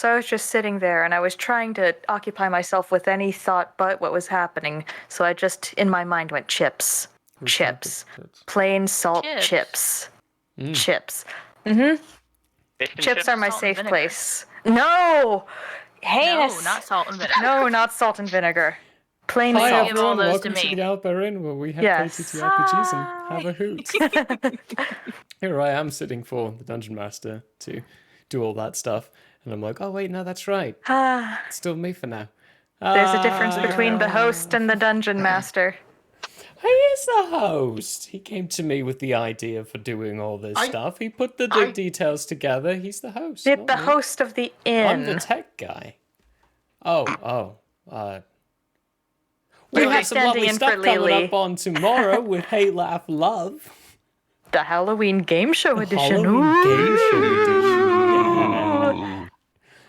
So I was just sitting there and I was trying to occupy myself with any thought but what was happening. So I just, in my mind, went chips. Chips. Plain salt chips. Chips. Mm-hmm. Chips are my safe place. No! Heinous! No, not salt and vinegar. No, not salt and vinegar. Plain Hi salt. everyone, those welcome to to me. the Alba Inn where we have Yes. play TTRPGs and have a hoot. Here I am sitting for the Dungeon Master to do all that stuff. And I'm like, oh wait, no, that's right. It's still me for now. There's a difference between the host and the dungeon master. He is the host. He came to me with the idea for doing all this stuff. He put the details together. He's the host. The not me. host of the inn. I'm the tech guy. We You're have some standing lovely in stuff for coming Lily. up on tomorrow with Hate, Laugh, Love. The Halloween game show edition. Halloween game show edition. Yeah.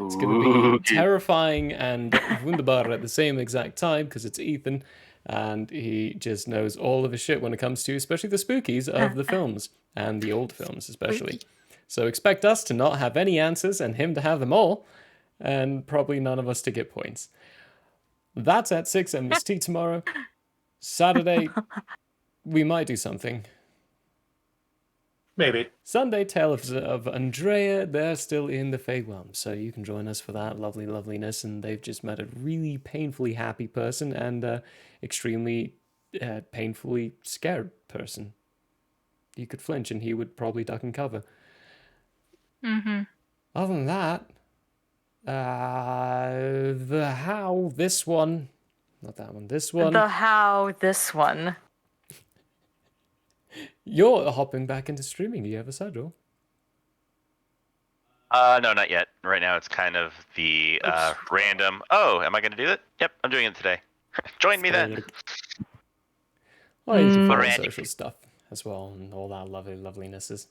It's going to be terrifying and wunderbar at the same exact time because it's Ethan and he just knows all of his shit when it comes to especially the spookies of the films and the old films especially. So expect us to not have any answers and him to have them all and probably none of us to get points. That's at 6 MST tomorrow. Saturday, we might do something. Maybe. Sunday, Tale of Andrea. They're still in the Feywild, so you can join us for that lovely loveliness. And they've just met a really painfully happy person and extremely painfully scared person. you could flinch and he would probably duck and cover. Mm-hmm. Other than that, the how this one, not that one, this one. The how this one. You're hopping back into streaming. Do you have a schedule? No, not yet. Right now it's kind of the random. Oh, am I going to do it? Yep, I'm doing it today. Join me then. Well, you can follow Alrighty. social stuff as well and all that lovelinesses.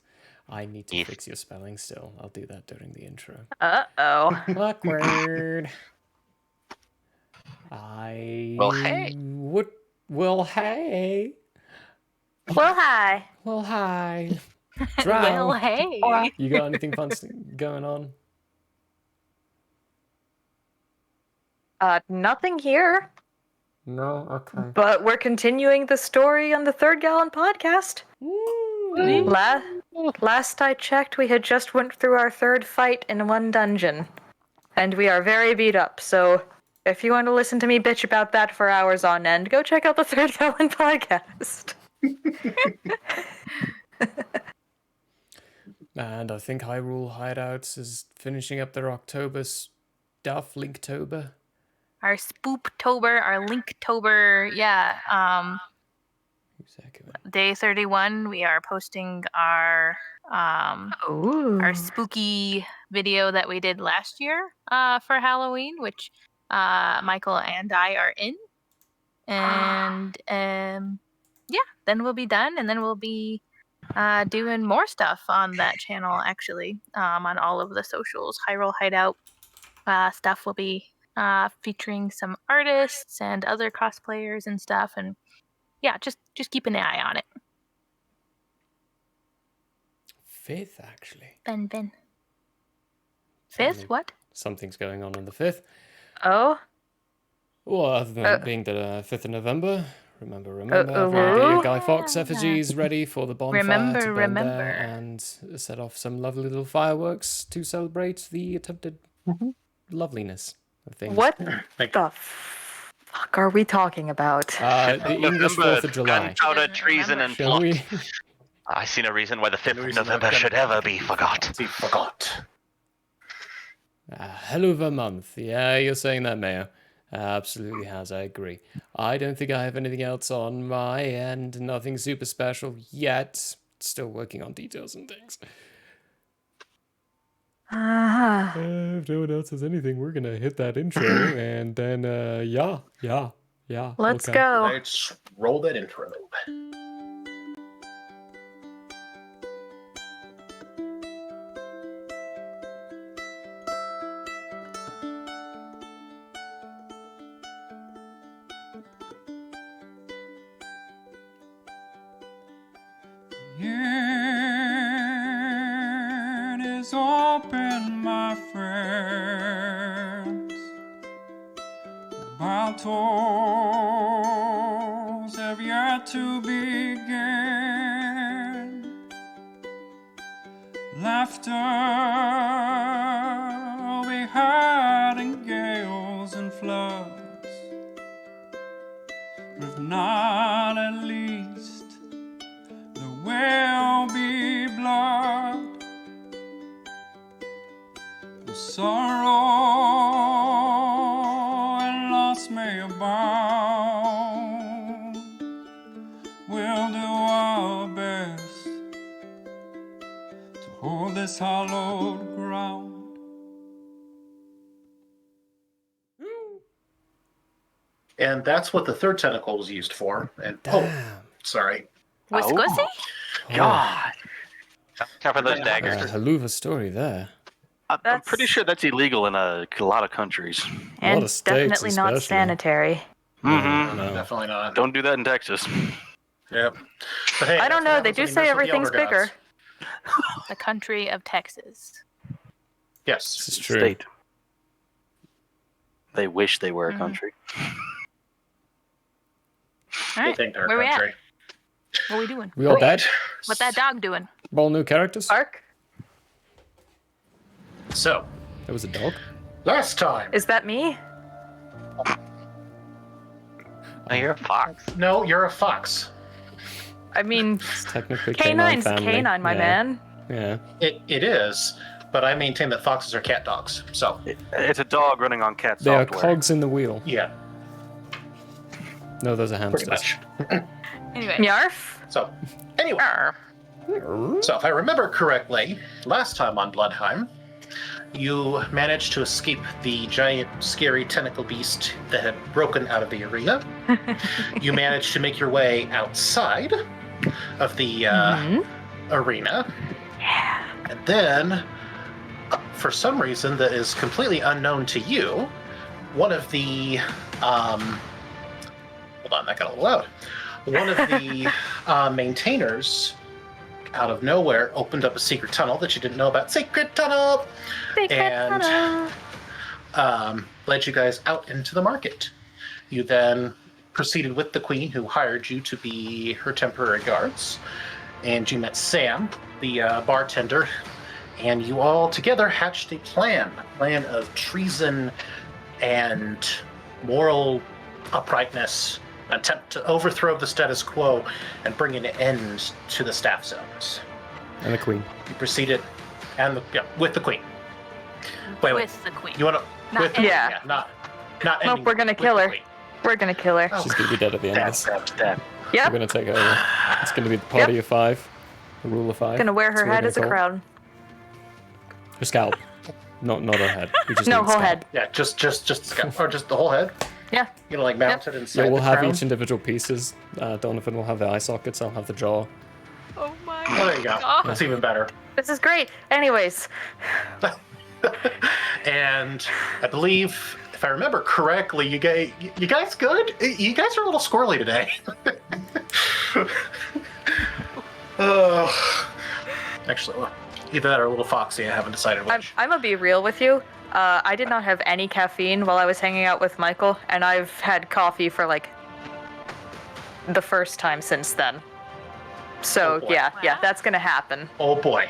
I need to fix your spelling still. I'll do that during the intro. Uh-oh. Awkward. Well, hey. Well, hey. Well, hi. Well, hi. Drow. Well, hey. You got anything fun going on? Nothing here. No? Okay. But we're continuing the story on the Third Gallon podcast. Last I checked, we had just went through our third fight in one dungeon. And we are very beat up, so if you want to listen to me bitch about that for hours on end, go check out the Third Gallon podcast. And I think Hyrule Hideouts is finishing up their October stuff, Linktober. Our Spooptober, our Linktober, yeah. Exactly. Day 31, we are posting our spooky video that we did last year for Halloween, which Michael and I are in. And then we'll be done, and then we'll be doing more stuff on that channel, actually, on all of the socials. Hyrule Hideout stuff will be featuring some artists and other cosplayers and stuff, and yeah, just keep an eye on it. 5th, actually. Ben. 5th? What? Something's going on the 5th. Oh? Well, other than it being the 5th of November. Remember, everyone get your Guy Fawkes effigies ready for the bonfire to burn there and set off some lovely little fireworks to celebrate the attempted loveliness of things. What the fuck are we talking about? The English 4th of July. Gunpowder, treason, and Shall plot. we? I see no reason why the 5th of November should ever be forgot. A hell of a month. Yeah, you're saying that, Mayor. Absolutely has, I agree. I don't think I have anything else on my end. Nothing super special yet. Still working on details and things. If no one else has anything, we're gonna hit that intro and then yeah. Let's okay. go. Let's roll that intro. It is open, my friends. Battles have yet to begin. Laughter will be heard in gales and floods. If not, at least there will be blood. The sorrow and loss may abound. We'll do our best to hold this hallowed ground. And that's what the third tentacle was used for. And Damn. sorry. Wiscosi? God. Count for those daggers. Haluva story there. I'm pretty sure that's illegal in a lot of countries. And lot of states, definitely not especially. sanitary. Mm-hmm. No. Definitely not. Don't do that in Texas. Yep. But hey, I don't know, they do say everything's bigger. The country of Texas. Yes. This is true. State. They wish they were a country. All They right, think they're where a we at? country. What we doing? We all dead? What that dog doing? All new characters? Ark? So, There was a dog? last time. Is that me? No, you're a fox. No, you're a fox. I mean, It's technically canine's family. canine, my Yeah. man. Yeah. It is, but I maintain that foxes are cat dogs. So It's a dog running on cat They are software. cogs in the wheel. yeah, No, those are pretty hamsters. much. Anyway. Yarf. So anyway, so if I remember correctly, last time on Blodheim, you managed to escape the giant, scary tentacle beast that had broken out of the arena. You managed to make your way outside of the arena. And then, for some reason that is completely unknown to you, one of the... hold on, that got a little loud. One of the maintainers, out of nowhere, opened up a secret tunnel that you didn't know about. Secret tunnel! Led you guys out into the market. You then proceeded with the queen, who hired you to be her temporary guards, and you met Sam, the bartender, and you all together hatched a plan of treason and moral uprightness, an attempt to overthrow the status quo and bring an end to the staff zones. And the queen. You proceeded, with the queen. Wait. With the queen. You want to? Not not Nope, ending we're gonna with kill the her. queen. We're gonna kill her. Oh. She's gonna be dead at the end of this. Stab. Yep. We're gonna take over. It's gonna be the party of 5. The rule of 5. Gonna wear her That's what head we're as a gonna call it. crown. Her scalp. Not her head. We just No, need the whole scalp. head. Yeah, just scalp, or just the whole head. Yeah. You know, like mounted inside Yeah, we'll the have crown. each individual pieces. Donovan will have the eye sockets. I'll have the jaw. Oh my Oh, there you go. God. That's even better. This is great. Anyways, And I believe, if I remember correctly, you guys good? You guys are a little squirrely today. Actually, well, either that or a little foxy. I haven't decided which. I'm gonna be real with you. I did not have any caffeine while I was hanging out with Michael, and I've had coffee for like the first time since then. So Oh, boy. yeah, that's gonna happen. Oh boy.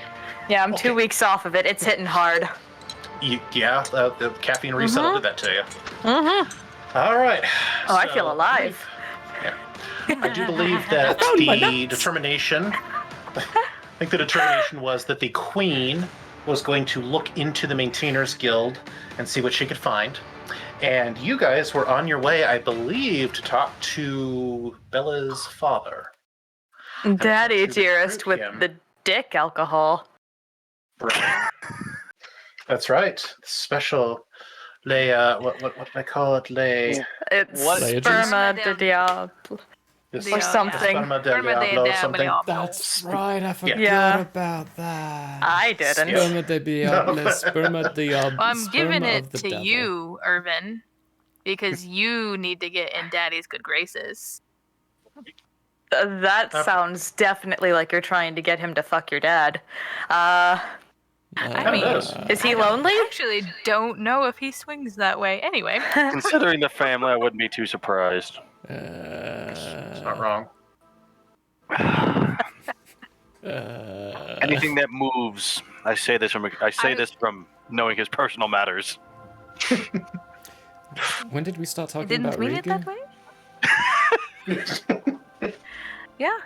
Yeah, I'm 2 Okay. weeks off of it. It's hitting hard. The caffeine reset will do that to you. Mm-hmm. All right. Oh, I So, feel alive. I do believe that the determination. I think the determination was that the queen was going to look into the Maintainers Guild and see what she could find. And you guys were on your way, I believe, to talk to Bella's father. Daddy to dearest with recruit him. the dick alcohol. Right. That's right. Special what do I call it? It's What? sperma de diable. This Or something. Sperma del Sperma de Diablo, something. Diablo. That's right. I forgot Yeah. about that. I didn't. Yeah. Sperma de diable. Sperma diable. Well, I'm giving sperma it of the to devil. you, Irvin, because you need to get in Daddy's good graces. That sounds definitely like you're trying to get him to fuck your dad. I mean, Is he lonely? I actually don't know if he swings that way. Anyway, Considering the family, I wouldn't be too surprised. It's not wrong. Anything that moves, I say this from knowing his personal matters. When did we start I talking didn't about mean it Regan? that way. Yeah.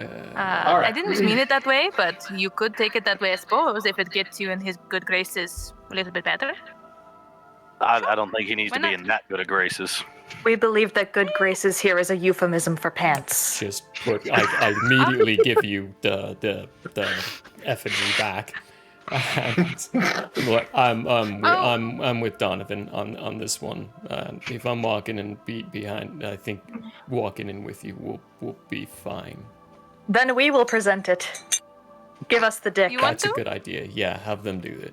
All right. I didn't mean it that way, but you could take it that way, I suppose, if it gets you in his good graces a little bit better. I don't think he needs Why to be not? in that good of graces. We believe that good graces here is a euphemism for pants. Just put. I immediately give you the effigy back. And look, I'm with Donovan on this one. If I'm walking in behind, I think walking in with you will be fine. Then we will present it. Give us the dick. You want That's a to? good idea. Yeah, have them do it.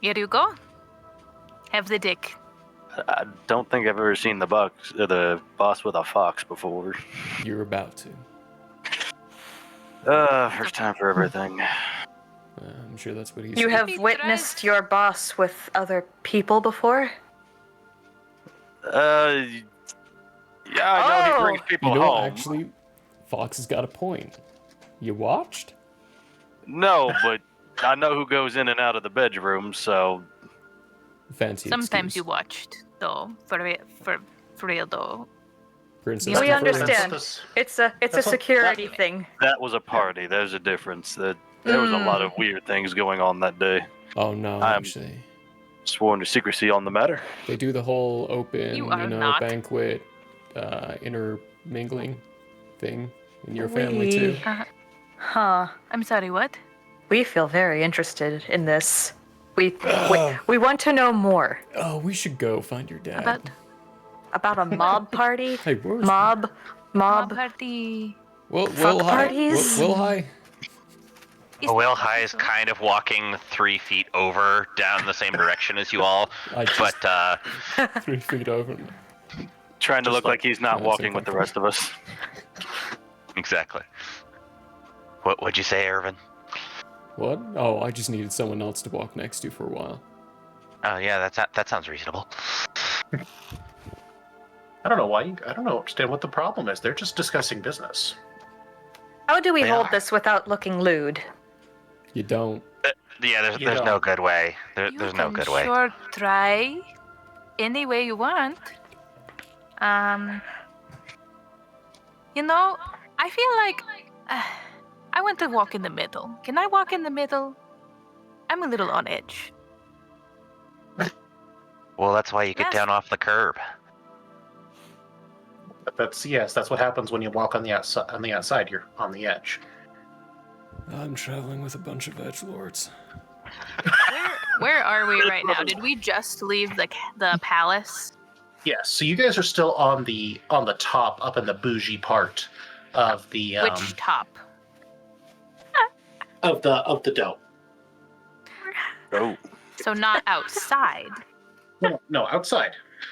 Here you go. Have the dick. I don't think I've ever seen the boss with a fox before. You're about to. First time for everything. I'm sure that's what he's. You have Maybe witnessed drive- your boss with other people before? Yeah, I know he brings people You know what? home. Actually, Fox has got a point. You watched? No, but I know who goes in and out of the bedroom, so Fancy Sometimes excuse. you watched, though. For real, though. Princess We Tiffany. understand. It's a security thing. That was a party. There's a difference. There was a lot of weird things going on that day. Oh no, I'm actually. Sworn to secrecy on the matter. They do the whole open, You are not. banquet, intermingling thing in your family too. Huh. I'm sorry, what? We feel very interested in this. We want to know more. Oh, we should go find your dad. About a mob party? Hey, where's Mob Party. Will fuck High? parties? Will High? Will High is kind of walking 3 feet over down the same direction as you all, but 3 feet over. Trying to look like he's not Yeah, walking with the rest of us. exactly. What'd you say, Irvin? What? Oh, I just needed someone else to walk next to for a while. Oh yeah, that sounds reasonable. I don't know why. I don't understand what the problem is. They're just discussing business. How do we They hold are. this without looking lewd? You don't. Yeah, You there's don't. no good way. You There's no can good way. sure try any way you want. I feel like I want to walk in the middle. Can I walk in the middle? I'm a little on edge. Well, that's why you get Yes. down off the curb. That's what happens when you walk on the outside. On the outside, you're on the edge. I'm traveling with a bunch of edgelords. Where are we right now? Did we just leave the palace? Yes. So you guys are still on the top, up in the bougie part of the Which top? of the dome. Oh. So not outside. No, outside.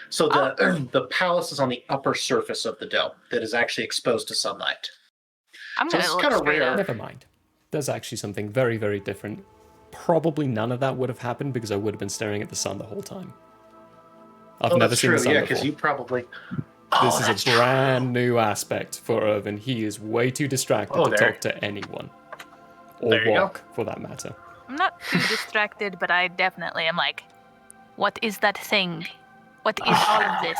So the palace is on the upper surface of the dome that is actually exposed to sunlight. I'm So gonna it's look kinda straight rare. up. Never mind. There's actually something very, very different. Probably none of that would have happened because I would have been staring at the sun the whole time. I've never that's seen true. the sun Yeah, before. because you probably. This that's is a brand new aspect for Irvin. He is way too distracted Oh, to there. talk to anyone. Or There you go. walk, for that matter. I'm not too distracted, but I definitely am like, what is that thing? What is all of this?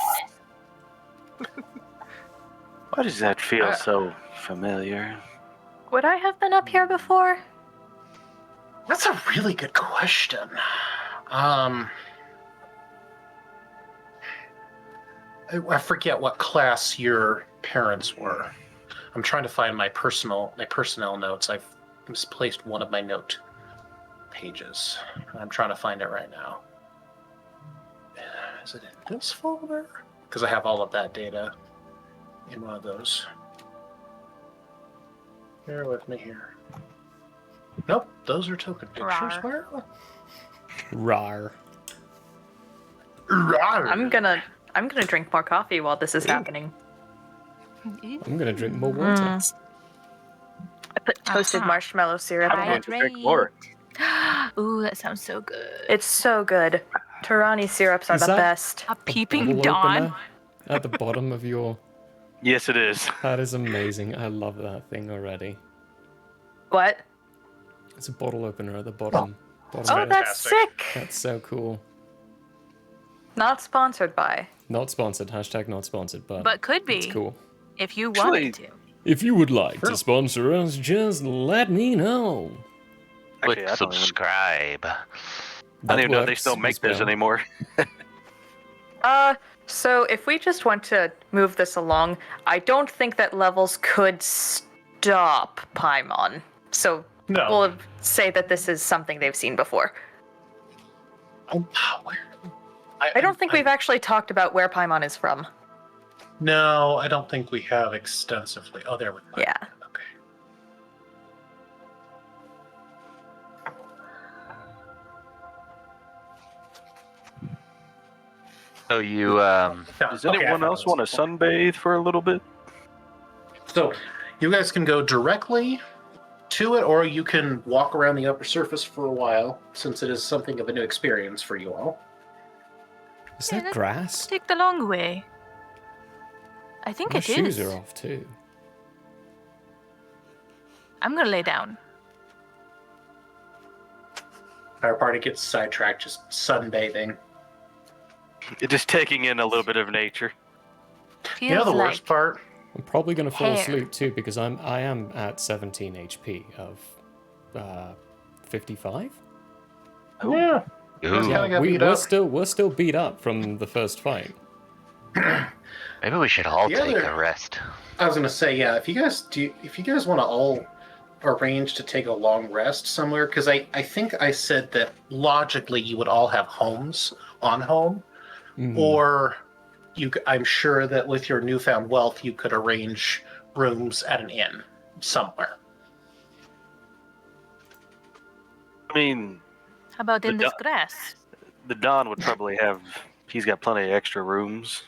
Why does that feel so familiar? Would I have been up here before? That's a really good question. I forget what class your parents were. I'm trying to find my personnel notes. I've misplaced one of my note pages. I'm trying to find it right now. Is it in this folder? Because I have all of that data in one of those. Bear with me here. Nope, those are token pictures. Rar. Where? Rar. Rawr. I'm gonna drink more coffee while this is happening. I'm gonna drink more water. I put toasted Uh-huh. marshmallow syrup in I'm it. going to drink more. Ooh, that sounds so good. It's so good. Tarani syrups are Is the that- best. A peeping Bottle dawn. opener at the bottom of your... Yes, it is. That is amazing. I love that thing already. What? It's a bottle opener at the bottom. Oh, of it. that's sick. That's so cool. Not sponsored by. Not sponsored. Hashtag not sponsored, But could be it's cool. if you Actually- wanted to. If you would like Sure. to sponsor us, just let me know. Actually, Click I don't even, subscribe. I don't even know if they works still make as this well. anymore. So if we just want to move this along, I don't think that levels could stop Paimon. So No. we'll say that this is something they've seen before. I don't think we've actually talked about where Paimon is from. No, I don't think we have extensively. Oh, there we go. Yeah. Okay. So you Does anyone else want to sunbathe for a little bit? So, you guys can go directly to it, or you can walk around the upper surface for a while, since it is something of a new experience for you all. Is Yeah, that let's grass? Take the long way. I think My it shoes is. are off too. I'm gonna lay down. Our party gets sidetracked just sunbathing. Just taking in a little bit of nature. feels the worst like part? I'm probably going to fall hair. asleep too because I am at 17 HP of 55. Yeah. Ooh. Kinda got beat we're up. still beat up from the first fight. Maybe we should all The take other- a rest. I was gonna say, yeah. If you guys want to all arrange to take a long rest somewhere, because I think I said that logically you would all have homes on home, or I'm sure that with your newfound wealth you could arrange rooms at an inn somewhere. I mean, How about in The this grass? the Don would probably have. He's got plenty of extra rooms.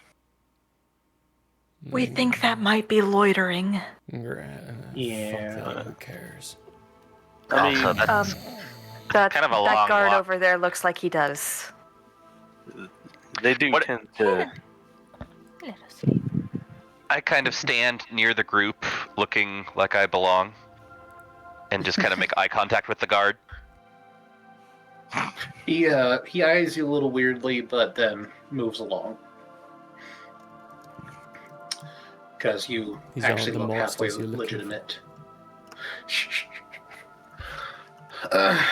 We think that might be loitering. Yeah. Fuck that, who cares? I mean, Also, that's That kind of a that long guard walk. over there looks like he does. they do What- tend to. Let us see. I kind of stand near the group, looking like I belong, and just kind of make eye contact with the guard. He eyes you a little weirdly, but then moves along. Because you These actually aren't the look halfway monsters you're looking legitimate. I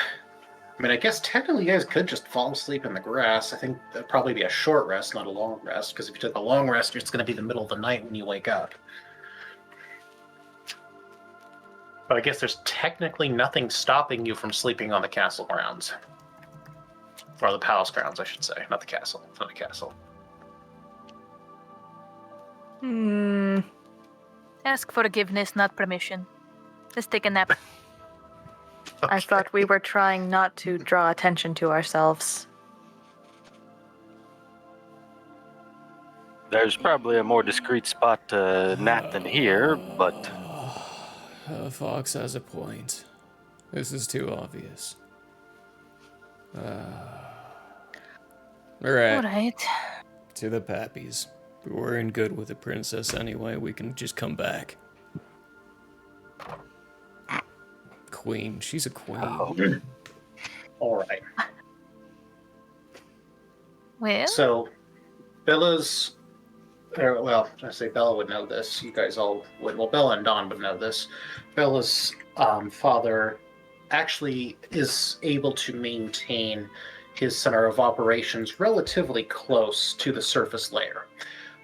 mean, I guess technically you guys could just fall asleep in the grass. I think that'd probably be a short rest, not a long rest, because if you took a long rest, it's going to be the middle of the night when you wake up. But I guess there's technically nothing stopping you from sleeping on the castle grounds. Or the palace grounds, I should say. Not the castle. It's not a castle. Ask forgiveness, not permission. Let's take a nap. I thought we were trying not to draw attention to ourselves. There's probably a more discreet spot to nap than here, but Fox has a point. This is too obvious. Alright, Alright. to the pappies. We're in good with the princess anyway, we can just come back. Queen, she's a queen. Alright. Well, So, I say Bella would know this. You guys all would. Well, Bella and Dawn would know this. Bella's father actually is able to maintain his center of operations relatively close to the surface layer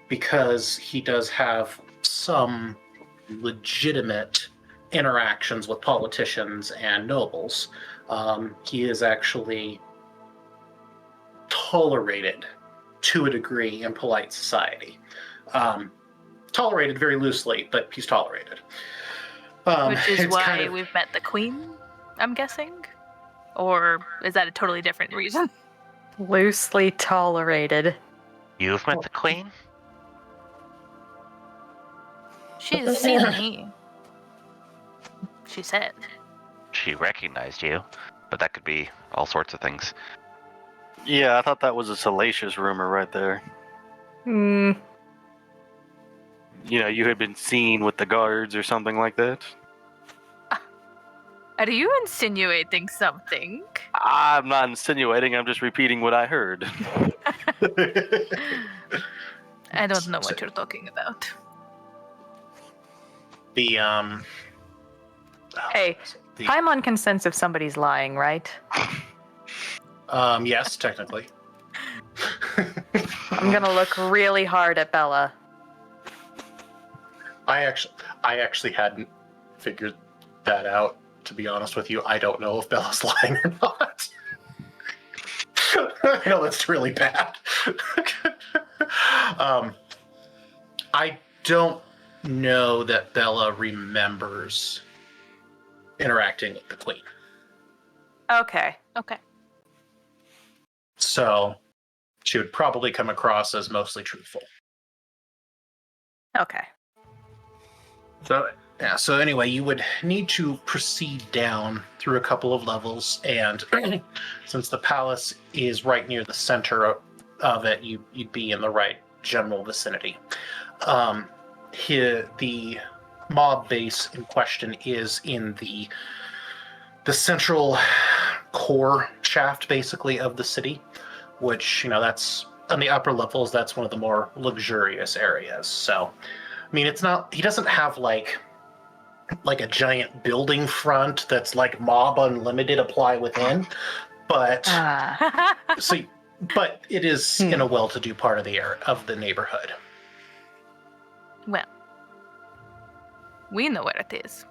because he does have some legitimate interactions with politicians and nobles. He is actually tolerated to a degree in polite society. Tolerated very loosely, but he's tolerated. which is it's why kind of- we've met the queen, I'm guessing? Or is that a totally different reason? Loosely tolerated. You've met the queen? She's seen me. She said. She recognized you, but that could be all sorts of things. yeah, I thought that was a salacious rumor right there. Hmm. You know, you had been seen with the guards or something like that. Are you insinuating something? I'm not insinuating, I'm just repeating what I heard. I don't know what you're talking about. the Hey, the- Paimon can sense if somebody's lying, right? yes, technically. I'm gonna look really hard at Bella. I actually hadn't figured that out. To be honest with you, I don't know if Bella's lying or not. I know that's really bad. I don't know that Bella remembers interacting with the queen. Okay. Okay. So she would probably come across as mostly truthful. Okay. So anyway, you would need to proceed down through a couple of levels, and since the palace is right near the center of it, you'd be in the right general vicinity. Here, the mob base in question is in the central core shaft, basically, of the city, which, that's on the upper levels, that's one of the more luxurious areas. So, I mean, it's not. He doesn't have like a giant building front that's like Mob Unlimited apply within, but but it is in a well-to-do part of the neighborhood. Well, we know where it is.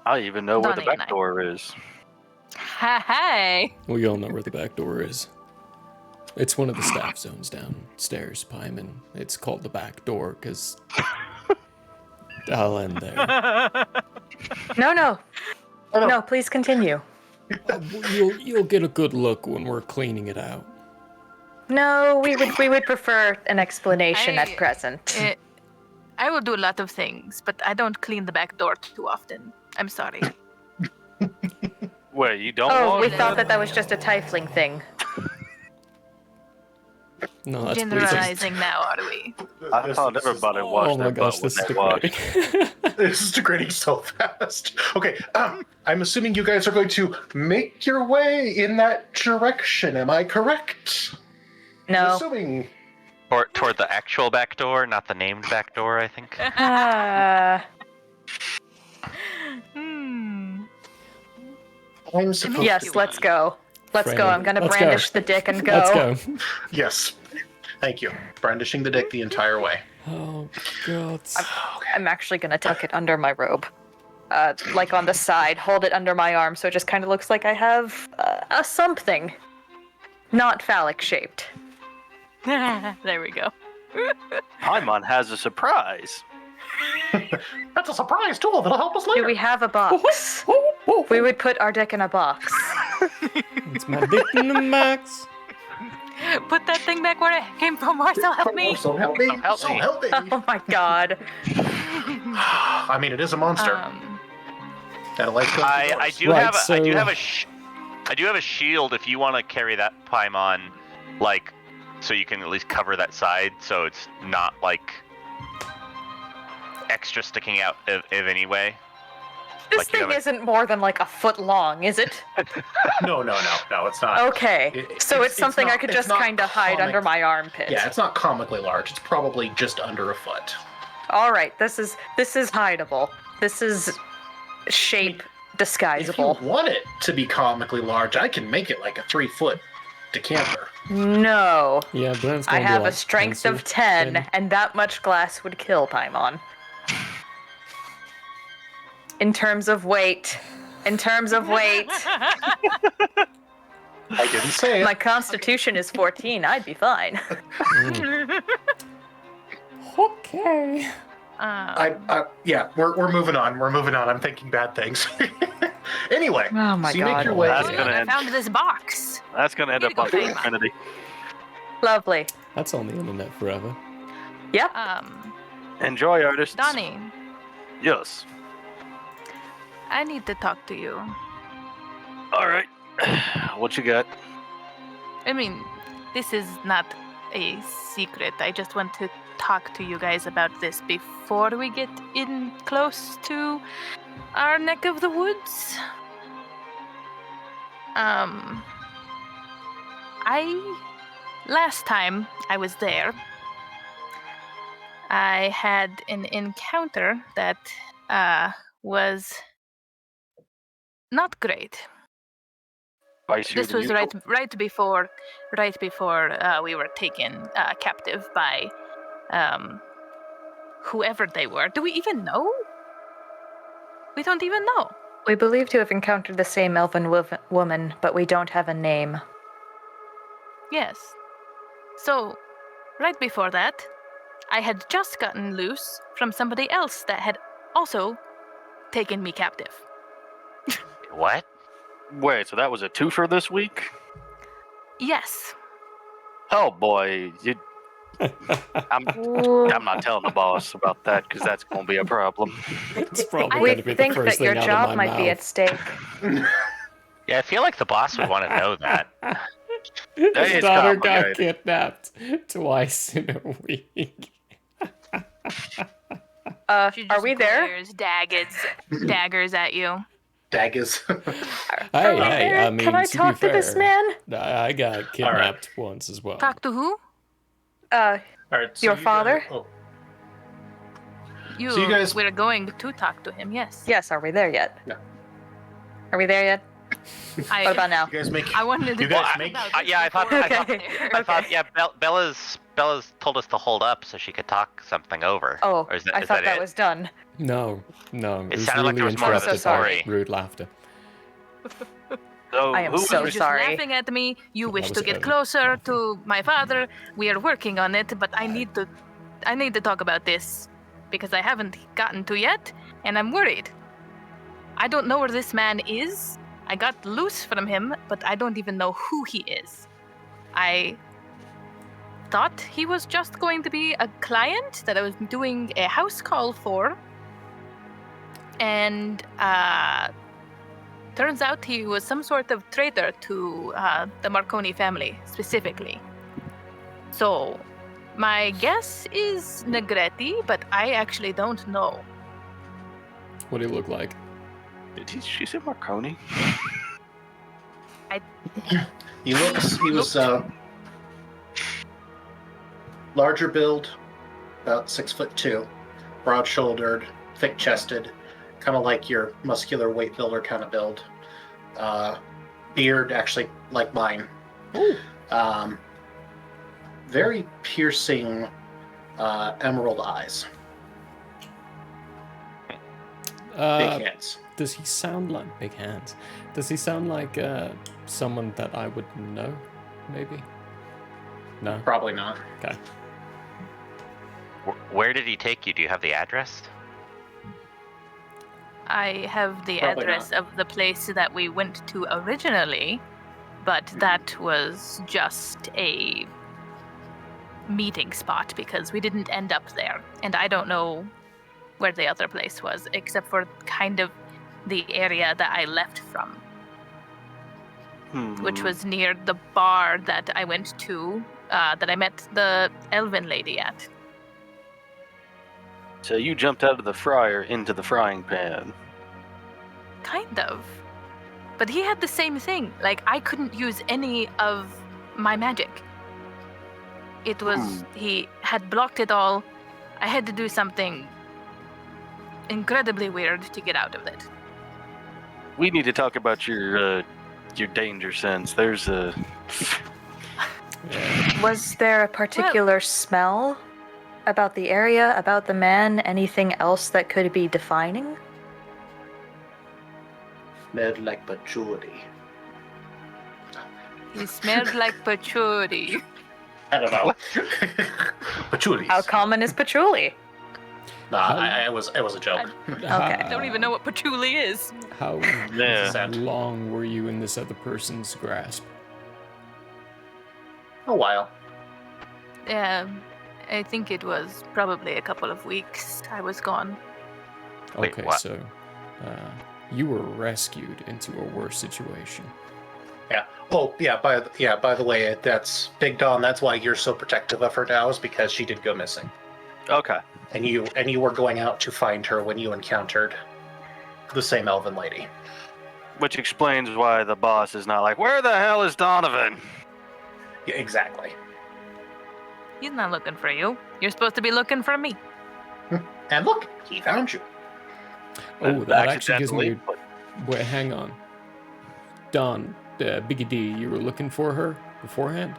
I even know where the Donnie and back I. door is. Hey. We all know where the back door is. It's one of the staff zones downstairs, Paimon. It's called the back door because I'll end there. No, please continue. You'll get a good look when we're cleaning it out. No, we would prefer an explanation at present. I will do a lot of things, but I don't clean the back door too often. I'm sorry. Wait, you don't Oh, want we thought that was just a tiefling thing. No, that's Generalizing now, are we? I thought everybody washed their butt when they washed. This is degrading so fast. Okay, I'm assuming you guys are going to make your way in that direction. Am I correct? No. I'm assuming. Or toward the actual back door, not the named back door, I think. Yes, let's go. Let's go. I'm gonna Let's brandish go. the dick and go. Let's go. Yes. Thank you. Brandishing the dick the entire way. Oh, God. I'm actually gonna tuck it under my robe. Like on the side, hold it under my arm so it just kind of looks like I have a something. Not phallic shaped. There we go. Paimon has a surprise. That's a surprise tool that'll help us later. Do we have a box? We would put our dick in a box. It's my dick in the max. Put that thing back where it came from, or so help me. So help me. Help So me. help me. Oh my god. I mean, it is a monster. That'll like I do Right, have so- I do have a shield if you want to carry that Paimon, like, so you can at least cover that side, so it's not like extra sticking out of any way. This Like you thing have a- isn't more than like a foot long, is it? No, it's not. Okay. So it's something I could it's just not kind of hide comic- under my armpit. Yeah, it's not comically large. It's probably just under a foot. All right. This is hideable. This is shape If you disguisable. want it to be comically large, I can make it like a 3-foot decanter. No. Yeah, Brand's I gonna be have like a strength of pencil 10, thin. and that much glass would kill Paimon. In terms of weight. I didn't say it. My constitution is 14. I'd be fine. Okay. Yeah, we're moving on. We're moving on. I'm thinking bad things. Anyway, Oh my so you God. make your way. That's Oh, gonna I end. found this box. That's gonna end Need up to on go pay Infinity. Lovely. That's on the internet forever. Yep. Enjoy, artists. Donnie, Yes. I need to talk to you. All right. What you got? I mean, this is not a secret. I just want to talk to you guys about this before we get in close to our neck of the woods. Last time I was there, I had an encounter that was not great. This was right before we were taken captive by whoever they were. Do we even know? We don't even know. We believe to have encountered the same elven woman, but we don't have a name. Yes. So, right before that, I had just gotten loose from somebody else that had also taken me captive. What? Wait, so that was a twofer this week? Yes. Oh boy, I'm not telling the boss about that because that's gonna be a problem. It's probably We going to be the think first that your thing out job of my might be mouth. at stake. Yeah, I feel like the boss would want to know that. That His is daughter got complicated. kidnapped twice in a week. She Are just we there? glares daggers at you. daggers. Hey, I mean, can I to talk be to this fair, man? I got kidnapped once as well. Talk to who? All right, so Your you father? Guys, You. So you guys- We're going to talk to him. Yes. Yes, are we there yet? No. Are we there yet? What about now? You guys make. I wanted to. You guys make. Yeah, I thought. Okay. I thought. Yeah, Bella's told us to hold up so she could talk something over. Oh, Or is I thought that it? was done. No. It was sounded like there really was more to the interrupted by story. rude laughter. So I am who so You're just sorry. laughing at me. You wish was to get early. closer to my father. We are working on it, but I need to talk about this because I haven't gotten to yet, and I'm worried. I don't know where this man is. I got loose from him, but I don't even know who he is. I thought he was just going to be a client that I was doing a house call for, and turns out he was some sort of traitor to the Marconi family, specifically. So, my guess is Negretti, but I actually don't know. What do you look like? did she say Marconi? He was larger build, about 6'2", broad-shouldered, thick-chested, kind of like your muscular weight builder kind of build. Beard, actually, like mine. Ooh. Very piercing emerald eyes. Big hands. Does he sound like big hands? Does he sound like someone that I would know? Maybe. No. Probably not. Okay. Where did he take you? Do you have the address? I have the Probably address of the place that we went to originally, but that was just a meeting spot because we didn't end up there. And I don't know where the other place was, except for kind of the area that I left from, which was near the bar that I went to, that I met the elven lady at. So you jumped out of the fryer into the frying pan. Kind of. But he had the same thing. Like, I couldn't use any of my magic. It was, he had blocked it all. I had to do something incredibly weird to get out of it. We need to talk about your danger sense. There's a... Was there a particular smell about the area, about the man, anything else that could be defining? Smelled like patchouli. He smelled like patchouli. I don't know. Patchouli. How common is patchouli? Nah, it was a joke. I don't even know what patchouli is. How Yeah. long were you in this other person's grasp? A while. I think it was probably a couple of weeks I was gone. Wait, Okay, what? so you were rescued into a worse situation. Yeah. Oh, yeah. By the way, that's Big Dawn. That's why you're so protective of her now, is because she did go missing, Okay. and you were going out to find her when you encountered the same elven lady. Which explains why the boss is not like, where the hell is Donovan? Yeah, exactly. He's not looking for you. You're supposed to be looking for me. And look, he found you. Oh, that actually gives Accidentally, me... Wait, hang on. Don, Biggie D, you were looking for her beforehand?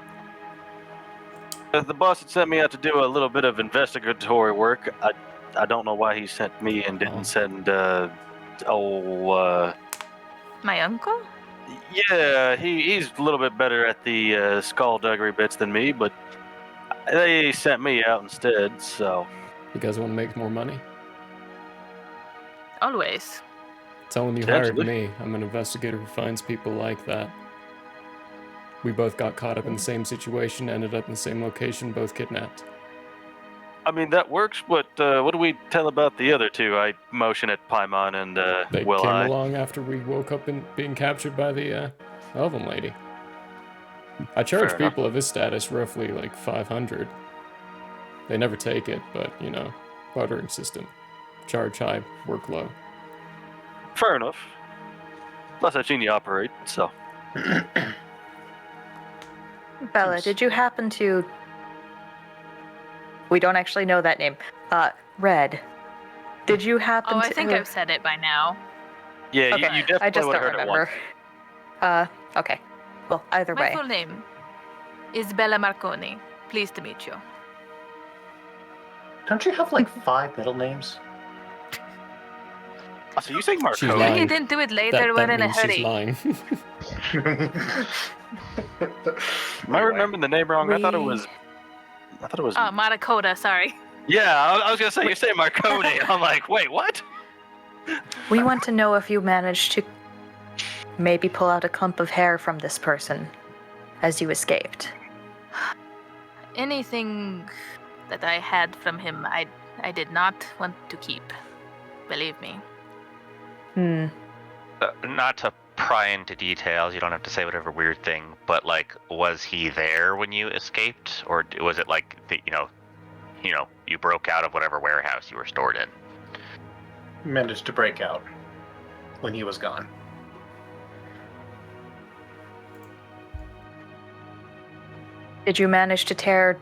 The boss had sent me out to do a little bit of investigatory work. I don't know why he sent me and didn't send, My uncle? yeah, he's a little bit better at the skullduggery bits than me, but they sent me out instead, so... You guys want to make more money? Always. Tell them you hired Potentially. me. I'm an investigator who finds people like that. We both got caught up in the same situation, ended up in the same location, both kidnapped. I mean, that works, but what do we tell about the other two? I motion at Paimon and They Will came I. along after we woke up and being captured by the elven lady. I charge Fair enough. people of his status roughly like 500. They never take it, but you know, bartering system. Charge high, work low. Fair enough. Plus, I've seen you operate, so. Bella, did you happen to... We don't actually know that name. Red. Did you happen to... I think I've said it by now. Yeah, Okay, you definitely I just would don't have heard it remember. once. Okay. Well, either My way. full name is Bella Marconi. Pleased to meet you. Don't you have like 5 middle names? Oh, so you say She's Marconi? We lying. didn't do it later. We're That in a means she's hurry. lying. Am I remembering the name wrong? I thought it We- was. Maracota, sorry. Yeah, I was gonna say you say Marconi. I'm like, wait, what? We want to know if you managed to maybe pull out a clump of hair from this person as you escaped. Anything that I had from him, I did not want to keep. Believe me. Not to pry into details, you don't have to say whatever weird thing, but like, was he there when you escaped, or was it like you broke out of whatever warehouse you were stored in? Managed to break out when he was gone. Did you manage to tear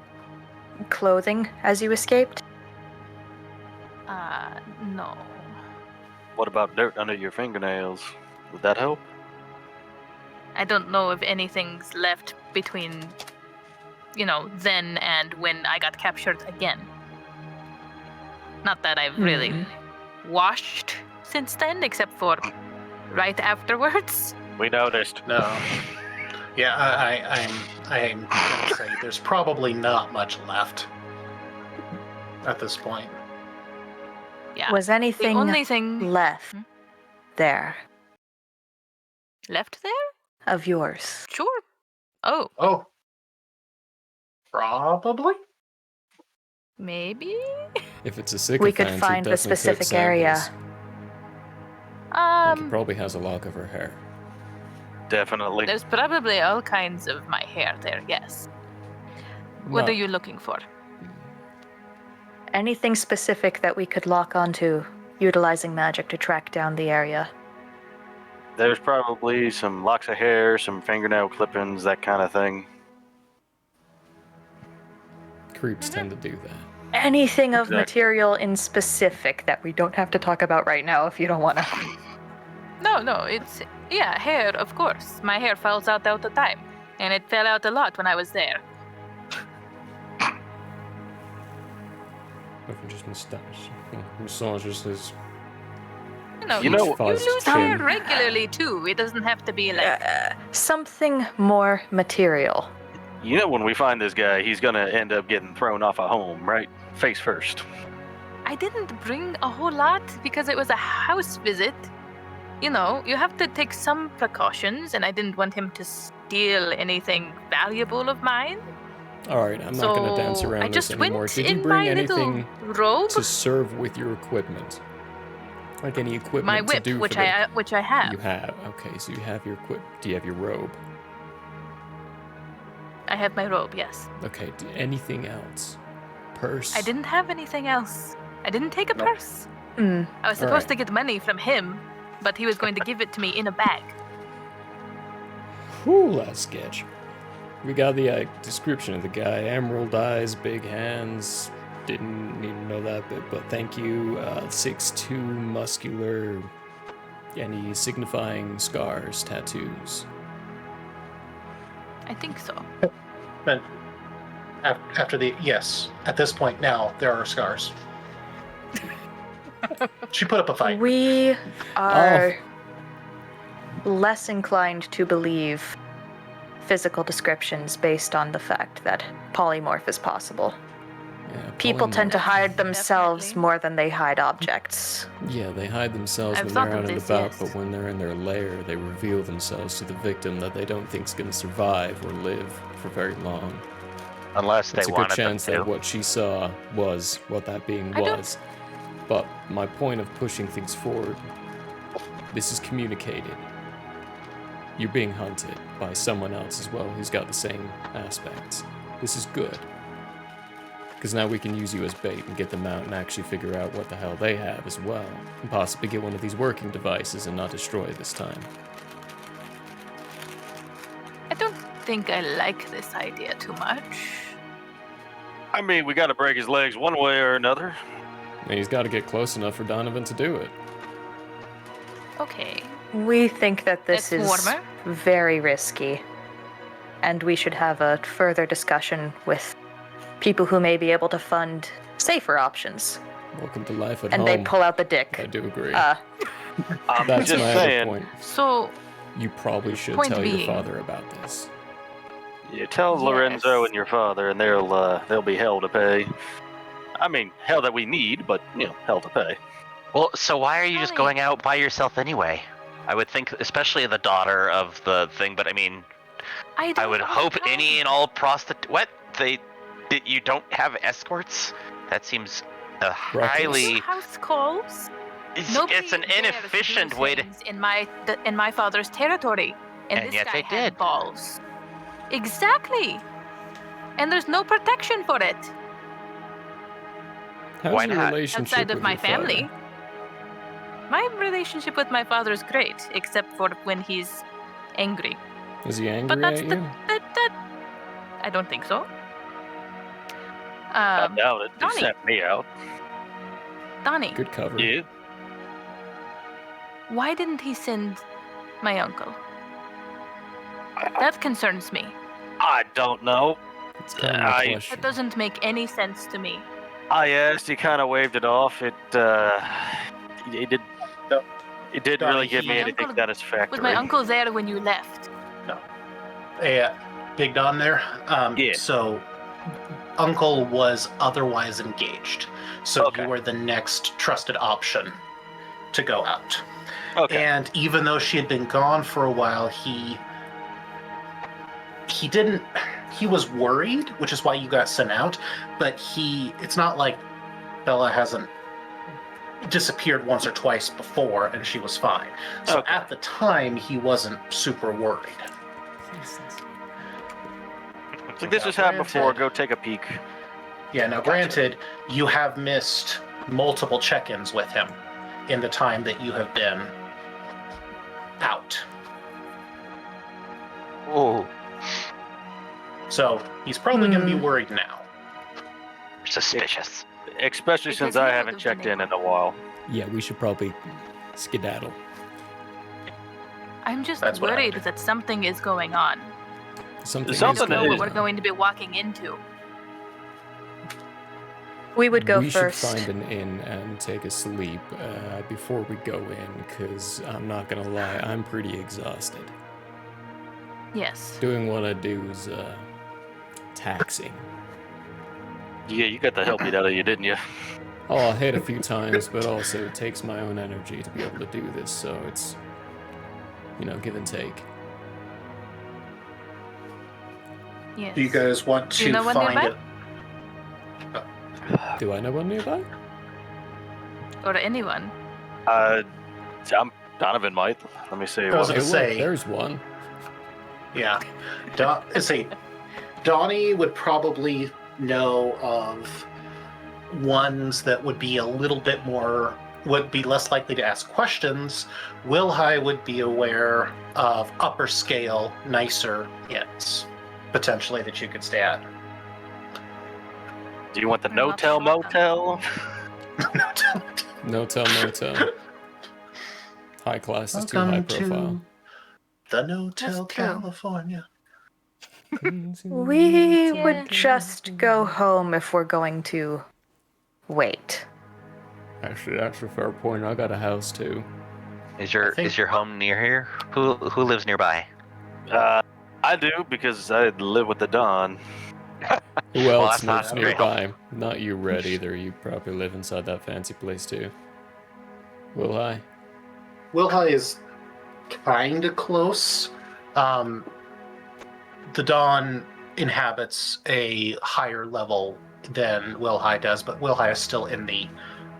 clothing as you escaped? No. What about dirt under your fingernails? Would that help? I don't know if anything's left between, then and when I got captured again. Not that I've really washed since then, except for right afterwards. We noticed. No. Yeah, I'm gonna say there's probably not much left at this point. Yeah. Was anything the only thing left there left there? of yours? Sure. Oh, Oh. Probably? maybe? If it's a sycophant, We could he find the definitely specific took area. samples. Like, he Um, probably has a lock of her hair. Definitely. there's probably all kinds of my hair there, yes. What Not- are you looking for? Anything specific that we could lock onto utilizing magic to track down the area? There's probably some locks of hair, some fingernail clippings, that kind of thing. Creeps tend to do that. Anything of Exactly. material in specific that we don't have to talk about right now if you don't want to. No, it's hair, of course. My hair falls out all the time, and it fell out a lot when I was there. Just massages his You fuzzed lose hair chin. regularly too. It doesn't have to be like Something more material. You know, when we find this guy, he's gonna end up getting thrown off a home, right? Face first. I didn't bring a whole lot because it was a house visit. You have to take some precautions, and I didn't want him to steal anything valuable of mine. All right, I'm not going to dance around I this just anymore. went Did you in bring my anything little robe, to serve with your equipment? Like any equipment my to whip, do which for the... I have. You have. Okay, so you have your do you have your robe? I have my robe, yes. Okay, anything else? Purse? I didn't have anything else. I didn't take a purse. Mm. I was supposed to get money from him, but he was going to give it to me in a bag. Whew, that's sketch. We got the description of the guy. Emerald eyes, big hands. Didn't need to know that bit, but thank you. 6'2", muscular. Any signifying scars, tattoos? I think so. But after yes, at this point now, there are scars. She put up a fight. We are less inclined to believe physical descriptions based on the fact that polymorph is possible. Yeah, People tend to hide themselves Definitely. more than they hide objects. Yeah, they hide themselves I've when thought they're of out and this, about, yes. but when they're in their lair, they reveal themselves to the victim that they don't think's going to survive or live for very long. Unless they It's a good wanted them chance to. that what she saw was what that being I don't- was. But my point of pushing things forward, this is communicated. You're being hunted by someone else as well who's got the same aspects. This is good. Because now we can use you as bait and get them out and actually figure out what the hell they have as well. And possibly get one of these working devices and not destroy it this time. I don't think I like this idea too much. I mean, we got to break his legs one way or another. And he's got to get close enough for Donovan to do it. Okay. We think that this That's is warmer. very risky, and we should have a further discussion with people who may be able to fund safer options. Welcome to life at And home. they pull out the dick. I do agree. I'm That's just my saying. other point. So, You probably should Point tell your being- father about this. You tell Yes. Lorenzo and your father, and they'll be hell to pay. I mean, hell that we need, but hell to pay. Well, so why are you just Honey. going out by yourself anyway? I would think, especially the daughter of the thing, but I mean, I would hope any and all you don't have escorts? That seems highly. House calls. It's an inefficient way to. In my father's territory, and this yet guy they had did. balls. Exactly. And there's no protection for it How's Why your not? relationship outside of with my your father? family. My relationship with my father is great, except for when he's angry. Is he angry But that's at the you? that. I don't think so. I doubt it. They Donnie. sent me out. Donnie, Good cover. Yeah. why didn't he send my uncle? That concerns me. I don't know. It's kind of a I- question. That doesn't make any sense to me. I asked. He kind of waved it off. It did. No. It didn't Donnie, really give me he- anything Uncle- satisfactory. Was my uncle there when you left? Big Don there. Yeah. So, Uncle was otherwise engaged. So Okay. you were the next trusted option to go out. Okay. And even though she had been gone for a while, he was worried, which is why you got sent out, but it's not like Bella hasn't disappeared once or twice before and she was fine. So Okay. at the time he wasn't super worried. It's like this has happened before. Go take a peek. Yeah, now granted, you have missed multiple check-ins with him in the time that you have been out. Oh, So he's probably going to be worried now. suspicious. Especially Because since he I would haven't have checked been in a while. Yeah, we should probably skedaddle. I'm just That's what I worried would that something is going on. Something Something is Know going what we're on. going to be walking into. We would go we first. should find an inn and take a sleep before we go in, because I'm not going to lie, I'm pretty exhausted. Yes. Doing what I do is taxing. Yeah, you got the hell beat out of you, didn't you? Oh, I hit a few times, but also it takes my own energy to be able to do this, so it's, give and take. Yes. Do you guys want Do to you know one find nearby? it? Do I know one nearby? Or anyone. Donovan might. Let me see. I was What, gonna say- there's one. Yeah. Donnie would probably know of ones that would be would be less likely to ask questions. Wilhai would be aware of upper scale, nicer inns, potentially, that you could stay at. do you want the I'm not no-tell sure. motel? No tell, motel. High class is too high Welcome profile. to the Notel That's true. California. We Yeah. would just go home if we're going to wait. Actually, that's a fair point. I got a house too. Is your think- is your home near here? Who lives nearby? I do, because I live with the Don. Who Well, else that's not lives very nearby? Not you, Red, either. You probably live inside that fancy place too. Will I? Wilhai is kind of close. The Dawn inhabits a higher level than Wilhai does, but Wilhai is still in the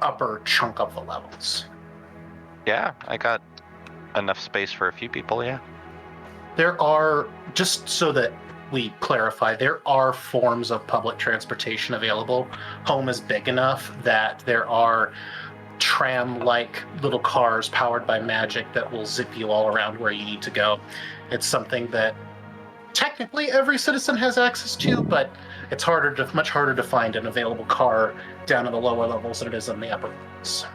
upper chunk of the levels. Yeah, I got enough space for a few people. Yeah. There are, just so that we clarify, there are forms of public transportation available. Home is big enough that there are tram-like little cars powered by magic that will zip you all around where you need to go. It's something that technically every citizen has access to, but it's much harder to find an available car down in the lower levels than it is in the upper levels.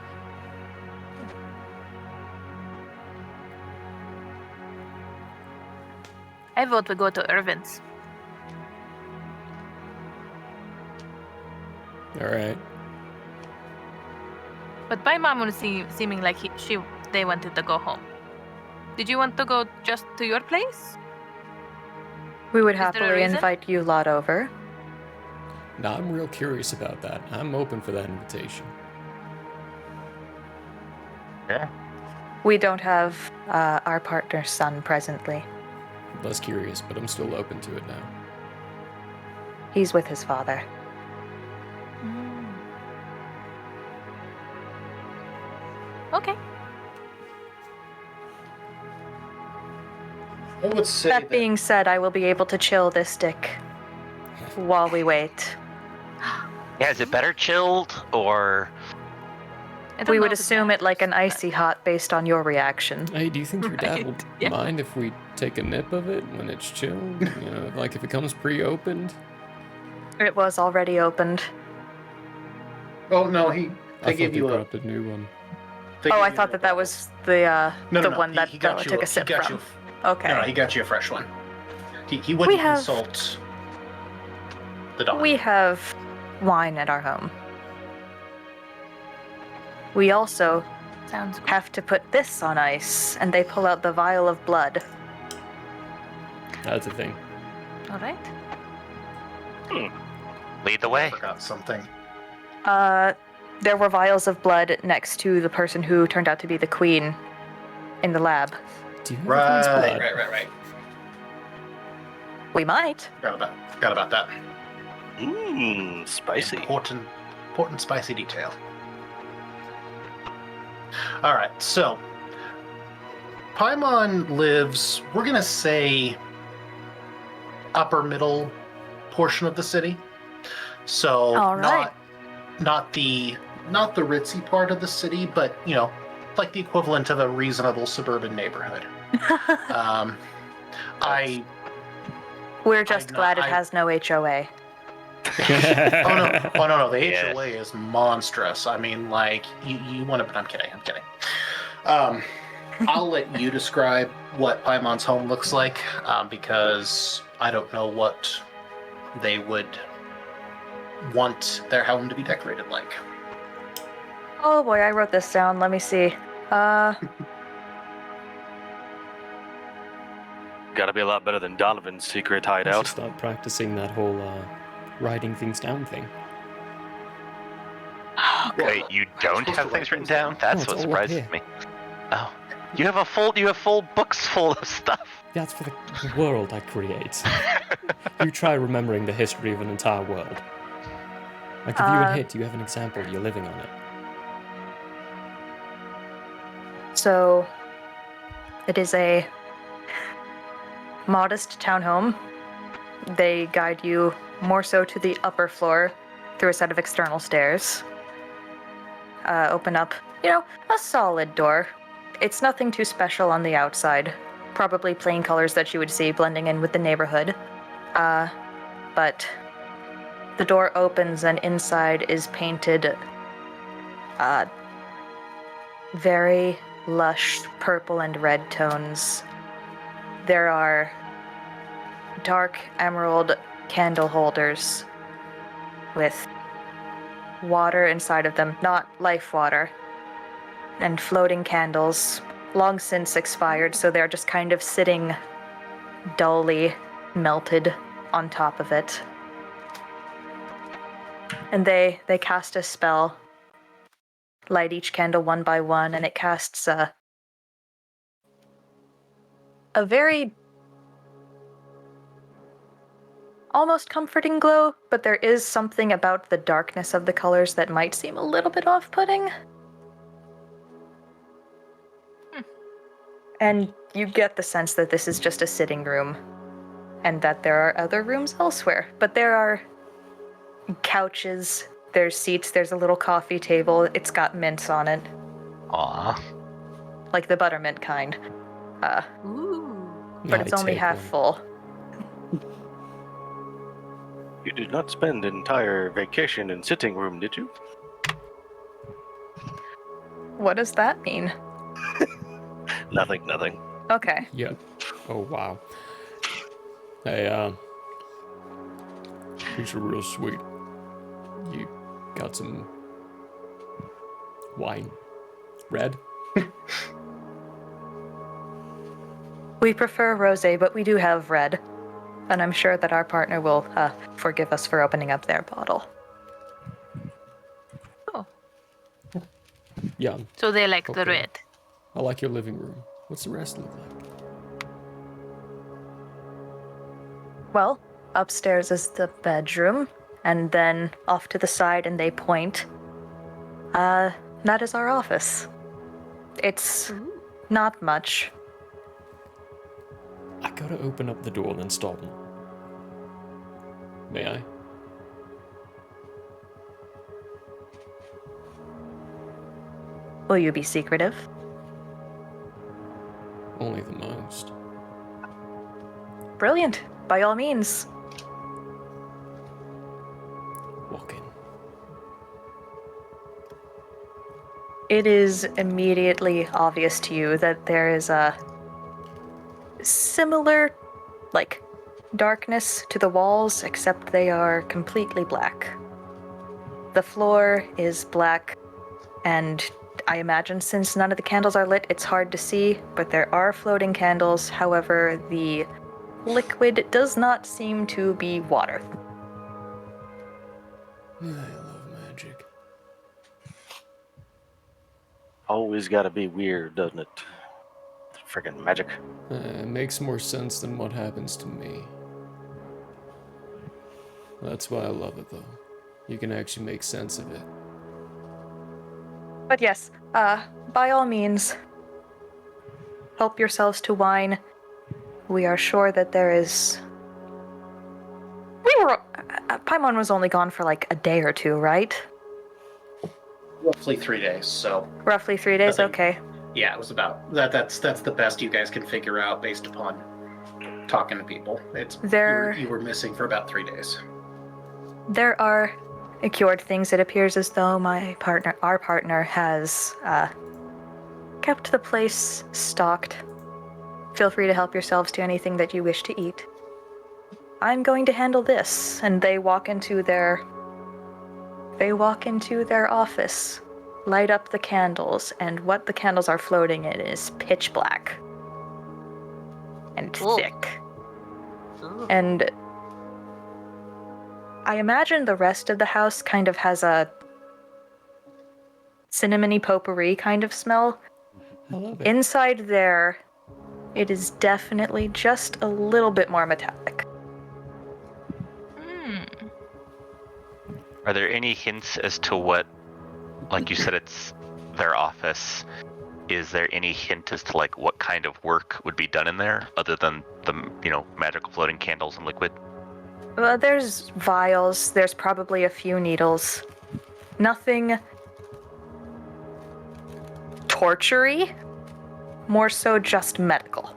I vote we go to Irvin's. All right. But Paimon was seeming like they wanted to go home. Did you want to go just to your place? We would Is there a happily reason? invite you lot over. No, I'm real curious about that. I'm open for that invitation. Yeah. We don't have our partner's son presently. Less curious, but I'm still open to it now. He's with his father. Okay. I would say That being said, I will be able to chill this dick while we wait. Yeah, is it better chilled or? I don't We know would if it assume it like an icy hot based on your reaction. Hey, do you think your dad will Right, yeah. mind if we take a nip of it when it's chilled? You know, like if it comes pre-opened? It was already opened. Oh no, I they thought gave they you a. brought the new one. Oh, I thought that was the one that he got Bella you took a, a sip he got from. You, Okay. No, he got you a fresh one. He wouldn't consult the dog. We have wine at our home. We also Sounds good. have to put this on ice, and they pull out the vial of blood. That's a thing. All right. Lead the I way. forgot something. There were vials of blood next to the person who turned out to be the queen in the lab. Do you have everyone's blood? Right. We might. Forgot about that. Spicy. Important spicy detail. All right, so Paimon lives, we're gonna say, upper middle portion of the city. So All right. not the ritzy part of the city, but like the equivalent of a reasonable suburban neighborhood. We're just glad it has no HOA. Oh no, the Yes. HOA is monstrous. I mean, like, you want to, but I'm kidding. I'll let you describe what Paimon's home looks like, because I don't know what they would want their home to be decorated like. Oh boy, I wrote this down. Let me see. Gotta be a lot better than Donovan's secret I should hideout. start practicing that whole writing things down thing. Wait, you don't have things written down? That's it's what all up surprises here. me. Oh, you have full books full of stuff. That's for the world I create. You try remembering the history of an entire world. I give you a hint, you have an example, you're living on it. So, it is a modest townhome. They guide you more so to the upper floor through a set of external stairs. Open up, a solid door. It's nothing too special on the outside. Probably plain colors that you would see blending in with the neighborhood. But the door opens and inside is painted very lush purple and red tones. There are dark emerald candle holders with water inside of them, not life water, and floating candles, long since expired, so they're just kind of sitting dully melted on top of it. And they cast a spell, light each candle one by one, and it casts a very almost comforting glow, but there is something about the darkness of the colors that might seem a little bit off-putting. And you get the sense that this is just a sitting room, and that there are other rooms elsewhere. But there are couches, there's seats, there's a little coffee table, it's got mints on it. Aw. Like the buttermint kind. Ooh. But it's only half full. You did not spend an entire vacation in sitting room, did you? What does that mean? Nothing. Okay. Yeah. Oh, wow. Hey, these are real sweet. You got some wine? Red? We prefer rosé, but we do have red. And I'm sure that our partner will forgive us for opening up their bottle. Oh, Yeah. so they like the Okay. red. I like your living room. What's the rest look like? Well, upstairs is the bedroom, and then off to the side, and they point. That is our office. It's not much. I gotta open up the door and then stop him. May I? Will you be secretive? Only the most. Brilliant. By all means. Walk in. It is immediately obvious to you that there is a similar, darkness to the walls, except they are completely black. The floor is black, and I imagine since none of the candles are lit, it's hard to see, but there are floating candles. However, the liquid does not seem to be water. I love magic. Always gotta be weird, doesn't it? Friggin' magic. It makes more sense than what happens to me. That's why I love it, though. You can actually make sense of it. But yes, by all means, help yourselves to wine. We are sure that there is... Paimon was only gone for a day or two, right? Roughly 3 days, so... Roughly 3 days, Nothing. okay. Yeah, it was about... That's the best you guys can figure out based upon talking to people. You were missing for about 3 days. There are cured things. It appears as though our partner has kept the place stocked. Feel free to help yourselves to anything that you wish to eat. I'm going to handle this. And they walk into their office, light up the candles, and what the candles are floating in is pitch black and thick. And I imagine the rest of the house kind of has a cinnamony potpourri kind of smell. I love it. Inside there, it is definitely just a little bit more metallic. Are there any hints as to what, like you said, it's their office? Is there any hint as to what kind of work would be done in there, other than the magical floating candles and liquid? There's vials. There's probably a few needles. Nothing torture-y. More so just medical.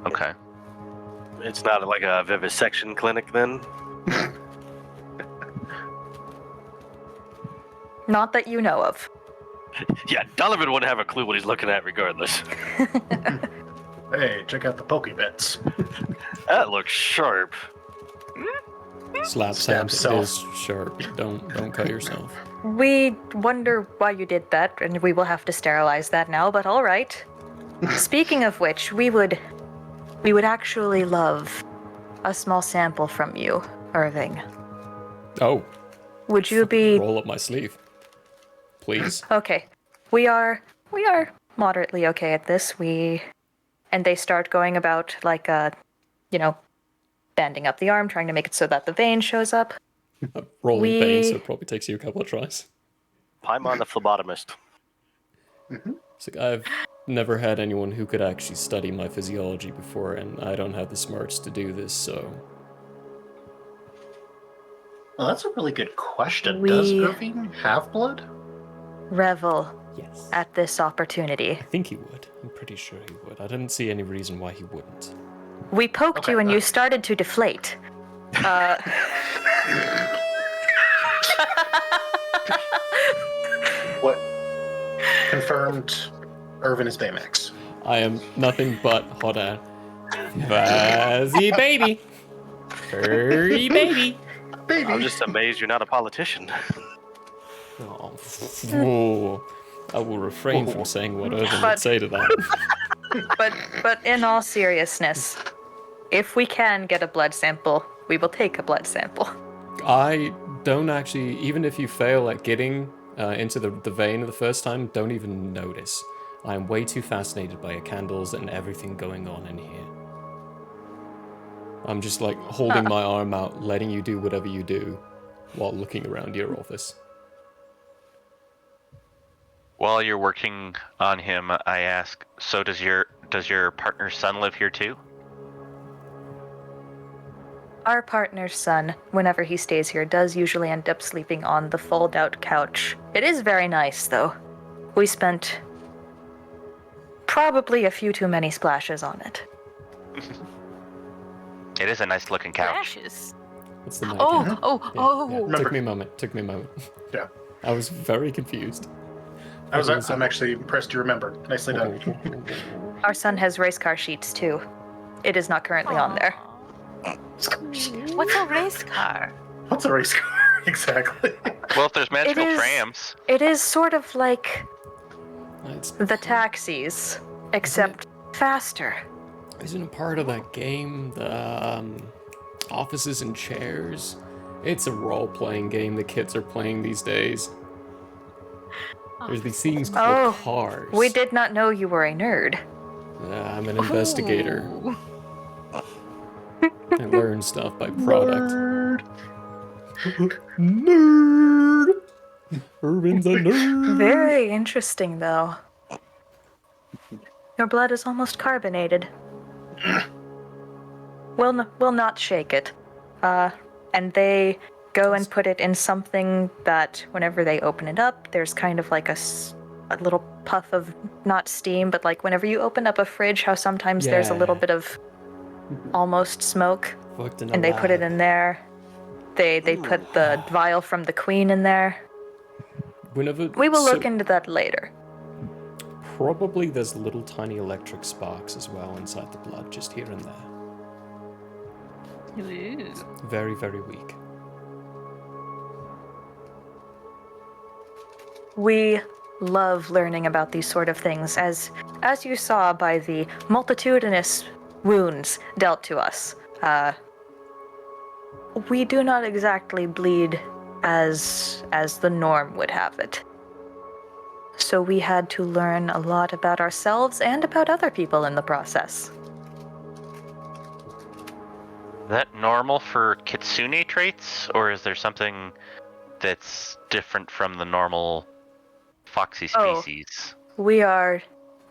Okay. It's not like a vivisection clinic, then? Not that you know of. Yeah, Donovan wouldn't have a clue what he's looking at regardless. Hey, check out the Pokebits. That looks sharp. Slap Stab hand self. is sharp. Don't cut yourself. We wonder why you did that, and we will have to sterilize that now, but all right. Speaking of which, we would actually love a small sample from you, Irving. Oh, Would you be... roll up my sleeve, please. Okay. We are moderately okay at this. And they start going about banding up the arm, trying to make it so that the vein shows up. Rolling vein, so it probably takes you a couple of tries. Paimon the phlebotomist. It's I've never had anyone who could actually study my physiology before, and I don't have the smarts to do this, so... Well, that's a really good question. Does Irving have blood? Revel Yes. at this opportunity. I think he would. I'm pretty sure he would. I didn't see any reason why he wouldn't. We poked Okay, you and you started to deflate. What? Confirmed. Irvin is Baymax. I am nothing but hot air. Fuzzy baby. Furry baby. Baby. I'm just amazed you're not a politician. Oh, I will refrain from saying what Irvin would say to that. But in all seriousness, if we can get a blood sample, we will take a blood sample. I don't actually, even if you fail at getting into the vein the first time, don't even notice. I am way too fascinated by your candles and everything going on in here. I'm just like holding my arm out, letting you do whatever you do while looking around your office. While you're working on him, I ask, so does your partner's son live here too? Our partner's son, whenever he stays here, does usually end up sleeping on the fold-out couch. It is very nice, though. We spent probably a few too many splashes on it. It is a nice looking couch. Flashes. What's the mic? Oh. Took me a moment. Yeah. I was very confused. I'm actually impressed you remember. Nicely done. Our son has race car sheets, too. It is not currently on there. What's a race car? What's a race car? Exactly. Well, if there's magical It is- trams. It is sort of like It's, the taxis, except faster. isn't a part of that game the offices and chairs? It's a role-playing game the kids are playing these days. There's these things called cars. We did not know you were a nerd. I'm an investigator. I learn stuff by product. Nerd! Irvin's a nerd! Very interesting, though. Your blood is almost carbonated. We'll not shake it. And they go and put it in something that whenever they open it up, there's kind of like a little puff of, not steam, but like whenever you open up a fridge, how sometimes there's a little bit of almost smoke. And they put it in there. They put the vial from the queen in there. We will look into that later. Probably there's little tiny electric sparks as well inside the blood, just here and there. Ooh. Very, very weak. We love learning about these sort of things, as you saw by the multitudinous wounds dealt to us. We do not exactly bleed as the norm would have it. So we had to learn a lot about ourselves and about other people in the process. Is that normal for kitsune traits, or is there something that's different from the normal foxy species? We are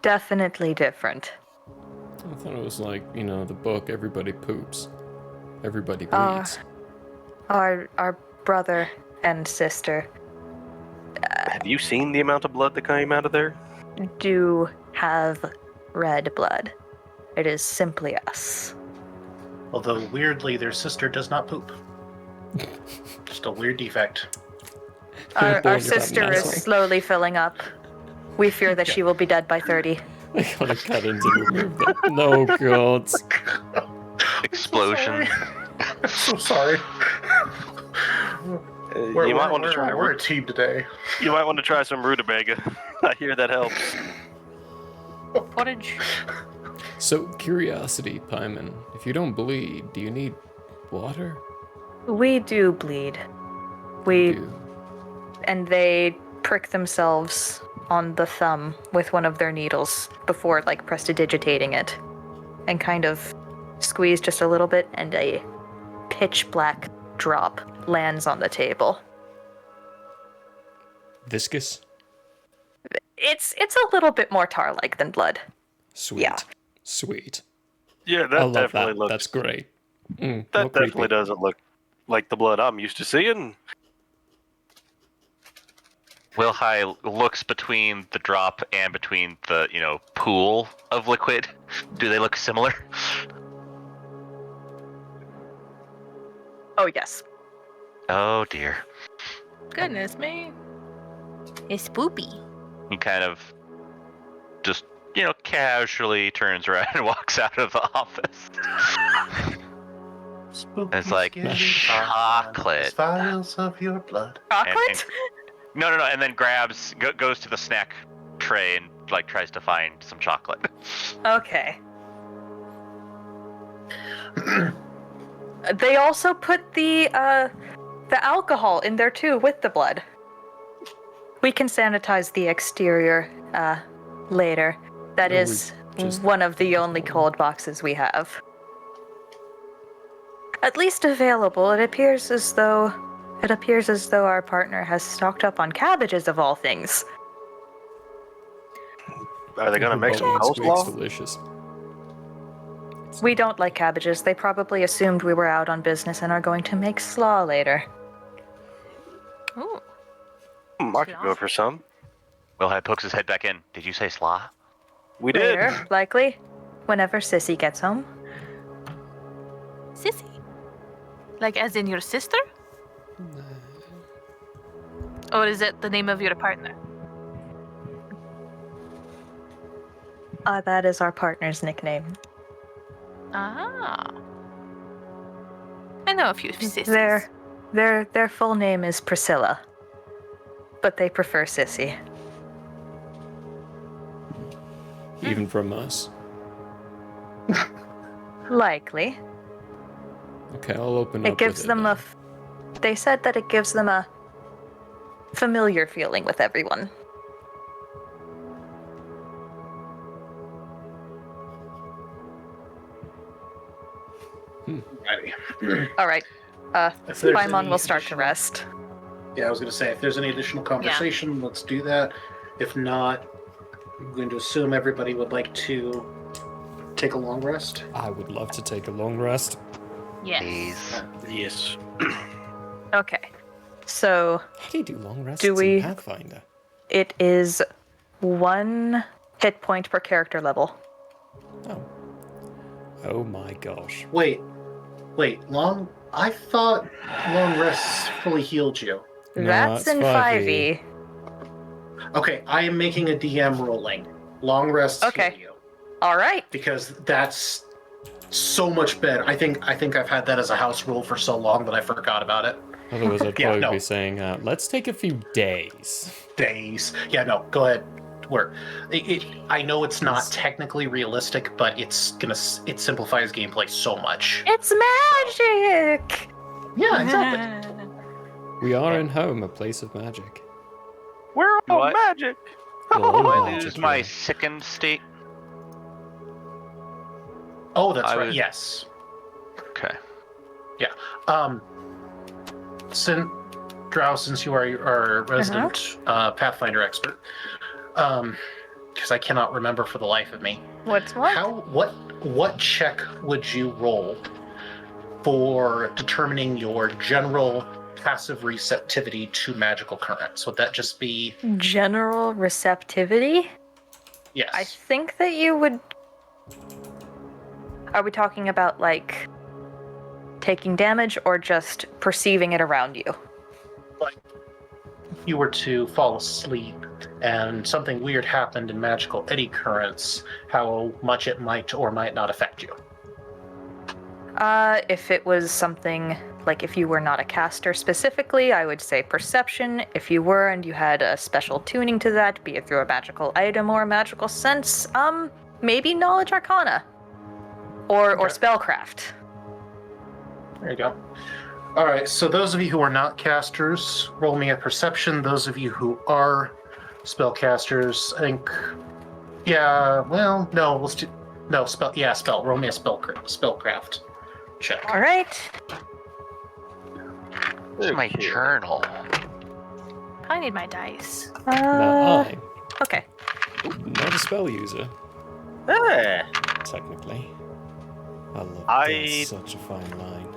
definitely different. I thought it was like, the book, everybody poops. Everybody bleeds. Our brother and sister Have you seen the amount of blood that came out of there? do have red blood. It is simply us. Although weirdly, their sister does not poop. Just a weird defect. Our sister is slowly filling up. We fear that she will be dead by 30. I gotta cut into remove that. No, God. Explosion. So sorry. You might want to try. We're a team today. You might want to try some rutabaga. I hear that helps. Porridge. So, curiosity, Paimon. If you don't bleed, do you need water? We do bleed. And they prick themselves on the thumb with one of their needles before, prestidigitating it. And kind of squeeze just a little bit, and a pitch black drop lands on the table. Viscous? It's a little bit more tar-like than blood. Sweet. Yeah. Sweet. Yeah, I that love definitely that. looks. That's great. That no definitely creepy. doesn't look like the blood I'm used to seeing. Wilhai looks between the drop and between the, pool of liquid. Do they look similar? Oh, yes. Oh dear. Goodness me. It's poopy. He kind of just, casually turns around and walks out of the office. Spooky, It's like scary chocolate. Vials of your blood. Chocolate? No, and then goes to the snack tray and tries to find some chocolate. Okay. They also put the alcohol in there too with the blood. We can sanitize the exterior later. That is one of the only cold boxes we have. At least available. It appears as though our partner has stocked up on cabbages of all things. Are they gonna make some Squeak's coleslaw? delicious. We don't like cabbages. They probably assumed we were out on business and are going to make slaw later. Ooh. I could go for some. Willhead pokes his head back in. Did you say slaw? We did. Later, likely. Whenever Sissy gets home. Sissy? Like as in your sister? Or is it the name of your partner? That is our partner's nickname. Ah. I know a few sissies. Their full name is Priscilla. But they prefer Sissy. Even from us. Likely. Okay, I'll open up. It gives them they said that it gives them a familiar feeling with everyone. All right. If there's Paimon any will start to additional- rest. Yeah, I was going to say, if there's any additional conversation, let's do that. If not, I'm going to assume everybody would like to take a long rest. I would love to take a long rest. Yes. Yes. Okay. So How do you do long rests Do we- in Pathfinder? it is 1 hit point per character level. Oh my gosh. Wait, I thought long rests fully healed you. No, That's in 5e. Okay, I am making a DM ruling. Long rests Okay. heal you. All right. Because that's so much better. I think I've had that as a house rule for so long that I forgot about it. Otherwise, I'd Yeah, probably no. be saying, let's take a few days. Days. Yeah, no, go ahead. Work. I know it's not technically realistic, but it simplifies gameplay so much. It's magic. Yeah, exactly. We are in home, a place of magic. We're all What? magic. All Do I magic lose my here. sickened state? Oh, that's I right. was- Yes. Okay. Drow, since you are our resident Pathfinder expert, because I cannot remember for the life of me, What's what? what check would you roll for determining your general passive receptivity to magical currents? Would that just be General receptivity? yes? I think that you would. Are we talking about taking damage or just perceiving it around you? Like, if you were to fall asleep and something weird happened in magical eddy currents, how much it might or might not affect you. If it was something if you were not a caster specifically, I would say perception. If you were and you had a special tuning to that, be it through a magical item or a magical sense, maybe knowledge arcana. Or Okay. spellcraft. There you go. All right, so those of you who are not casters, roll me a perception. Those of you who are spellcasters, I think. Yeah, well, no, let's do. No, spell. Yeah, spell. Roll me a spellcraft check. All right. This is my journal. I need my dice. Now I'm Okay. not a spell user, Eh, technically. I love I- that's such a fine line.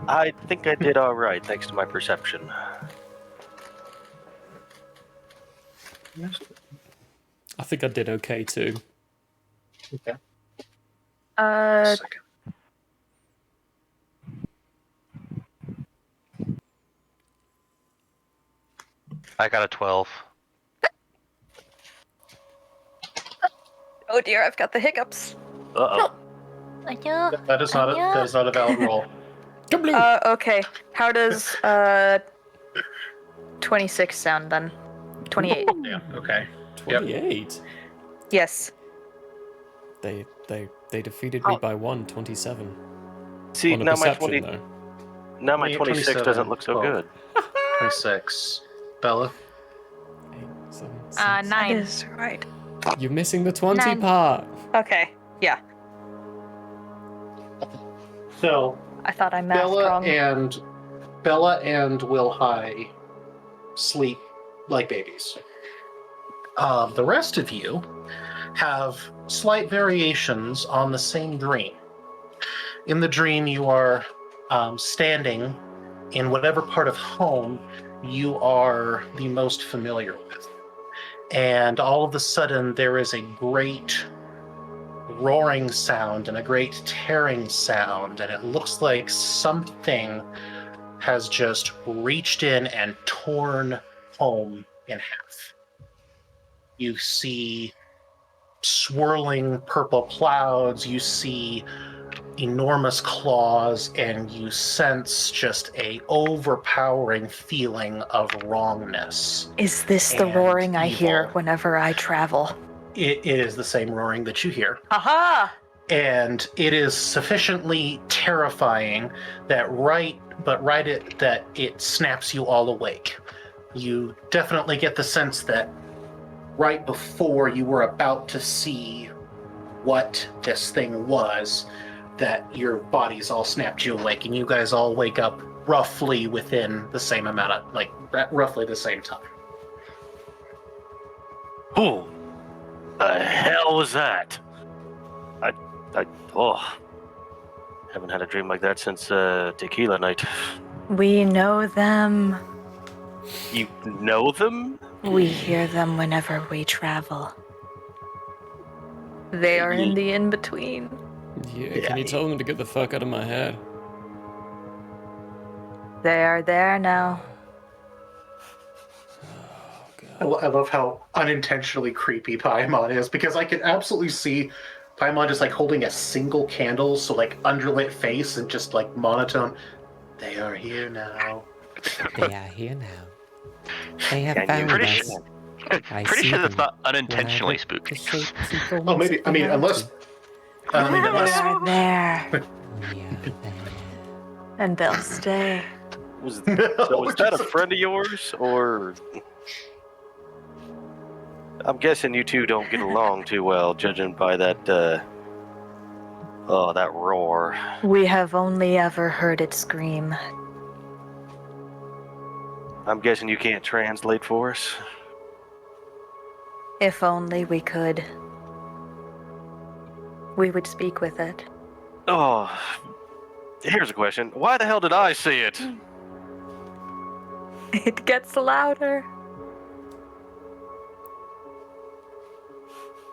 I think I did all right thanks to my perception. I think I did okay too. Okay. Uh, Second. I got a 12. Oh dear, I've got the hiccups. Uh-oh. That is not a valid roll. Okay. How does 26 sound then? 28. Yeah. Okay. 28. Yes. They defeated me by 1, 27. See, On a now my perception, 20, though. now my 26 27, doesn't look so 12. good. 26. Bella? 8, 7, 6. 9. That is right. You're missing the 20 9. part. Okay. Yeah. So I thought I mathed wrong. Bella and Will High sleep like babies. The rest of you have slight variations on the same dream. In the dream, you are standing in whatever part of home you are the most familiar with. And all of a sudden, there is a great roaring sound and a great tearing sound, and it looks like something has just reached in and torn home in half. You see swirling purple clouds, you see enormous claws, and you sense just a overpowering feeling of wrongness. Is this the and roaring I hear evil. whenever I travel? It is the same roaring that you hear. Aha! And it is sufficiently terrifying that it snaps you all awake. You definitely get the sense that right before you were about to see what this thing was, that your bodies all snapped you awake, and you guys all wake up roughly within the same amount of, roughly the same time. Who the hell was that? Haven't had a dream like that since tequila night. We know them. You know them? We hear them whenever we travel. They are in the in-between. Yeah, can you tell them to get the fuck out of my head? They are there now. I love how unintentionally creepy Paimon is, because I can absolutely see Paimon just holding a single candle, so underlit face and just monotone. They are here now. They are here now. They have found Pretty us. sure that's not unintentionally spooky. Oh, maybe. I mean, unless. They are there. We are there. And they'll stay. Was that a friend of yours, or? I'm guessing you two don't get along too well, judging by that. That roar. We have only ever heard it scream. I'm guessing you can't translate for us. If only we could. We would speak with it. Oh, here's a question. Why the hell did I see it? It gets louder.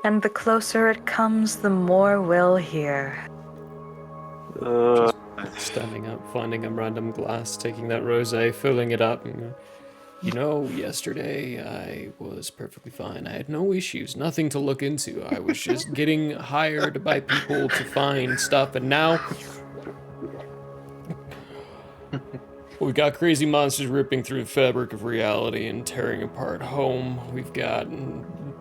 And the closer it comes, the more we'll hear. Standing up, finding a random glass, taking that rosé, filling it up. And, yesterday I was perfectly fine. I had no issues, nothing to look into. I was just getting hired by people to find stuff, and now we've got crazy monsters ripping through the fabric of reality and tearing apart home. We've got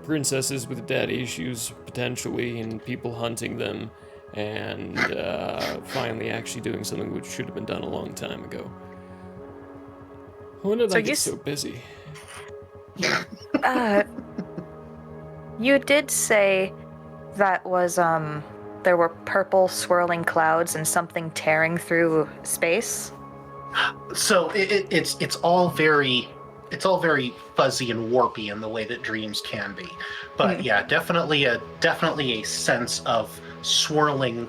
princesses with dead issues, potentially, and people hunting them, and finally actually doing something which should have been done a long time ago. When did I get so busy? You did say that was, there were purple swirling clouds and something tearing through space? So it's all very fuzzy and warpy in the way that dreams can be, but yeah, definitely a sense of swirling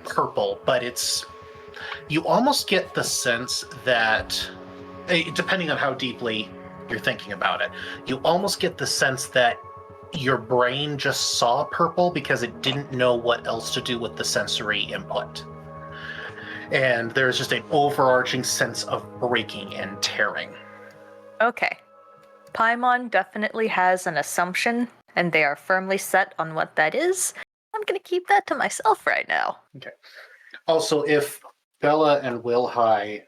purple. But you almost get the sense that, depending on how deeply you're thinking about it, you almost get the sense that your brain just saw purple because it didn't know what else to do with the sensory input. And there's just an overarching sense of breaking and tearing. Okay. Paimon definitely has an assumption, and they are firmly set on what that is. I'm gonna keep that to myself right now. Okay. Also, if Bella and Wilhai,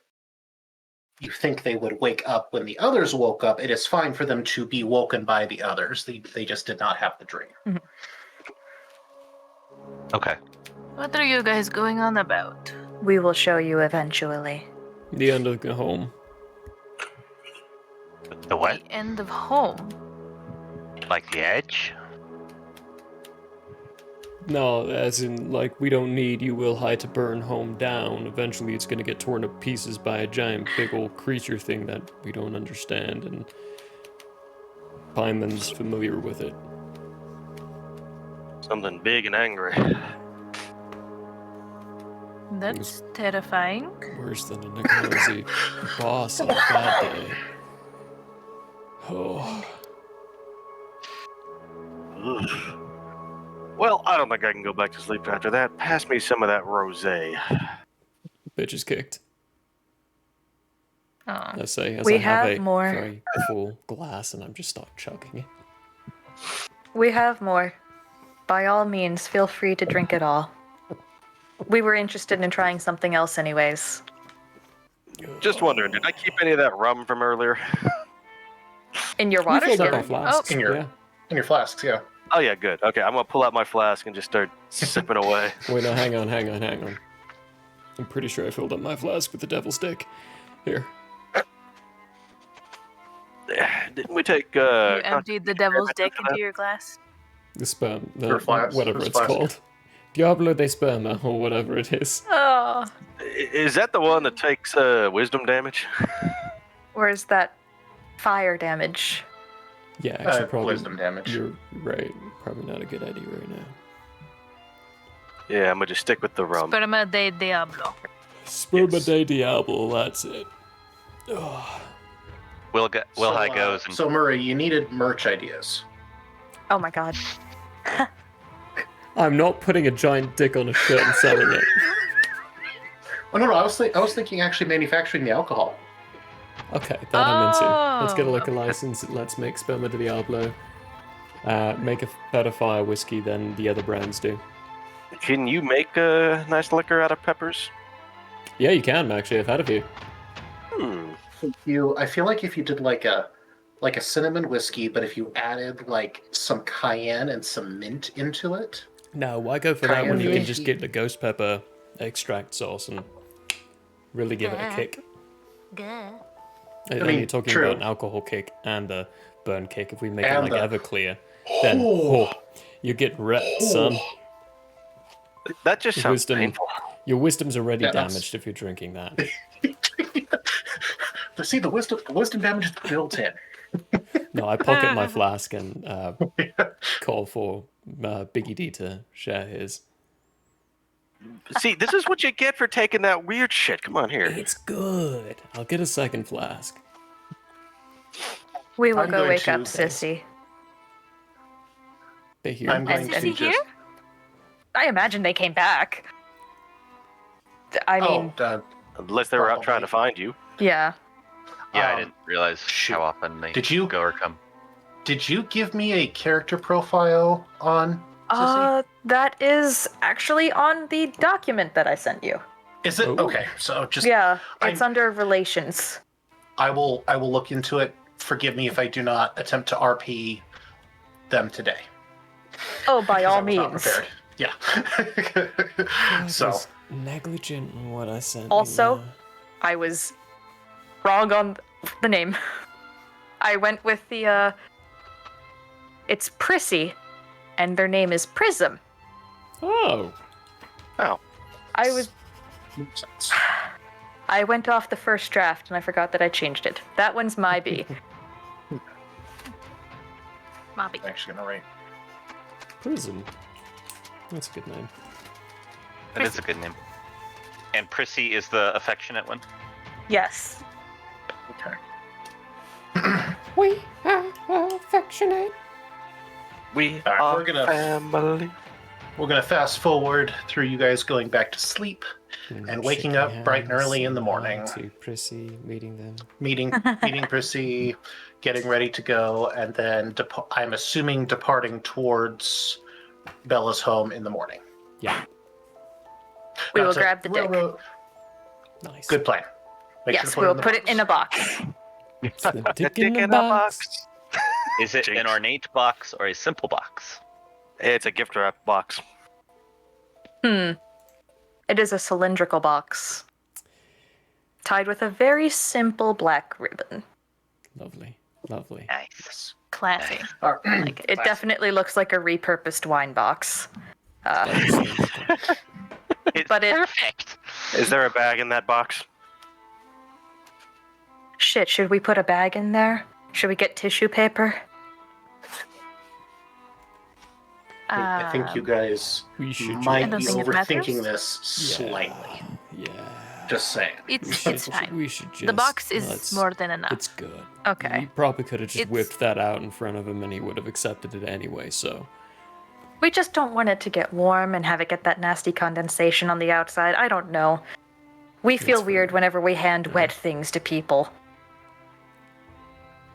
you think they would wake up when the others woke up, it is fine for them to be woken by the others. They just did not have the dream. Mm-hmm. Okay. What are you guys going on about? We will show you eventually. The end of the home. The what? The end of home. Like the edge? No, as in, like, we don't need you will hide to burn home down. Eventually it's gonna get torn to pieces by a giant big old creature thing that we don't understand, and Paimon's familiar with it. Something big and angry. That's terrifying. Worse than a necromancy boss on a bad day. Oh. Ugh. Well, I don't think I can go back to sleep after that. Pass me some of that rosé. Bitch is kicked. Oh. I say as We I have have a more. very full glass and I'm just start chugging it. We have more. By all means, feel free to drink it all. We were interested in trying something else anyways. Just wondering, did I keep any of that rum from earlier? In your We water filled up skin? our flasks. In your- Yeah. In your flasks, yeah. Oh yeah, good. Okay, I'm gonna pull out my flask and just start sipping away. Wait, no, hang on. I'm pretty sure I filled up my flask with the devil's stick. Here. Didn't we take You emptied the devil's dick into your glass? The sperm. Her flask. Whatever Her it's flask. called. Diablo de Sperma, or whatever it is. Oh. Is that the one that takes wisdom damage? Or is that fire damage? Yeah, actually, probably. Wisdom damage. You're right. Probably not a good idea right now. Yeah, I'm gonna just stick with the rum. Sperma de Diablo. Sperma Yes. de Diablo, that's it. Oh. Wilhai goes and So Murray, you needed merch ideas. Oh my god. I'm not putting a giant dick on a shirt and selling it. Oh no, I was thinking actually manufacturing the alcohol. Okay, that I'm into. Let's get a liquor Oh. license. Let's make Sperma de Diablo. Make a better fire whiskey than the other brands do. Can you make a nice liquor out of peppers? Yeah, you can, actually. I've had a few. I feel like if you did like a cinnamon whiskey, but if you added like some cayenne and some mint into it. No, why go for that when you can Cayenne just whiskey. get the ghost pepper extract sauce and really give it a kick? Good. And mean, you're talking true. about an alcohol kick and a burn kick. If we make it And like the- Everclear, then you get wrecked, son. That just sounds Wisdom. painful. Your wisdom's already Yeah, that's- damaged if you're drinking that. See, the wisdom damage is built in. No, I pocket my flask and call for Biggie D to share his. See, this is what you get for taking that weird shit. Come on here. It's good. I'll get a second flask. We will I'm go going wake to- up Sissy. They hear. I'm going Is to he just. here? I imagine they came back. I mean, Unless they were out trying to find you. yeah. yeah, I Um, didn't realize shoot. how often they Did you- go or come. Did you give me a character profile on Sissy? That is actually on the document that I sent you. Is it? Oh. Okay, so just Yeah, it's I'm- under relations. I will look into it. Forgive me if I do not attempt to RP them today. Oh, by 'cause I all was not means. prepared. Yeah. I So was negligent in what I sent. Also- you, I was wrong on the name. I went with the, it's Prissy, and their name is Prism. Oh. makes sense. I went off the first draft and I forgot that I changed it. That one's my B. Mobby. I'm actually gonna write. Prism. That's a good name. It is a good name. And Prissy is the affectionate one. Yes. Okay. We are affectionate. We Alright, are we're gonna- family. we're going to fast forward through you guys going back to sleep and waking up bright and early in the morning. To Prissy, meeting them. Meeting Prissy, getting ready to go, and then I'm assuming departing towards Bella's home in the morning. Yeah. We will grab the dick. Nice. Good plan. Yes, we'll put it in a box. It's the dick in a box. Is it an ornate box or a simple box? It's a gift wrap box. It is a cylindrical box. Tied with a very simple black ribbon. Lovely. Lovely. Nice. Classy. Like, it definitely looks like a repurposed wine box. It's perfect. Is there a bag in that box? Shit, should we put a bag in there? Should we get tissue paper? I think you guys might be overthinking this slightly. Yeah. Just saying. It's fine. We should just, the box is more than enough. It's good. Okay. We probably could have just whipped that out in front of him and he would have accepted it anyway, so. We just don't want it to get warm and have it get that nasty condensation on the outside. I don't know. We feel weird whenever we hand wet things to people.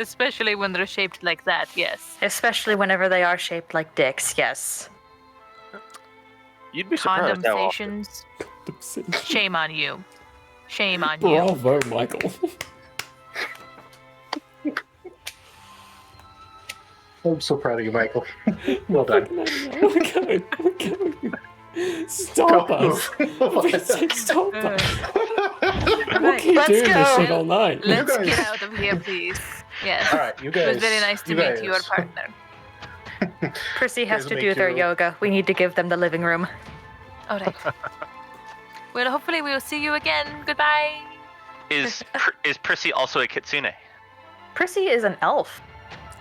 Especially when they're shaped like that, yes. Especially whenever they are shaped like dicks, yes. You'd be surprised how often. Condomations. Shame on you. Shame on you. Bravo, Michael. I'm so proud of you, Michael. Well done. We're going. Stop us. Stop us. We'll keep Let's doing go. this shit all night. Let's get out of here, please. Yes. All right, you guys. It was very nice to meet your partner. Prissy has to make do their your- yoga. We need to give them the living room. All right. Well, hopefully we'll see you again. Goodbye. Is Prissy also a kitsune? Prissy is an elf.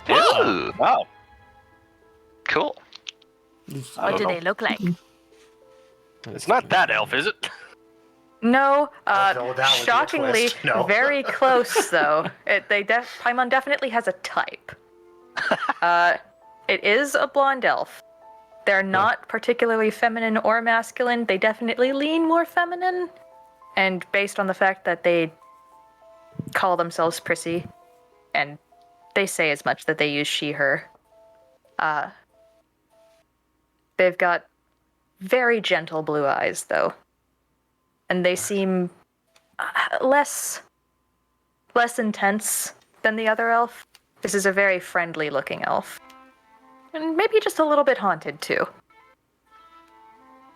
Ooh, Wow. cool. What do they look like? It's not that elf, is it? No, Although that would be a shockingly, twist. No. very close though. Paimon definitely has a type. It is a blonde elf. They're not particularly feminine or masculine. They definitely lean more feminine, and based on the fact that they call themselves Prissy, and they say as much that they use she/her. They've got very gentle blue eyes though. And they seem less intense than the other elf. This is a very friendly-looking elf. And maybe just a little bit haunted, too.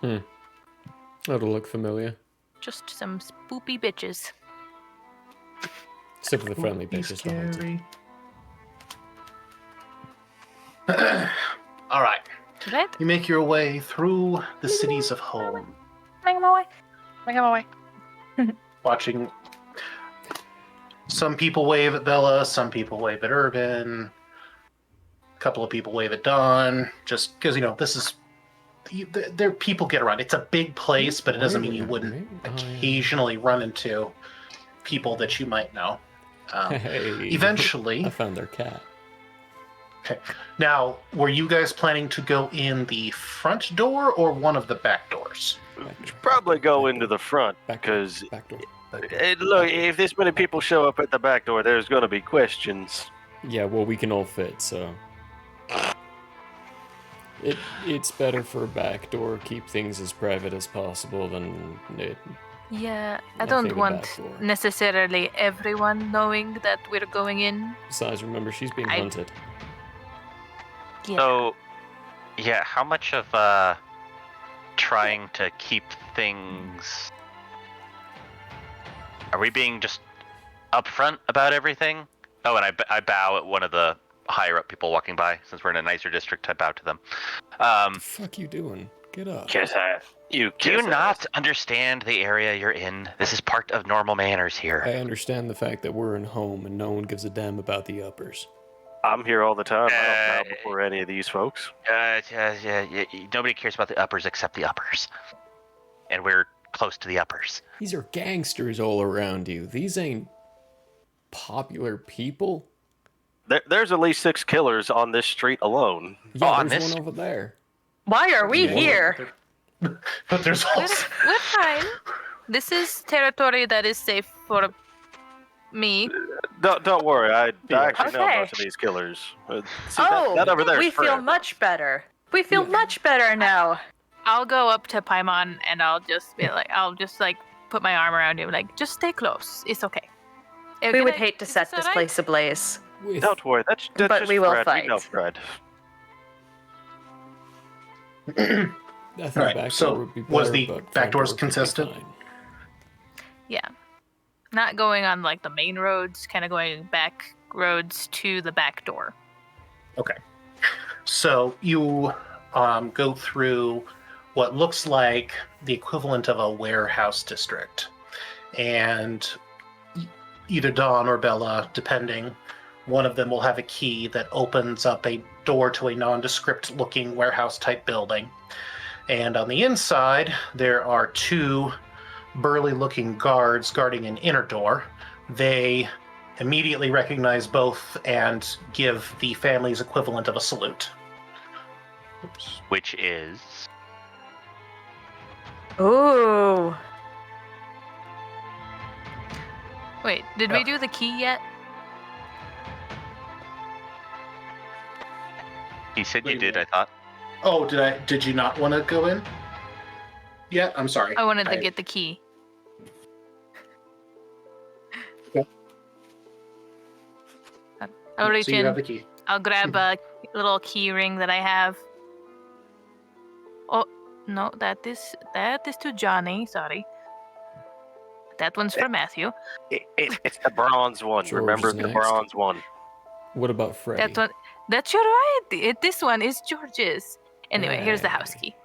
That'll look familiar. Just some spoopy bitches. Except for the friendly bitches. Scary. All right. Right? You make your way through the cities of home, Make him away. Make him away. watching some people wave at Bella, some people wave at Urban, a couple of people wave at Dawn, just because, this is... There people get around. It's a big place, but it doesn't mean you wouldn't occasionally run into people that you might know. Hey, Eventually... I found their cat. Okay. Now, were you guys planning to go in the front door or one of the back doors? Should probably go into the front, because Back door. look, if this many people show up at the back door, there's going to be questions. Yeah, well, we can all fit, so... It's better for a back door, keep things as private as possible than it... Yeah, I Nothing don't want back door. necessarily everyone knowing that we're going in. Besides, remember, she's being hunted. Yeah. So, yeah, how much of trying to keep things... Are we being just upfront about everything? Oh, and I bow at one of the higher up people walking by. Since we're in a nicer district, I bow to them. What the fuck you doing? Get up. Kiss ass. Do you not understand the area you're in? This is part of normal manners here. I understand the fact that we're in home and no one gives a damn about the uppers. I'm here all the time. I don't bow before any of these folks. Yeah, nobody cares about the uppers except the uppers. And we're close to the uppers. These are gangsters all around you. These ain't popular people. There's at least 6 killers on this street alone. Yeah, on there's this- one over there. Why are we Yeah. here? But there's also... We're fine. This is territory that is safe for me. Don't worry. I actually know Okay. most of these killers. See, that over there is we feel forever. much better. We feel much better now. I'll go up to Paimon and I'll just be like, put my arm around him, like, just stay close. It's okay. We would hate to set this place ablaze. Don't worry. That's But just we will Fred. fight. We know Fred. I think Right, back so door would be was better, the but back front doors door could be contested? fine. Yeah. Not going on like the main roads, kind of going back roads to the back door. Okay. So you go through what looks like the equivalent of a warehouse district. And either Dawn or Bella, depending, one of them will have a key that opens up a door to a nondescript looking warehouse type building. And on the inside, there are two burly looking guards guarding an inner door. They immediately recognize both and give the family's equivalent of a salute. Oops. Which is... Ooh. Wait, did we do the key yet? He said What you do you did, I mean? thought. Oh, did you not want to go in? Yeah, I'm sorry. I wanted to get the key. Okay. I'll reach So you in. have the key. I'll grab a little key ring that I have. Oh, no, that is to Johnny. Sorry. That one's for Matthew. It's the bronze one. George Remember is the next. bronze one. What about Freddy? That one. That's your right. This one is George's. Anyway, here's the Hey. house key.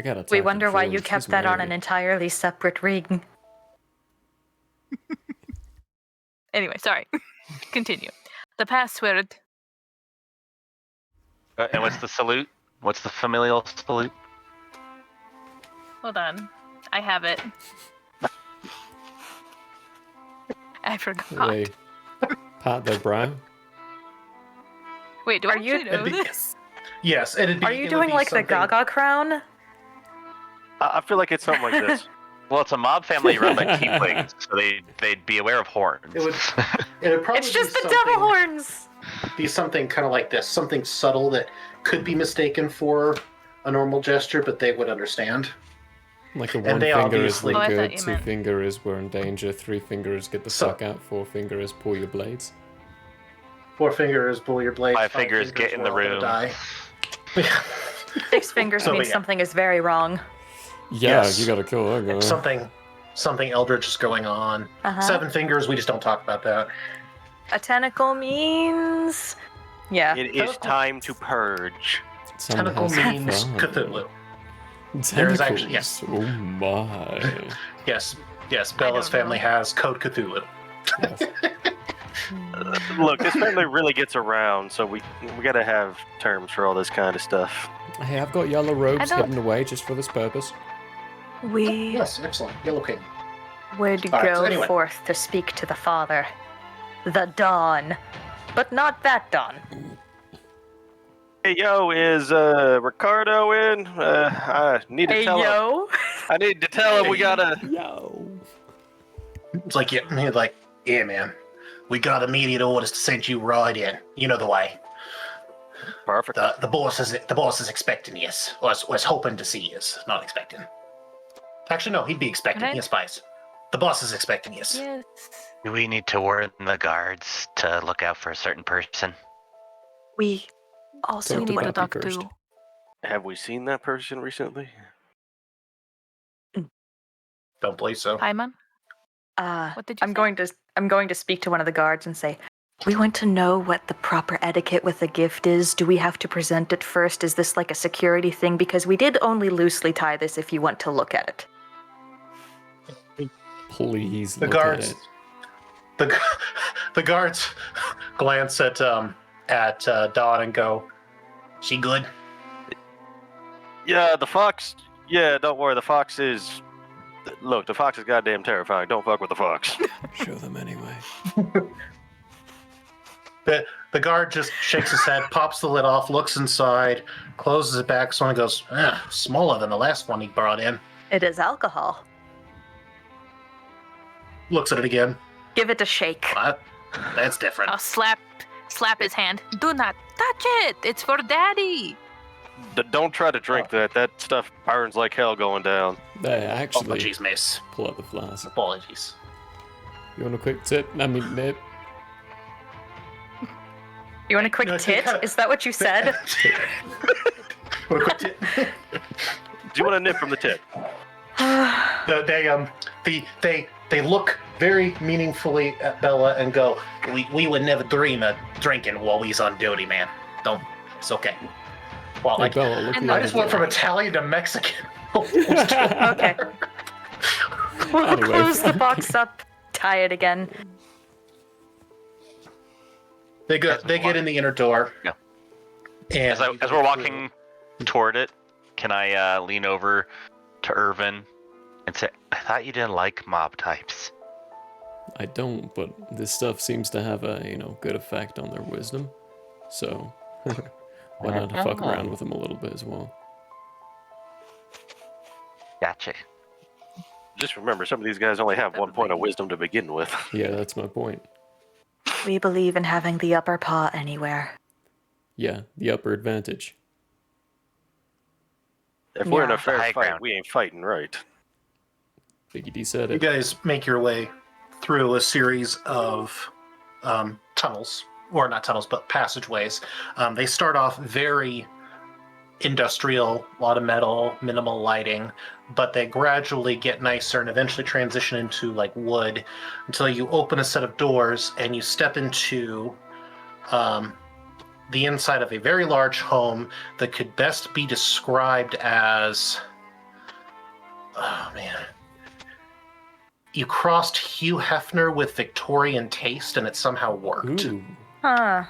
I got We attack wonder why you controls. kept She's that on an married. entirely separate ring. Anyway, sorry. Continue. The password. And what's the salute? What's the familial salute? Hold on. I have it. I forgot. They pat their brow. Wait, do I Are you- actually know It'd be- this? Yes, Are you doing like the Gaga crown? I feel like it's something like this. Well, it's a mob family run by tieflings, so they'd be aware of horns. It would probably It's just be the devil something- horns. Be something kind of like this, something subtle that could be mistaken for a normal gesture, but they would understand. Like a And one they finger obviously- is Oh, I look thought good, you two meant- finger is we're in danger, three finger is get the So- fuck out, four finger is pull your blades. 4 fingers, pull your blade. 5 fingers, get in the room. Die. 6 fingers So, means yeah. something is very wrong. Yeah, Yes. you gotta kill that guy. something eldritch is going on. Uh-huh. 7 fingers, we just don't talk about that. A tentacle means... Yeah. It is time to purge. Someone Tentacle has to means fight. Cthulhu. Tentacles. There is actually- yes. Oh my. Yes, Bella's don't know. family has Code Cthulhu. Yes. Look, this family really gets around, so we gotta have terms for all this kind of stuff. Hey, I've got yellow robes don't- hidden away just for this purpose. We Yes, excellent. Yellow King. would All right, go so anyway. forth to speak to the Father. The Dawn. But not that Dawn. Hey, yo, is Ricardo in? I need to Hey, tell him. yo. I need to tell him we gotta. Yo. It's like, yeah, man. We got immediate orders to send you right in. You know the way. Perfect. The boss is expecting yes. Was hoping to see yes, not expecting. Actually, no, he'd be expecting Right. yes, spies. The boss is expecting yes. Yes. Do we need to warn the guards to look out for a certain person? We also Talk We to need to Pappy talk first. to. Have we seen that person recently? Don't believe so. Paimon? What did you I'm say? going to speak to one of the guards and say, we want to know what the proper etiquette with a gift is. Do we have to present it first? Is this like a security thing? Because we did only loosely tie this if you want to look at it. Please The look guards, at it. the guards glance at Dawn and go, "She good?" Yeah, the fox. Yeah, don't worry. The fox is. Look, the fox is goddamn terrifying. Don't fuck with the fox. Show them anyway. The guard just shakes his head, pops the lid off, looks inside, closes it back. Someone goes, smaller than the last one he brought in. It is alcohol. Looks at it again. Give it a shake. What? That's different. I'll slap his hand. Do not touch it. It's for Daddy. Don't try to drink that. That stuff burns like hell going down. They actually Apologies, miss. pull out the flask. Apologies. You want a quick tip? I mean, nip. You want a quick tit? Is that what you said? Want a quick tit? Do you want a nip from the tip? They look very meaningfully at Bella and go, we would never dream of drinking while he's on duty, man. Don't. It's okay. Well, Hey, Bella, look I just went from Italian to Mexican. Okay. Anyway. Close the box up. Tie it again. They get in the inner door. Yeah. And As we're walking toward it, can I lean over to Irvin and say, I thought you didn't like mob types. I don't, but this stuff seems to have a, good effect on their wisdom. So, why not fuck around with them a little bit as well? Gotcha. Just remember, some of these guys only have 1 point of wisdom to begin with. Yeah, that's my point. We believe in having the upper paw anywhere. Yeah, the upper advantage. If we're in a Yeah. fair High fight, ground. we ain't fighting right. Biggie D said you it. guys make your way through a series of tunnels, or not tunnels, but passageways. They start off very industrial, a lot of metal, minimal lighting, but they gradually get nicer and eventually transition into like wood until you open a set of doors and you step into the inside of a very large home that could best be described as, oh man, you crossed Hugh Hefner with Victorian taste and it somehow worked. Ooh. Huh.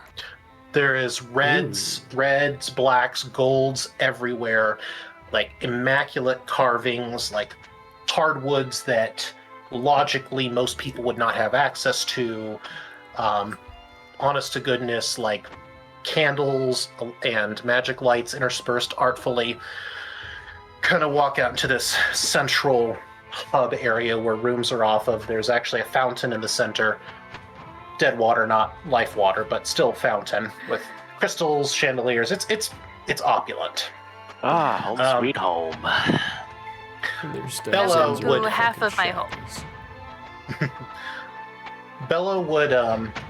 There is reds, blacks, golds everywhere, like immaculate carvings, like hardwoods that logically most people would not have access to. Honest to goodness, like candles and magic lights interspersed artfully. Kind of walk out into this central hub area where rooms are off of. There's actually a fountain in the center. Dead water, not life water, but still fountain with crystals, chandeliers. It's opulent. Ah, home sweet home. There's Bella dozens would- of half of my fucking home. shadows. Bella would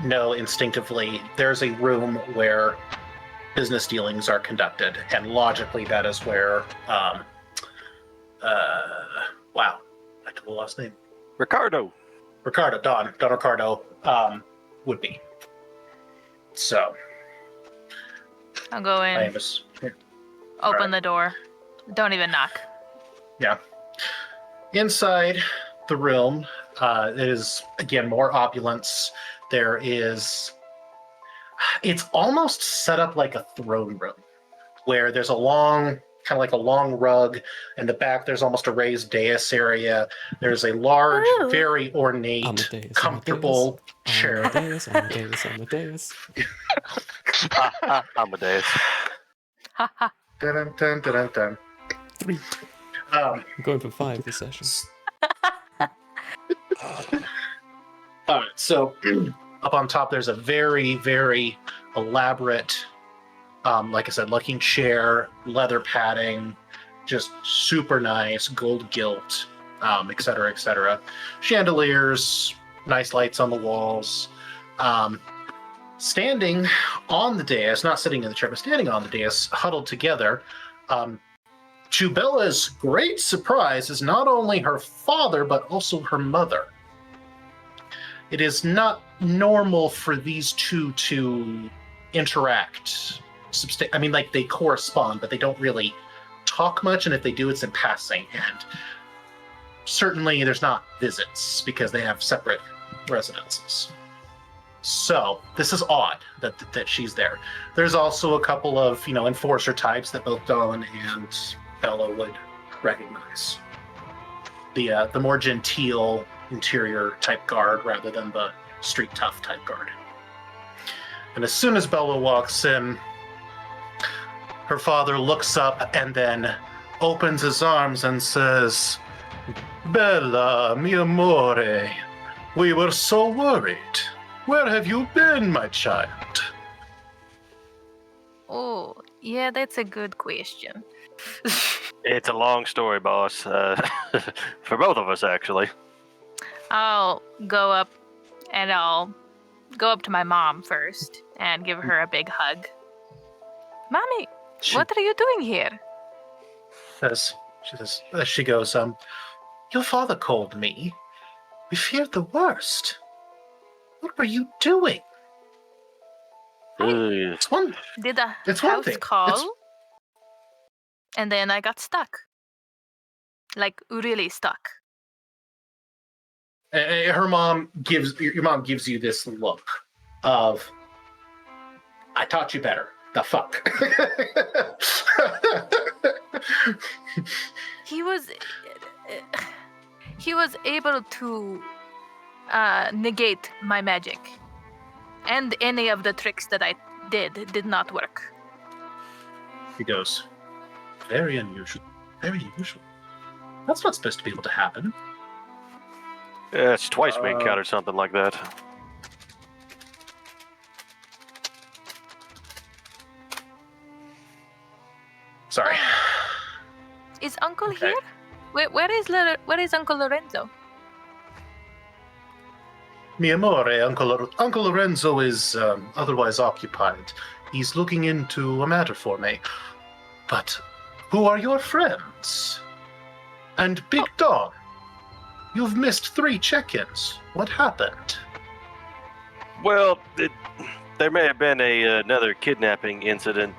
know instinctively there's a room where business dealings are conducted, and logically that is where wow, I took the last name. Ricardo. Don Ricardo would be. So I'll go I in, just open the door. Don't even knock. yeah. Inside the room, it is again more opulence. There is, it's almost set up like a throne room, where there's a long, kind of like a long rug. In the back, there's almost a raised dais area. There's a large, Ooh. very ornate, Amadeus, comfortable chair. Amadeus. Amadeus. Haha. Dun, dun, dun, dun, dun. 3. Um, I'm going for 5 this session. all right, so up on top, there's a very, very elaborate, like I said, looking chair, leather padding, just super nice, gold gilt, et cetera, et cetera. Chandeliers, nice lights on the walls. Standing on the dais, not sitting in the chair, but standing on the dais, huddled together, to Bella's great surprise, is not only her father, but also her mother. It is not normal for these two to interact. I mean, like, they correspond, but they don't really talk much, and if they do, it's in passing. And certainly there's not visits, because they have separate residences. So this is odd that she's there. There's also a couple of, enforcer types that both Dawn and Bella would recognize. The more genteel interior type guard rather than the street tough type guard. And as soon as Bella walks in, Her father looks up and then opens his arms and says, Bella, mi amore, we were so worried. Where have you been, my child? Oh, yeah, that's a good question. It's a long story, boss. For both of us, actually. I'll go up to my mom first and give her a big hug. Mommy, what are you doing here? As she goes, your father called me. We feared the worst. What were you doing? It's one. Did a It's one house thing. call? And then I got stuck. Like, really stuck. Your mom gives you this look of, I taught you better. The fuck. He was able to negate my magic. And any of the tricks that I did not work. He goes, very unusual. Very unusual. That's not supposed to be able to happen. Yeah, it's twice we encountered something like that. Sorry. Is Uncle here? Where is Uncle Lorenzo? Mi amore, Uncle Lorenzo is otherwise occupied. He's looking into a matter for me. But who are your friends? And Big Don, you've missed 3 check-ins. What happened? Well, there may have been another kidnapping incident.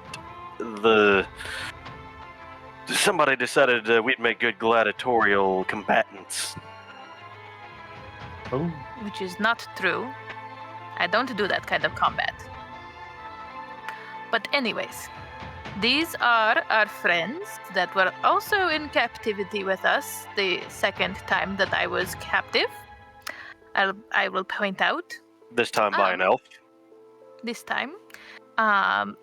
Somebody decided we'd make good gladiatorial combatants. Oh. Which is not true. I don't do that kind of combat. But anyways, these are our friends that were also in captivity with us the second time that I was captive. I will point out. This time by an elf. This time.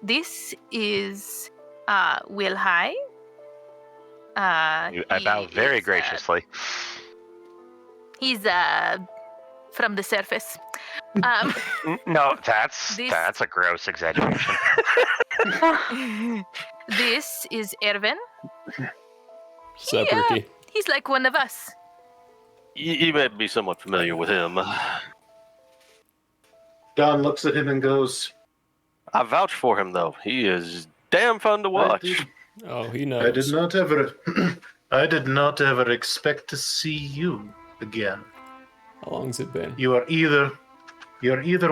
This is Wilhai. I bow very graciously. He's from the surface. No, that's a gross exaggeration. This is Erwin. Sup, Ricky? He's like one of us. You may be somewhat familiar with him. Don looks at him and goes, I vouch for him, though. He is damn fun to watch. Oh, he knows. I did not ever expect to see you again. How long's it been? You're either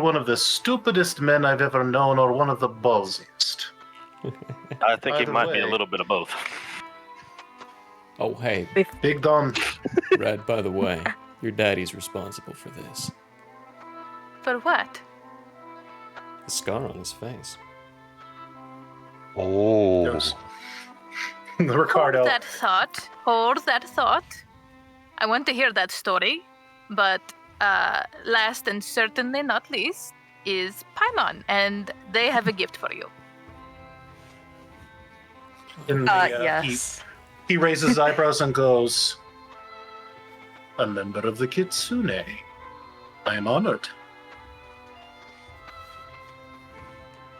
one of the stupidest men I've ever known or one of the ballsiest. I think it might be a way. little bit of both. Oh, hey, Big Don. Red, by the way, your daddy's responsible for this. For what? The scar on his face. Oh. Ricardo. Hold that thought. I want to hear that story. But last and certainly not least is Paimon, and they have a gift for you. Yes. He raises his eyebrows and goes, a member of the Kitsune. I am honored.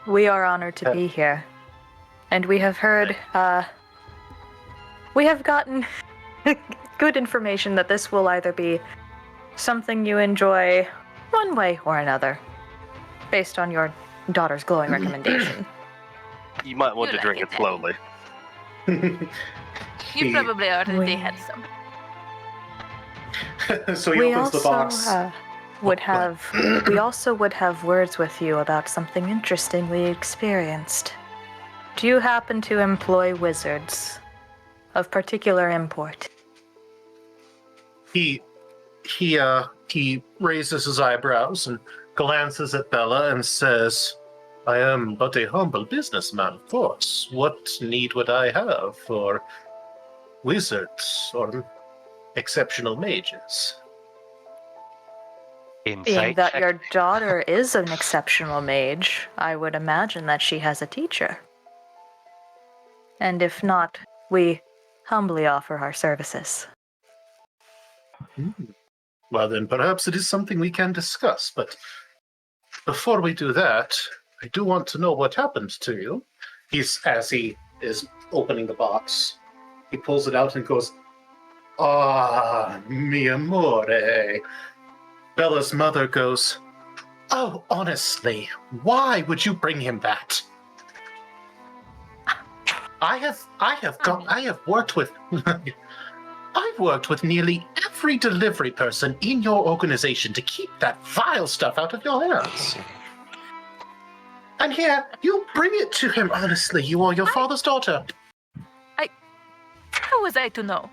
We are honored to be here. And we have heard, we have gotten good information that this will either be something you enjoy one way or another, based on your daughter's glowing recommendation. You might want to drink it slowly. You probably already had some. So he opens the box. We also would have words with you about something interesting we experienced. Do you happen to employ wizards of particular import? He raises his eyebrows and glances at Bella and says, I am but a humble businessman, of course. What need would I have for wizards or exceptional mages? Being that your daughter is an exceptional mage, I would imagine that she has a teacher. And if not, we humbly offer our services. Well, then perhaps it is something we can discuss. But before we do that, I do want to know what happened to you. As he is opening the box, he pulls it out and goes, "Ah, mi amore." Bella's mother goes, "Oh, honestly, why would you bring him that? I have worked with I've worked with nearly every delivery person in your organization to keep that vile stuff out of your hands. And here, you bring it to him. Honestly, you are your father's daughter." How was I to know?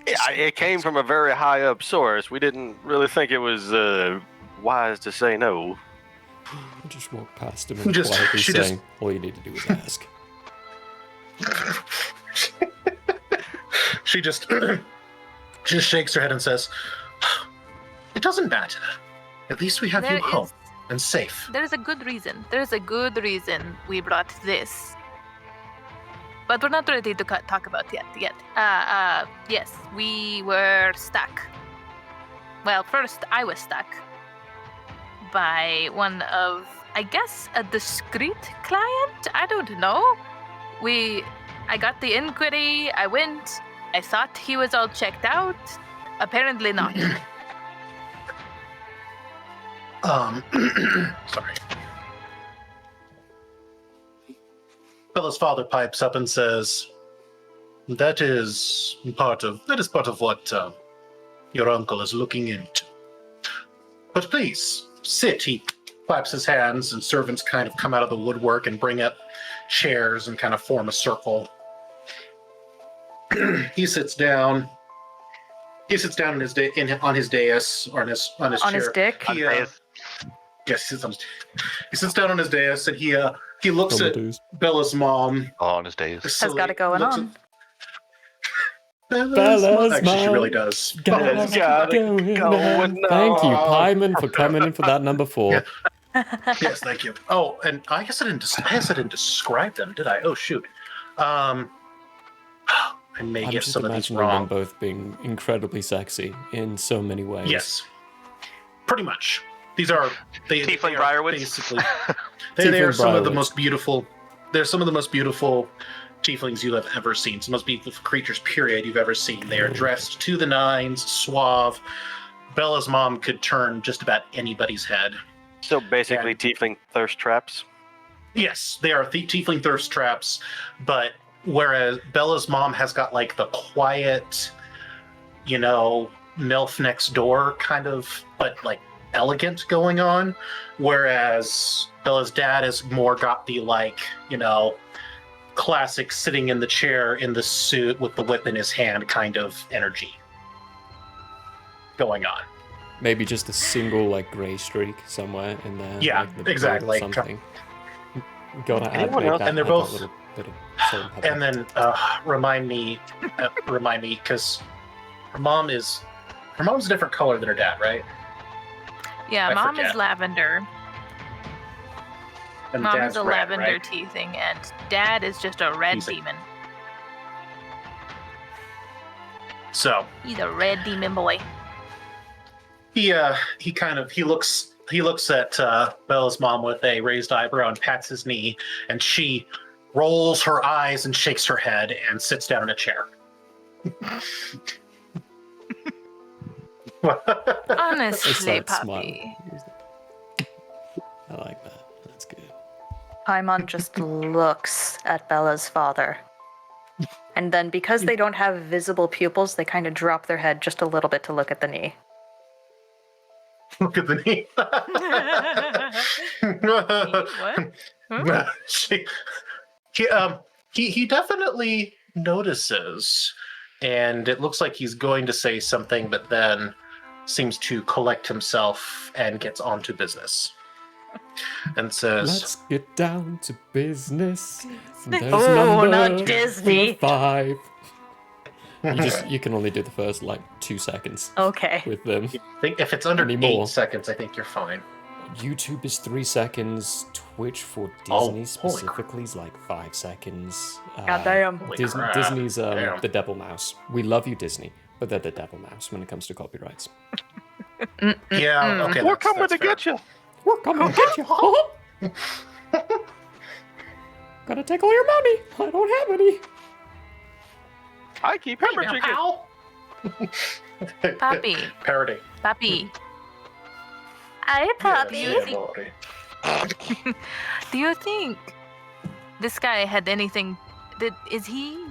Yeah, it came from a very high up source. We didn't really think it was wise to say no. I just walked past him and quietly saying, all you need to do is ask. She just shakes her head and says, "It doesn't matter. At least we have you home and safe." There's a good reason. There's a good reason we brought this. But we're not ready to talk about it yet. Yes, we were stuck. Well, first I was stuck by one of, I guess, a discreet client? I don't know. I got the inquiry, I went, I thought he was all checked out. Apparently not. Sorry. Bella's father pipes up and says, that is part of what your uncle is looking into. But please, sit." He claps his hands, and servants kind of come out of the woodwork and bring up chairs and kind of form a circle. He sits down. He sits down on his dais, or on his chair. On his dick? Yes, he sits down on his dais, and he looks at Bella's mom. On his days. Has got it going on. Bella's mom. Actually, she really does. Thank you, Paimon, for coming in for that number 4. Yeah. Yes, thank you. Oh, and I guess I didn't describe them, did I? Oh, shoot. I may I'm get just some of these imagining them wrong. both being incredibly sexy in so many ways. Yes, pretty much. These are Tiefling Briarwoods. Basically. They are some of the most beautiful. They're some of the most beautiful tieflings you have ever seen. Some of the most beautiful creatures, period, you've ever seen. They are dressed to the nines, suave. Bella's mom could turn just about anybody's head. So basically, tiefling thirst traps. Yes, they are tiefling thirst traps, but whereas Bella's mom has got like the quiet, MILF next door kind of, but like elegant going on, whereas Bella's dad has more got the classic sitting in the chair in the suit with the whip in his hand kind of energy going on. Maybe just a single gray streak somewhere in there. Yeah, like the beard exactly. Or something. Gotta Anyone add else? that, And they're add both- that little bit of salt and pepper. And then remind me, because her mom's a different color than her dad, right? Yeah, I mom forget. is lavender. And Mom dad's is a red, lavender right? teething, and dad is just a red He's a- demon. So He's a red demon boy. he looks at Bella's mom with a raised eyebrow and pats his knee, and she rolls her eyes and shakes her head and sits down in a chair. It's Honestly, that smile. puppy. I like that. That's good. Paimon just looks at Bella's father. And then because they don't have visible pupils, they kind of drop their head just a little bit to look at the knee. Look at the knee. What? He definitely notices, and it looks like he's going to say something, but then seems to collect himself and gets on to business. And says, Let's get down to business. There's Oh, number not Disney. 5. You can only do the first 2 seconds Okay. with them. if it's under Any more? 8 seconds, I think you're fine. YouTube is 3 seconds. Twitch for Oh, Disney holy specifically is like 5 seconds. Goddamn. Holy Disney, crap. Disney's Damn. the devil mouse. We love you, Disney, but they're the devil mouse when it comes to copyrights. Yeah, okay. We're coming that's to fair. get you. We're coming to get you. Gotta take all your money. I don't have any. I keep hemorrhaging it. Papi. Parody. Papi, Hi, Puppy. do you think this guy had anything? Is he?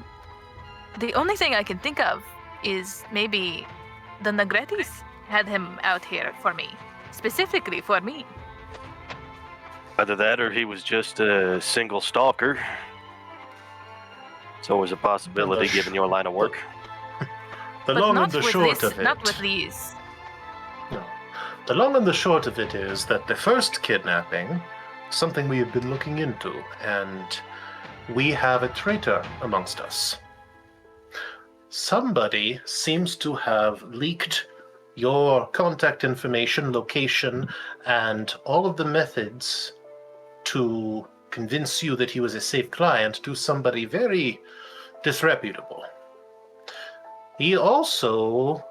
The only thing I can think of is maybe the Negrettis had him out here for me, specifically for me. Either that or he was just a single stalker. It's always a possibility given your line of work. The But long not and the with short this, of it. not with these. No. The long and the short of it is that the first kidnapping, something we have been looking into, and we have a traitor amongst us. Somebody seems to have leaked your contact information, location, and all of the methods to convince you that he was a safe client to somebody very disreputable. He also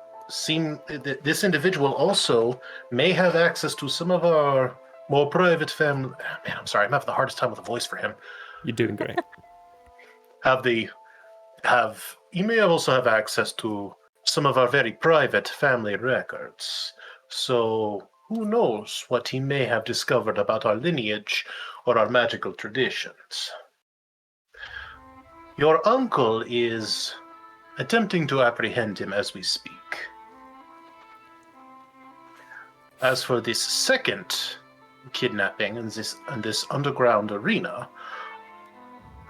this individual also may have access to some of our more private family. Man, I'm sorry, I'm having the hardest time with a voice for him. You're doing great. He may also have access to some of our very private family records. So who knows what he may have discovered about our lineage or our magical traditions. Your uncle is attempting to apprehend him as we speak. As for this second kidnapping in this underground arena,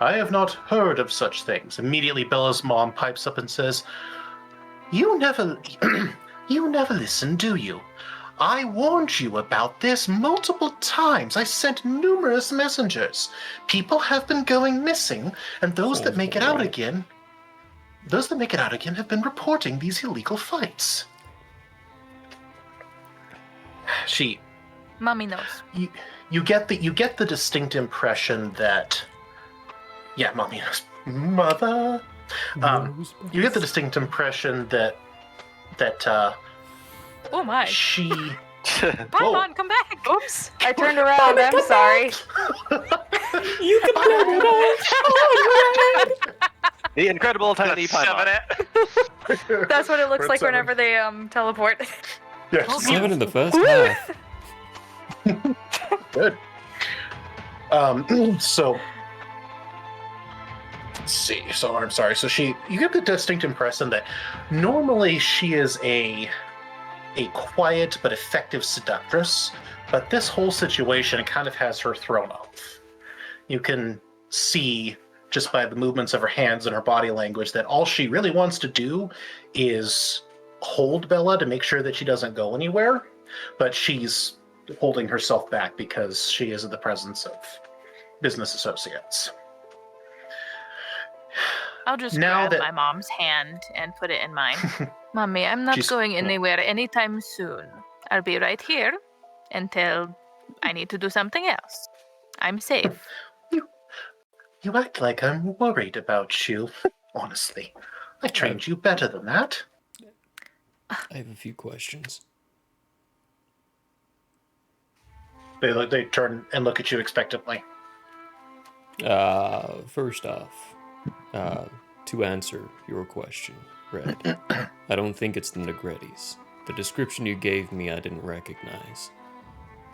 I have not heard of such things. Immediately Bella's mom pipes up and says, You never listen, do you? I warned you about this multiple times. I sent numerous messengers. People have been going missing, and those that make it out again have been reporting these illegal fights. Mommy knows. You get the distinct impression that, yeah, mommy knows. Mother. You get the distinct impression that Oh my. she. Paimon, come back. Oops, I turned around. I'm sorry. You can blame it all. The incredible tiny Paimon. That's what it looks like 7. whenever they teleport. Yes. 7 in the first half. Good. So. Let's see. So I'm sorry. So you get the distinct impression that normally she is a quiet but effective seductress, but this whole situation kind of has her thrown off. You can see just by the movements of her hands and her body language that all she really wants to do is hold Bella to make sure that she doesn't go anywhere, but she's holding herself back because she is in the presence of business associates. I'll just Now grab that- my mom's hand and put it in mine. Mommy, I'm not going anywhere anytime soon. I'll be right here until I need to do something else. I'm safe. You act like I'm worried about you. Honestly, I trained you better than that. I have a few questions. They turn and look at you expectantly. First off, to answer your question, Red, I don't think it's the Negrettis. The description you gave me I didn't recognize.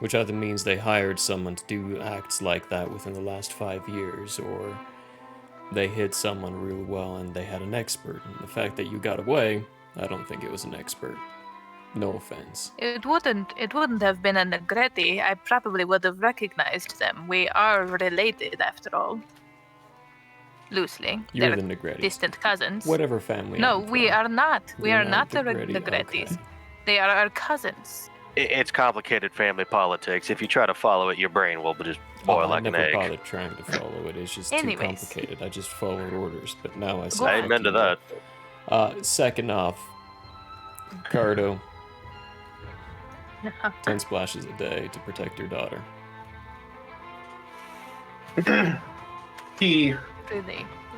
Which either means they hired someone to do acts like that within the last 5 years, or they hit someone real well and they had an expert. And the fact that you got away, I don't think it was an expert. No offense. It wouldn't have been a Negretti. I probably would have recognized them. We are related, after all. Loosely. You're They're the Negrettis. distant cousins. Whatever family. No, I'm we from. are not. We You're are not the Negretti, Negrettis. okay. They are our cousins. It's complicated family politics. If you try to follow it, your brain will just boil like I an never egg. bothered trying to follow it. It's just Anyways. too complicated. I just followed orders, but now I see. I amen to that. Second off, Cardo, 10 splashes a day to protect your daughter. He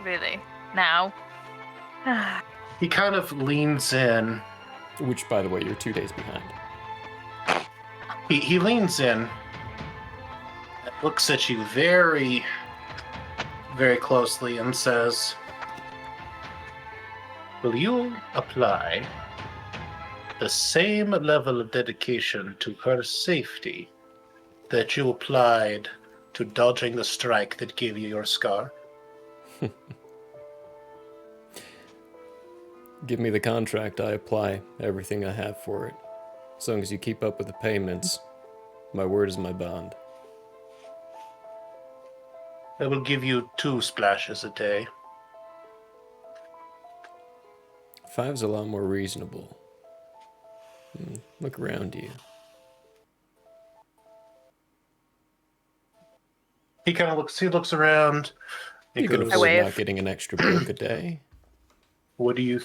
Really. Now. he kind of leans in. Which, by the way, you're 2 days behind. He leans in and looks at you very, very closely and says, "Will you apply the same level of dedication to her safety that you applied to dodging the strike that gave you your scar?" Give me the contract, I apply everything I have for it. As long as you keep up with the payments, my word is my bond. I will give you 2 splashes a day. 5's a lot more reasonable. Look around you. He kind of looks around. You can afford not getting an extra book a day. What do you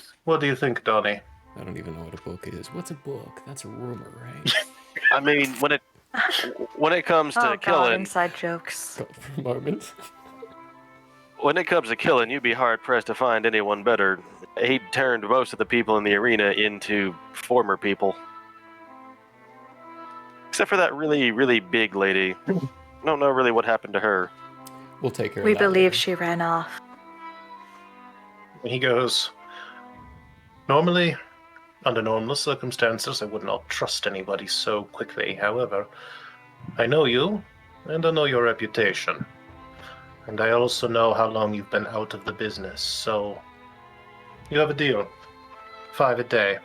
think, Donnie? I don't even know what a book is. What's a book? That's a rumor, right? I mean, when it comes to killing, inside jokes. Got for a moment. when it comes to killing, you'd be hard pressed to find anyone better. He turned most of the people in the arena into former people, except for that really, really big lady. I don't know really what happened to her. We'll take her. We believe she ran off. And he goes, "Normally, under normal circumstances, I would not trust anybody so quickly. However, I know you, and I know your reputation. And I also know how long you've been out of the business, so you have a deal. 5 a day."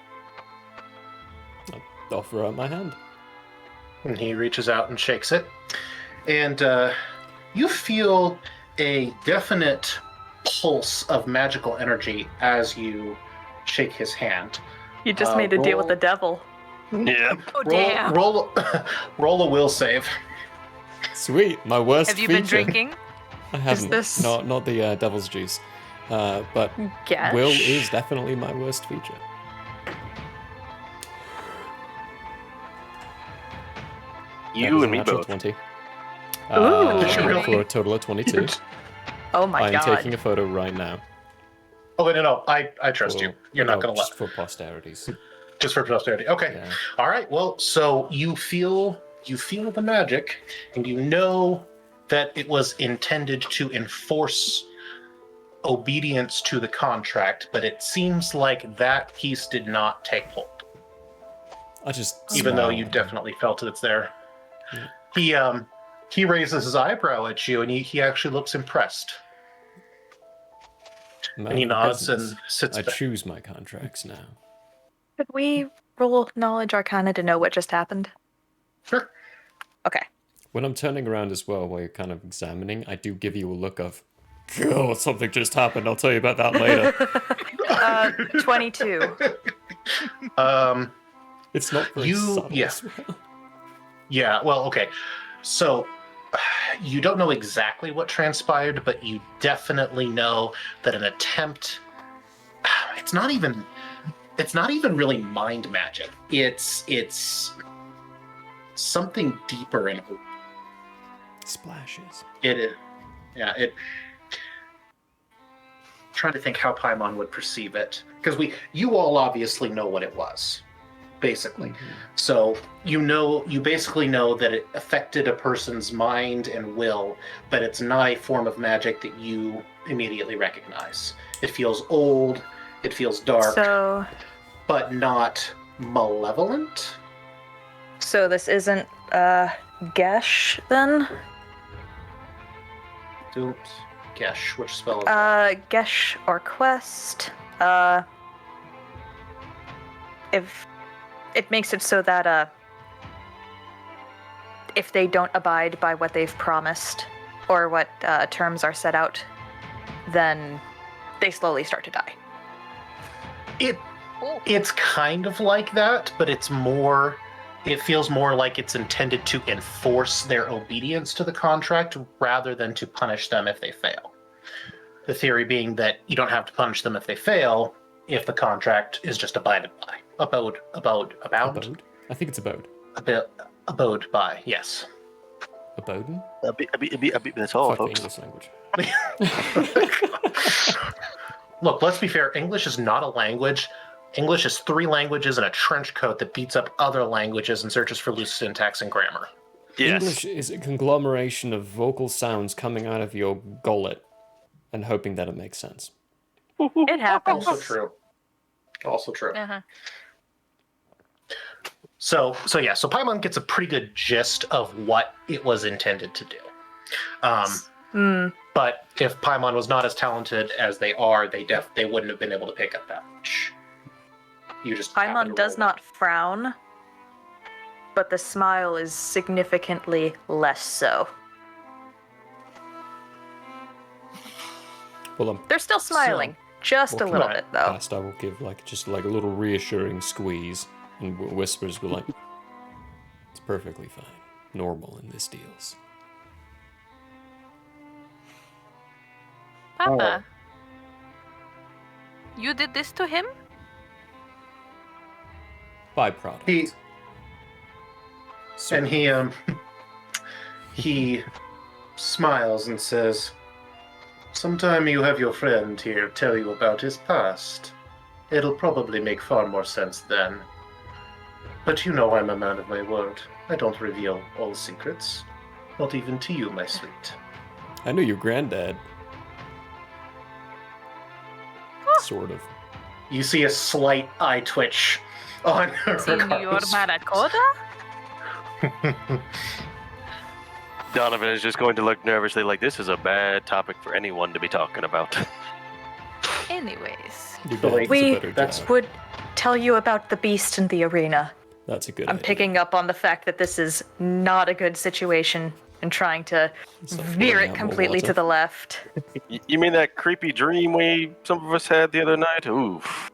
I'll offer out my hand. And he reaches out and shakes it. And you feel a definite pulse of magical energy as you shake his hand. You just made a deal with the devil. Yeah. Oh, damn. Roll a will save. Sweet, my worst Have you feature. been drinking? I haven't. this- Not the devil's juice. But Gesh? will is definitely my worst feature. You and me Natural both. 20. Ooh. For a total of 22. Oh my I'm god. taking a photo right now. Oh, no. I trust you. You're not going to let. Just for posterities. Just for posterity. Okay. Yeah. All right. Well, so you feel the magic, and you know that it was intended to enforce obedience to the contract, but it seems like that piece did not take hold. I just Even though smile. you definitely felt it's there. Yeah. He raises his eyebrow at you, and he actually looks impressed. I'm And he out of nods business. and sits I back. choose my contracts now. Could we roll knowledge arcana to know what just happened? Sure. Okay. When I'm turning around as well, while you're kind of examining, I do give you a look of, "Oh, something just happened. I'll tell you about that later." 22. It's not very subtle yeah. as well. Yeah, well, okay. So you don't know exactly what transpired, but you definitely know that an attempt it's not even really mind magic. It's something deeper in Splashes. it is. Yeah, trying to think how Paimon would perceive it, because you all obviously know what it was, basically. So you basically know that it affected a person's mind and will, but it's not a form of magic that you immediately recognize. It feels old, it feels dark, but not malevolent. So this isn't Gesh then? Don't Gesh, which spell is that? Gesh or Quest. If it makes it so that if they don't abide by what they've promised or what terms are set out, then they slowly start to die. It's kind of like that, but it feels more like it's intended to enforce their obedience to the contract rather than to punish them if they fail. The theory being that you don't have to punish them if they fail if the contract is just abided by. Abode? I think it's abode. abode by. Yes. Aboden? That's all, Fuck the folks. English language. Look, let's be fair. English is not a language. English is 3 languages and a trench coat that beats up other languages and searches for loose syntax and grammar. Yes. English is a conglomeration of vocal sounds coming out of your gullet and hoping that it makes sense. It happens. Also true. Also true. Uh-huh. So Paimon gets a pretty good gist of what it was intended to do. But if Paimon was not as talented as they are, they wouldn't have been able to pick up that much. Paimon does not frown, but the smile is significantly less so. Well, They're still smiling, just a little bit though. Past, I will give just a little reassuring squeeze, and whispers will like, "It's perfectly fine, normal in this deals." Papa, you did this to him? Byproduct. He smiles and says, "Sometime you have your friend here tell you about his past. It'll probably make far more sense then. But you know I'm a man of my word. I don't reveal all secrets. Not even to you, my sweet." I know your granddad. Sort of. You see a slight eye twitch on Senor Ricardo's face. Maracoda? Donovan is just going to look nervously like this is a bad topic for anyone to be talking about. Anyways. Your dad's a We better job. would tell you about the beast in the arena. That's a good I'm idea. picking up on the fact that this is not a good situation and trying to veer it completely to the left. You mean that creepy dream some of us had the other night? Oof.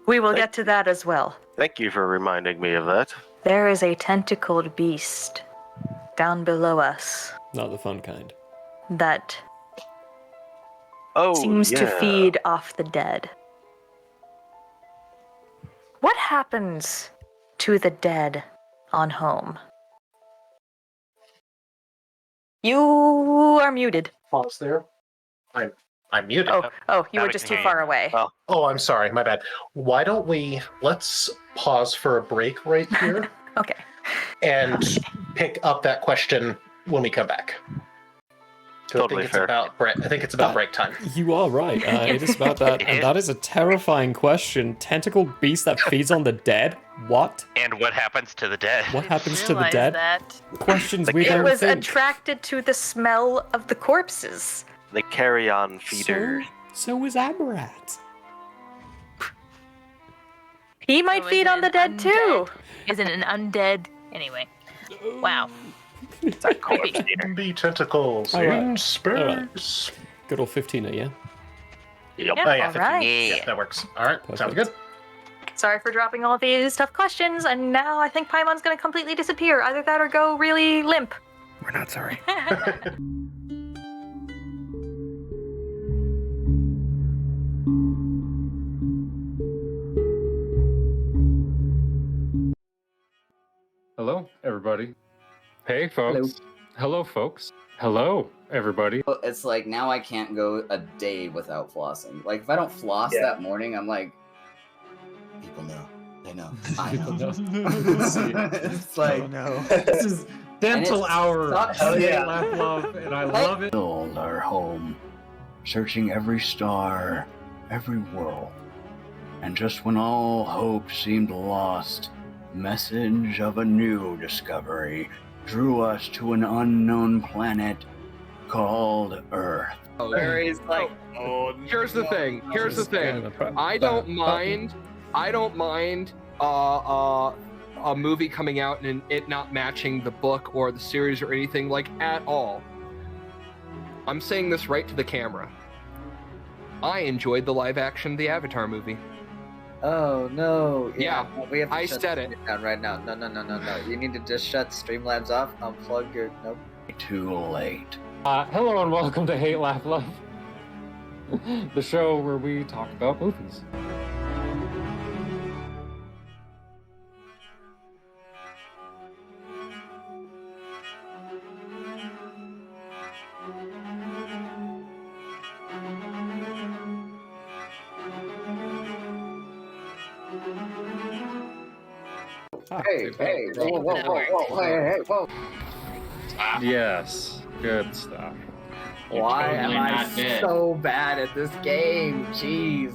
We will get to that as well. Thank you for reminding me of that. There is a tentacled beast down below us Not the fun kind. that Oh, seems to yeah. feed off the dead. What happens to the dead on home? You are muted. Pause there. I'm muted. Oh, you Now were we just can too hear far you. away. Oh, I'm sorry. My bad. Why don't let's pause for a break right here Okay. and pick up that question when we come back. Totally fair. I think it's about break time. You are right. It is about that, and that is a terrifying question. Tentacled beast that feeds on the dead? What? And what happens to the dead? What happens to the Realize dead? that. Questions we It don't was think. attracted to the smell of the corpses. The carry-on feeder. So was Amarat. He might So feed is on it the dead too. undead? Isn't an undead? Anyway. Wow. Sorry, corpse Creepy. eater. Be tentacles All right. in space. Good old 15er, yeah? Yep. Yeah, Oh yeah, all 15. right. Yeah, that works. All right, sounds Perfect. good. Sorry for dropping all these tough questions, and now I think Paimon's gonna completely disappear. Either that or go really limp. We're not sorry. Hello, everybody. Hey, folks. Hello, folks. Hello, everybody. It's like now I can't go a day without flossing. Like if I don't floss that morning, I'm like, people know. They know. I know. It's like This is dental it's hour. not- Oh, yeah. Laugh, love, and I love it. Build our home, searching every star, every world. And just when all hope seemed lost, message of a new discovery drew us to an unknown planet called Earth. Larry's like, Here's the thing. Here's the thing. I don't mind a movie coming out and it not matching the book or the series or anything like at all. I'm saying this right to the camera. I enjoyed the live action The Avatar movie. oh no. Yeah, we have to I shut said the it. stream down right now. No. You need to just shut Streamlabs off. Unplug your. Nope. Too late. Hello and welcome to Hate, Laugh, Love, the show where we talk about movies. Whoa. Yes, good stuff. Why am I so bad at this game? Jeez.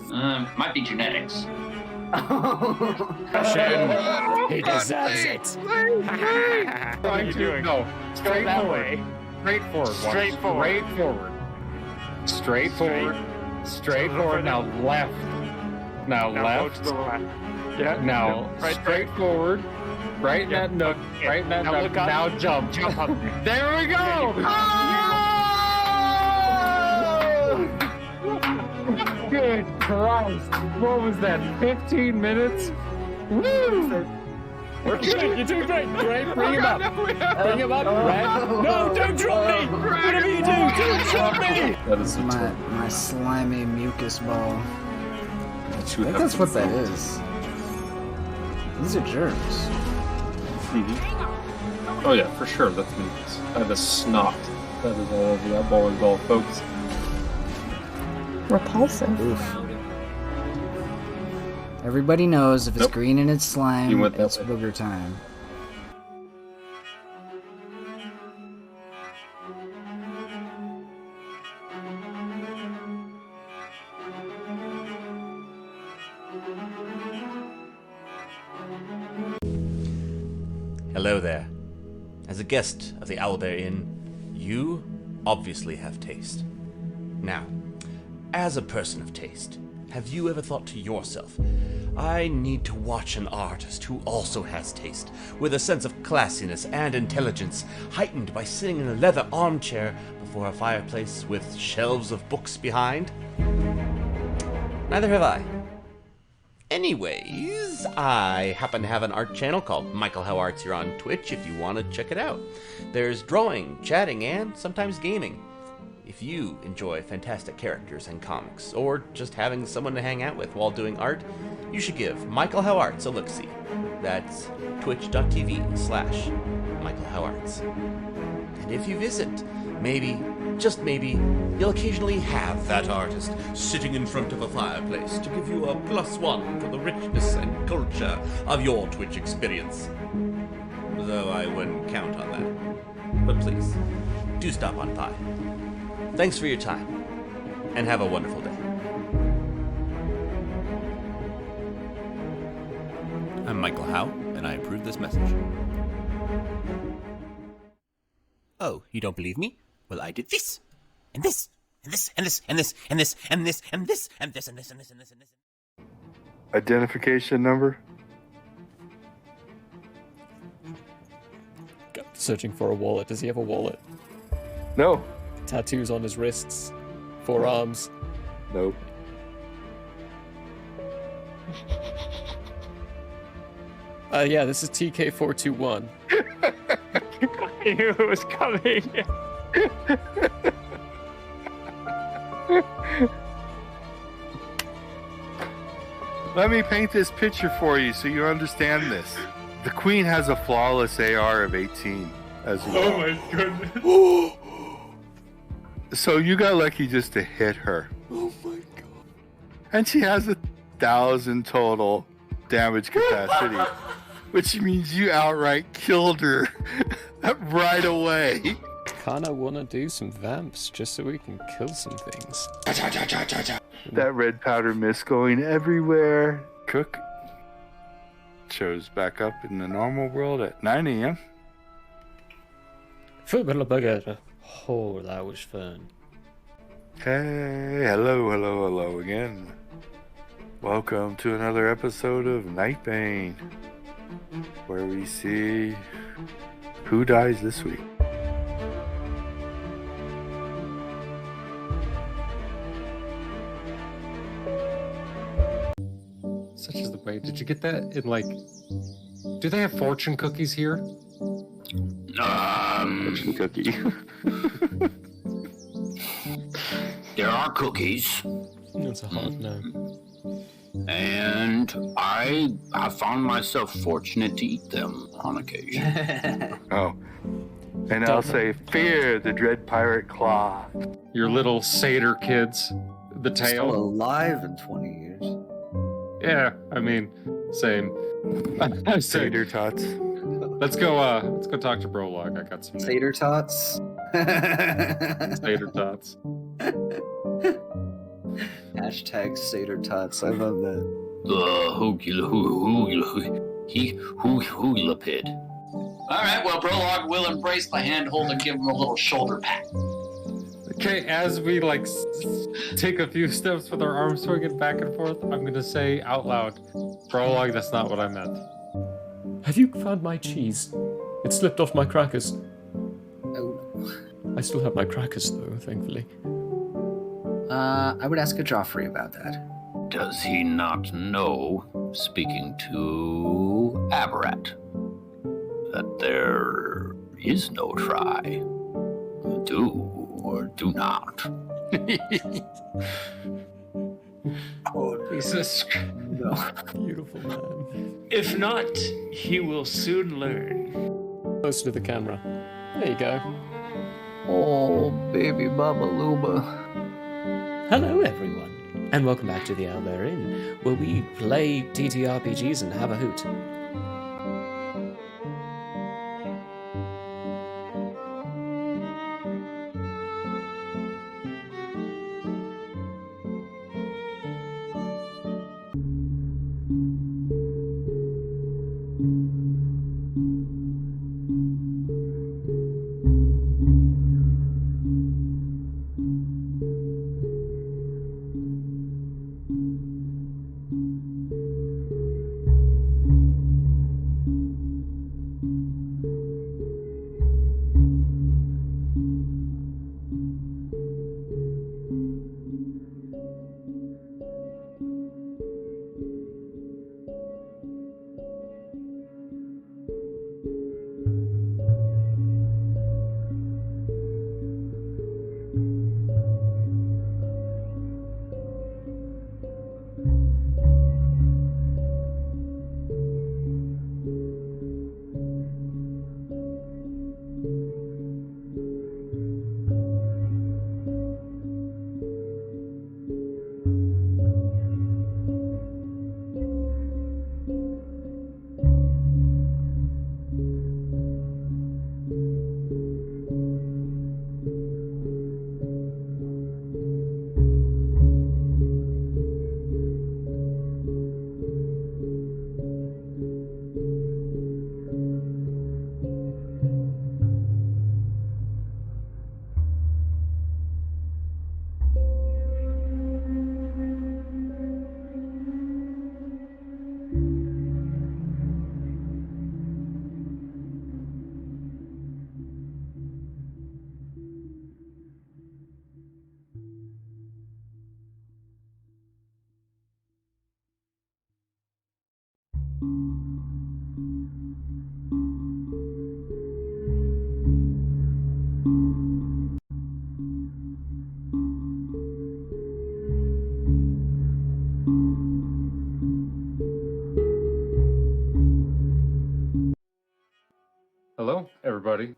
Might be genetics. He deserves it. What are you doing? No, straightforward. Straightforward. Now left. Now left. Yeah. Now straightforward. Right in that nook. Right in that nook. Now jump. Jump up. There we go. Good Christ. What was that? 15 minutes? Woo! You're doing great. Great. Bring him up. Bring him up. Red. No, don't drop me. Whatever you do, don't drop me. That is my slimy mucus ball. I think that's what that is. These are germs. Mm-hmm. Oh yeah, for sure. That's mucus. The snot that is all over that bowling ball, folks. Repulsive. Oof. Everybody knows if it's green and it's slime, it's booger time. Hello there. As a guest of the Owlbear Inn, you obviously have taste. Now, as a person of taste, have you ever thought to yourself, I need to watch an artist who also has taste, with a sense of classiness and intelligence, heightened by sitting in a leather armchair before a fireplace with shelves of books behind? Neither have I. Anyways, I happen to have an art channel called Michael How Arts here on Twitch if you want to check it out. There's drawing, chatting, and sometimes gaming. If you enjoy fantastic characters and comics, or just having someone to hang out with while doing art, you should give Michael How Arts a look-see. That's twitch.tv/Michael How Arts. And if you visit, maybe, just maybe, you'll occasionally have that artist sitting in front of a fireplace to give you a +1 for the richness and culture of your Twitch experience. Though I wouldn't count on that. But please, do stop on by. Thanks for your time, and have a wonderful day. I'm Michael Howe, and I approve this message. Oh, you don't believe me? Well, I did this, and this, and this, and this, and this, and this, and this, and this, and this, and this, and this, and this, and this. Identification number? Searching for a wallet. Does he have a wallet? No. Tattoos on his wrists, forearms. Nope. Yeah, this is TK421. I knew it was coming. Let me paint this picture for you so you understand this. The Queen has a flawless AR of 18 as well. Oh my goodness. So you got lucky just to hit her. Oh my god. And she has 1,000 total damage capacity, which means you outright killed her right away. Kinda wanna do some vamps just so we can kill some things. That red powder mist going everywhere. Cook shows back up in the normal world at 9 a.m. Oh, that was fun. Hey, hello again. Welcome to another episode of Night Bane, where we see who dies this week. Such is the way. Did you get that in, like... Do they have fortune cookies here? Fortune cookie. There are cookies. That's a hard no. And I have found myself fortunate to eat them on occasion. Oh. And I'll say, fear the dread pirate claw. Your little satyr kids. The tail. Still alive in 20 years. Yeah, I mean, Same. Tater tots. Let's go talk to Brolog. I got some Tater tots. Tater tots. Hashtag Satyr tots. I love that. Hula pit. All right, well, Brolog will embrace the handhold and give him a little shoulder pat. Okay, as we take a few steps with our arms swinging back and forth, I'm gonna say out loud, Brolog, that's not what I meant. Have you found my cheese? It slipped off my crackers. Oh. I still have my crackers though, thankfully. I would ask a Joffrey about that. Does he not know, speaking to Aberrat, that there is no try? Do or do not. Oh, Jesus. No. Beautiful man. If not, he will soon learn. Close to the camera. There you go. Oh, baby Baba Luba. Hello, everyone, and welcome back to the Owlbear Inn, where we play TTRPGs and have a hoot. Hello, everybody.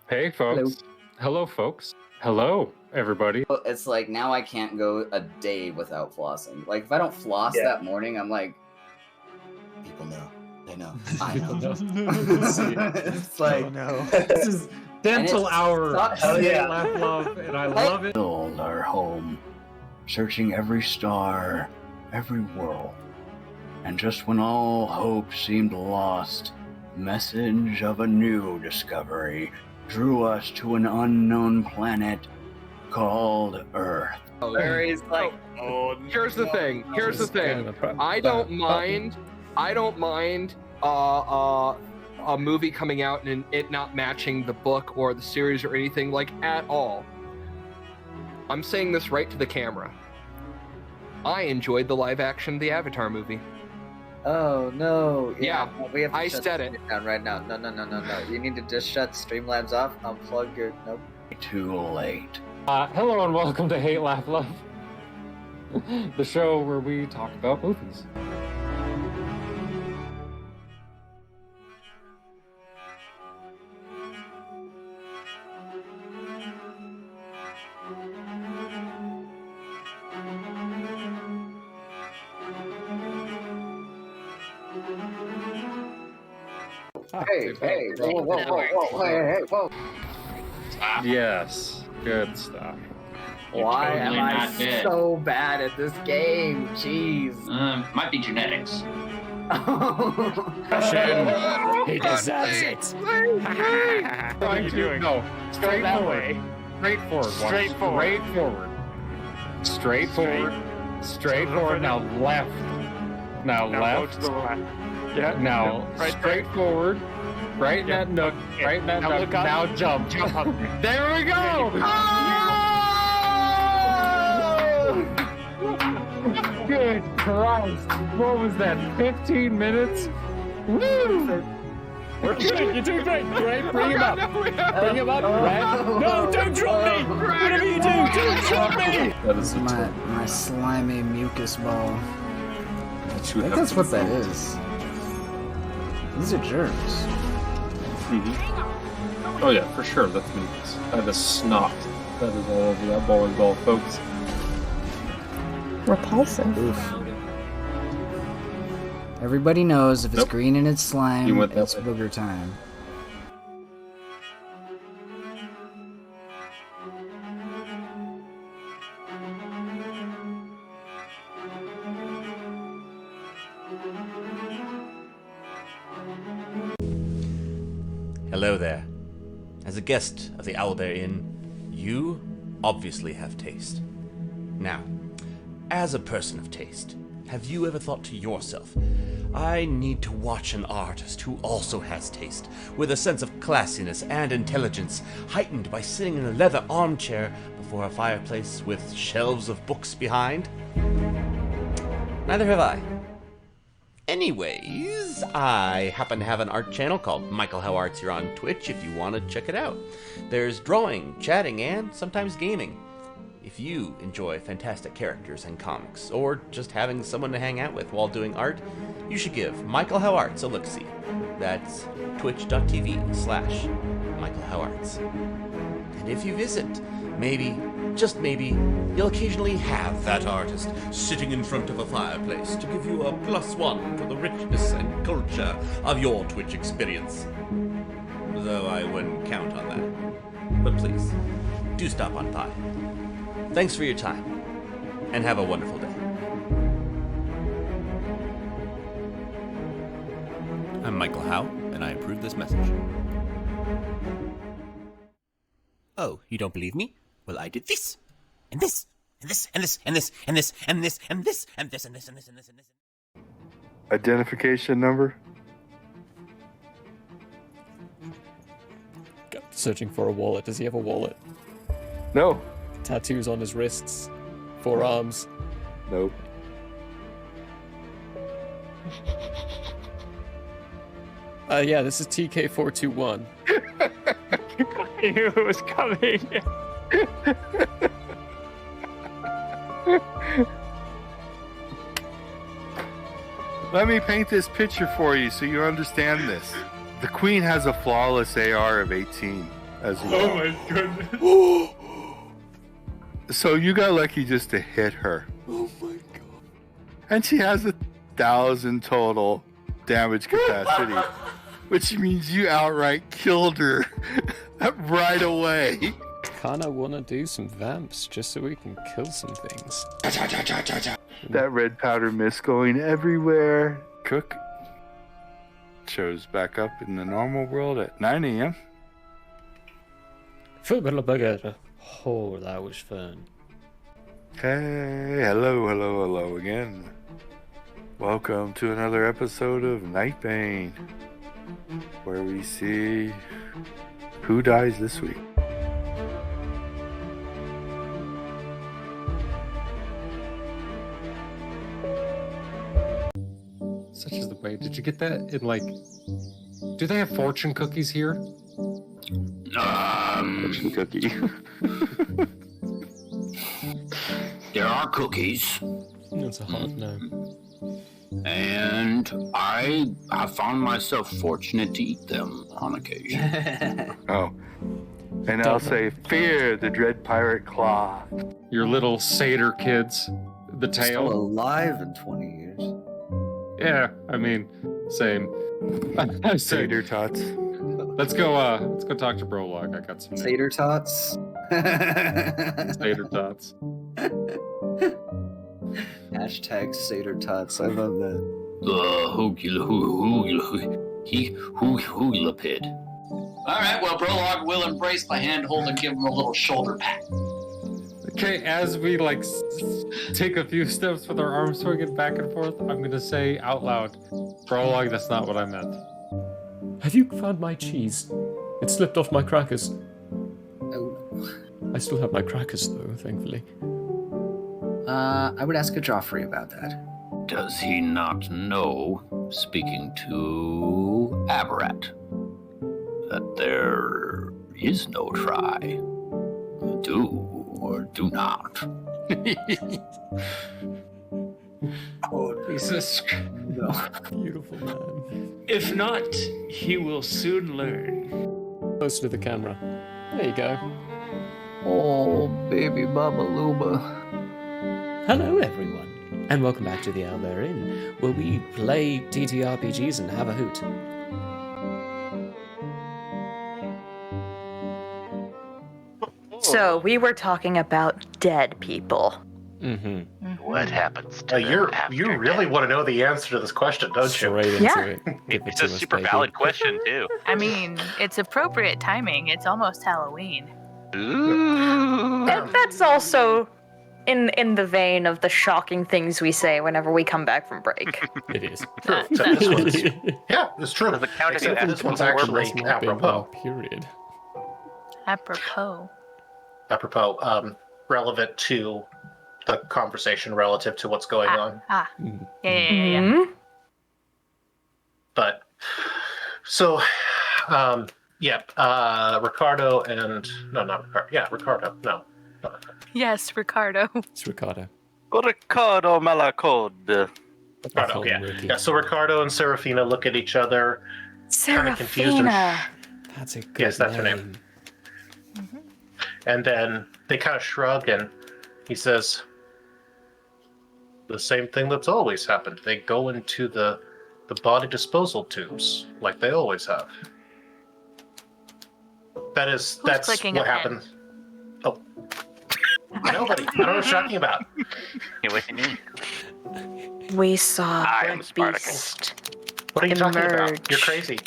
Hey, folks. Hello, folks. Hello, everybody. It's like now I can't go a day without flossing. Like if I don't floss that morning, I'm like, people know. They know. I know. It's like, oh, no. This is dental hour. Hell yeah. Laugh, love, and I love it. Build our home, searching every star, every world. And just when all hope seemed lost, message of a new discovery drew us to an unknown planet called Earth. Where he's like, Here's the thing. I don't mind a movie coming out and it not matching the book or the series or anything at all. I'm saying this right to the camera. I enjoyed the live action The Avatar movie. Oh no! Yeah, we have to I shut said it down right now. No! You need to just shut Streamlabs off. Unplug your nope. Too late. Hello and welcome to Hate, Laugh, Love, the show where we talk about movies. Whoa. Yes, good stuff. Why am totally I not dead. so bad at this game? Jeez. Might be genetics. He deserves it. What are you doing? No, straightforward. Straightforward. Now left. Now left. Go to the left. Yeah. Now right straightforward. Right in that nook. Right in that nook. Look up. Now jump. Jump up. There we go. Good Christ. What was that? 15 minutes? Woo! You're doing great. Great. Bring him up. Bring him up. Red. No, don't drop me. Whatever you do, don't drop me. That is my slimy mucus ball. I think that's what that is. These are germs. Mm-hmm. Oh yeah, for sure. That's mucus. That is snot. That is all of that bowling ball, folks. Repulsive. Oof. Everybody knows if it's green and it's slime, it's booger time. Hello there. As a guest of the Owlbear Inn, you obviously have taste. Now, as a person of taste, have you ever thought to yourself, I need to watch an artist who also has taste, with a sense of classiness and intelligence, heightened by sitting in a leather armchair before a fireplace with shelves of books behind? Neither have I. Anyways, I happen to have an art channel called Michael How Arts here on Twitch if you want to check it out. There's drawing, chatting, and sometimes gaming. If you enjoy fantastic characters and comics, or just having someone to hang out with while doing art, you should give Michael How Arts a look-see. That's twitch.tv/Michael How Arts. And if you visit, maybe, just maybe, you'll occasionally have that artist sitting in front of a fireplace to give you a +1 for the richness and culture of your Twitch experience. Though I wouldn't count on that. But please, do stop on by. Thanks for your time, and have a wonderful day. I'm Michael Howe, and I approve this message. Oh, you don't believe me? Well, I did this, and this, and this, and this, and this, and this, and this, and this, and this, and this, and this, and this, and this. Identification number? Searching for a wallet. Does he have a wallet? No. Tattoos on his wrists, forearms. Nope. Yeah, this is TK421. I knew it was coming. Let me paint this picture for you so you understand this. The Queen has a flawless AR of 18 as well. Oh my goodness. So you got lucky just to hit her. Oh my god. And she has 1,000 total damage capacity, which means you outright killed her right away. Kinda wanna do some vamps just so we can kill some things. That red powder mist going everywhere. Cook shows back up in the normal world at 9 a.m. Oh, that was fun. Hey, hello again. Welcome to another episode of Nightbane, where we see who dies this week. Such is the way. Did you get that in like... Do they have fortune cookies here? Fortune cookie. There are cookies. That's a hard no. And I have found myself fortunate to eat them on occasion. Oh. And I'll say, fear the dread pirate claw. Your little satyr kids. The tail. Still alive in 20 years. Yeah, I mean, same. Tater tots. Let's go talk to Brolog. I got some Tater tots. Tater tots. Hashtag Tater tots. I love that. Hoogilapid. All right, well, Brolog will embrace my handhold and give him a little shoulder pat. Okay, as we take a few steps with our arms swinging back and forth, I'm gonna say out loud, Brolog, that's not what I meant. Have you found my cheese? It slipped off my crackers. Oh. I still have my crackers though, thankfully. I would ask a Joffrey about that. Does he not know, speaking to Aberrat, that there is no try? Do or do not. Oh, Jesus. No. Beautiful man. If not, he will soon learn. Close to the camera. There you go. Oh, baby Baba Luba. Hello, everyone, and welcome back to the Owlbear Inn, where we play TTRPGs and have a hoot. So we were talking about dead people. Mm-hmm. What happens to them You after really want to know the answer to this question, don't Straight you? into Yeah. it. Give it It's to a us, super baby. valid question, too. I mean, it's appropriate timing. It's almost Halloween. Ooh. And that's also in the vein of the shocking things we say whenever we come back from break. It is. True. Except this one's, yeah, it's true. Does it count if you Except ask this one's before actually It's not been apropos. one period. Apropos. Apropos, relevant to the conversation relative to what's going on. Yeah. But so, Ricardo and not Ricardo. Yeah, Ricardo. No. Yes, Ricardo. It's Ricardo. Ricardo Malacode. Ricardo. Yeah. So Ricardo and Serafina look at each other, kind of confused. Serafina. That's a good Yes, that's her name. And then they kind of shrug, and he says, "The same thing that's always happened. They go into the body disposal tubes like they always have." That's clicking what a pen? happens. Oh, nobody. I don't know what you're talking about. You with me? We saw I a am Spartacus. beast What are you talking about? emerge. You're crazy.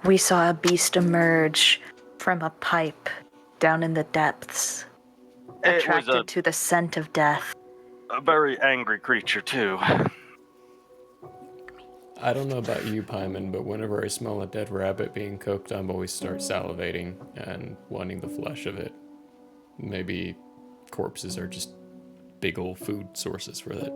We saw a beast emerge from a pipe down in the depths, It was attracted to the scent of death. a very angry creature, too. I don't know about you, Paimon, but whenever I smell a dead rabbit being cooked, I'm always start salivating and wanting the flesh of it. Maybe corpses are just big old food sources for that.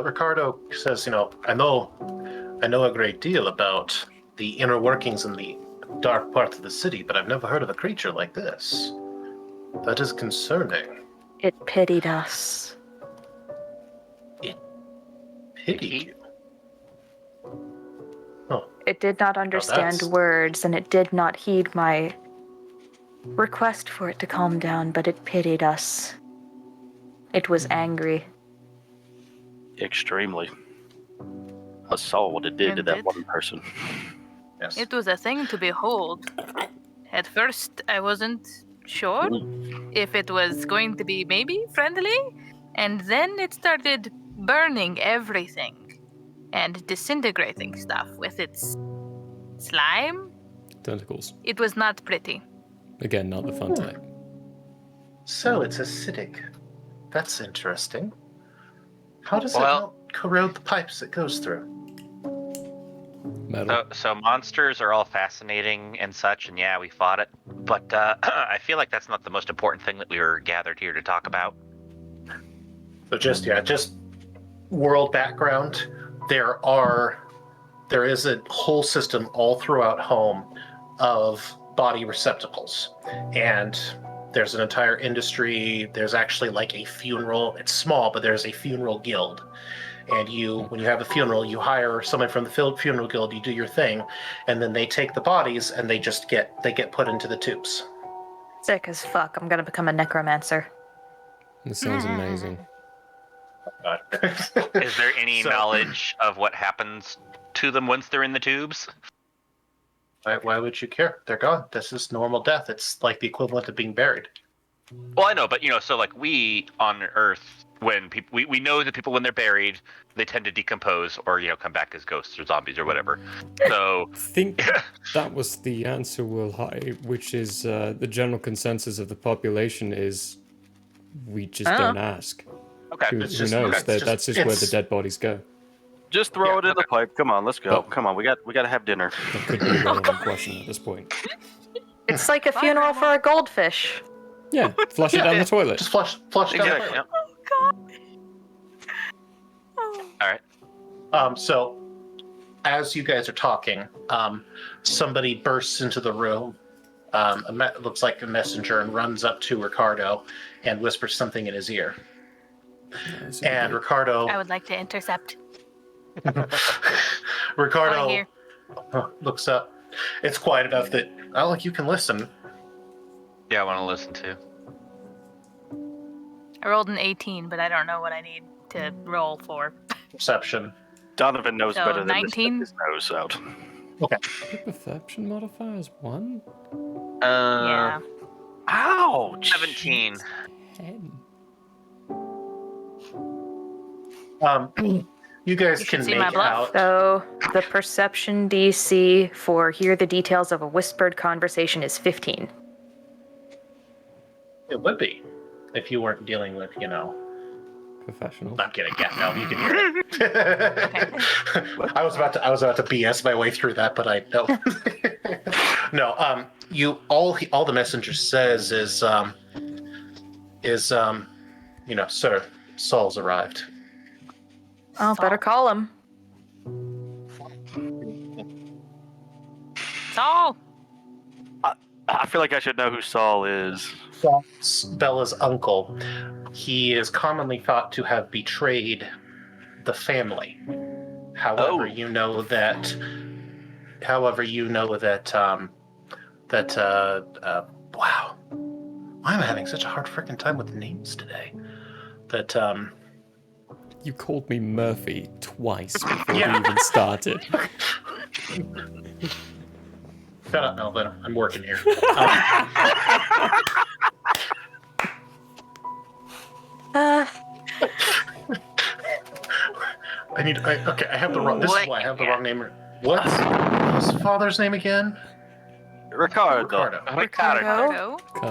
Ricardo says, I know a great deal about the inner workings in the dark parts of the city, but I've never heard of a creature like this. That is concerning. It pitied us. Pity you. It did not understand that's- words, and it did not heed my request for it to calm down, but it pitied us. It was angry. Extremely. I saw what it did to that Indeed. one person. Yes. It was a thing to behold. At first, I wasn't sure if it was going to be maybe friendly, and then it started burning everything and disintegrating stuff with its slime. Tentacles. It was not pretty. Again, not the fun type. So it's acidic. That's interesting. How does it Well- not corrode the pipes it goes through? Metal. So monsters are all fascinating and such, and yeah, we fought it. But I feel like that's not the most important thing that we were gathered here to talk about. So just world background. There is a whole system all throughout home of body receptacles, and there's an entire industry. There's actually like a funeral. It's small, but there's a funeral guild. And when you have a funeral, you hire someone from the funeral guild. You do your thing, and then they take the bodies and they get put into the tubes. Sick as fuck. I'm gonna become a necromancer. This sounds amazing. God. Is there any knowledge of what happens to them once they're in the tubes? Why would you care? They're gone. This is normal death. It's like the equivalent of being buried. Well, I know, but so like we on Earth, when people we know that people when they're buried, they tend to decompose or come back as ghosts or zombies or whatever. So I think that was the answer, Will High, which is the general consensus of the population is we just don't ask. Okay. Who knows? That's just where the dead bodies go. Just throw it in the pipe. Come on, let's go. Come on, we got to have dinner. That could be a relevant question at this point. It's like a funeral for a goldfish. Yeah, flush it down the toilet. Just flush down the toilet. All right. So, as you guys are talking, somebody bursts into the room. Looks like a messenger and runs up to Ricardo and whispers something in his ear. And Ricardo. I would like to intercept. Ricardo looks up. It's quiet enough that you can listen. Yeah, I want to listen too. I rolled an 18, but I don't know what I need to roll for. Perception. Donovan knows better than 19? his nose out. Okay. The perception modifier is 1? Yeah. Ouch! 17. 10. You guys can make out. So the perception DC for hear the details of a whispered conversation is 15. It would be if you weren't dealing with, Professional. I'm kidding. Yeah, no, you can hear it. I was about to BS my way through that, but I no. No. All the messenger says is sir, Saul's arrived. Oh, better call him. Saul! I feel like I should know who Saul is. Saul's Bella's uncle. He is commonly thought to have betrayed the family. However, you know that. Wow. Why am I having such a hard freaking time with names today? That You called me Murphy twice before we even started. Shut up, Melvin. I'm working here. I have the wrong. This is why I have the wrong name. What's his father's name again? Ricardo.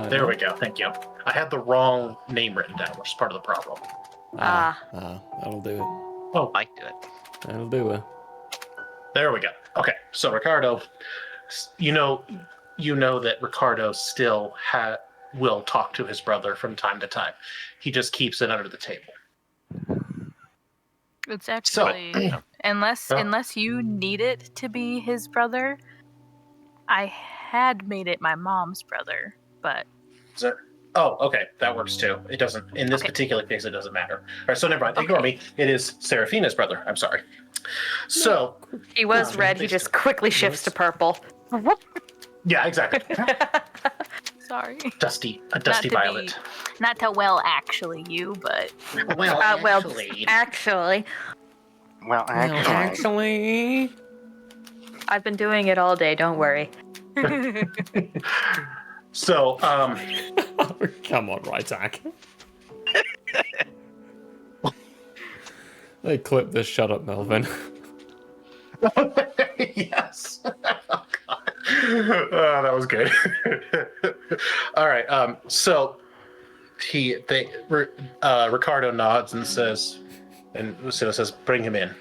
There we go. Thank you. I had the wrong name written down, which is part of the problem. That'll do it. Oh, I do it. That'll do it. There we go. Okay, so Ricardo, you know that Ricardo still will talk to his brother from time to time. He just keeps it under the table. It's actually unless you need it to be his brother. I had made it my mom's brother, but. Oh, okay, that works too. It doesn't in this particular case. It doesn't matter. All right, so never mind. Ignore me. It is Seraphina's brother. I'm sorry. So he was red. He just quickly shifts to purple. Yeah, exactly. Sorry. A dusty violet. Not to actually you, but. Actually. I've been doing it all day. Don't worry. So, come on, Rytak. They clip this. Shut up, Melvin. Yes. Oh, God. That was good. All right. So Ricardo nods and says, and Lucio says, "Bring him in."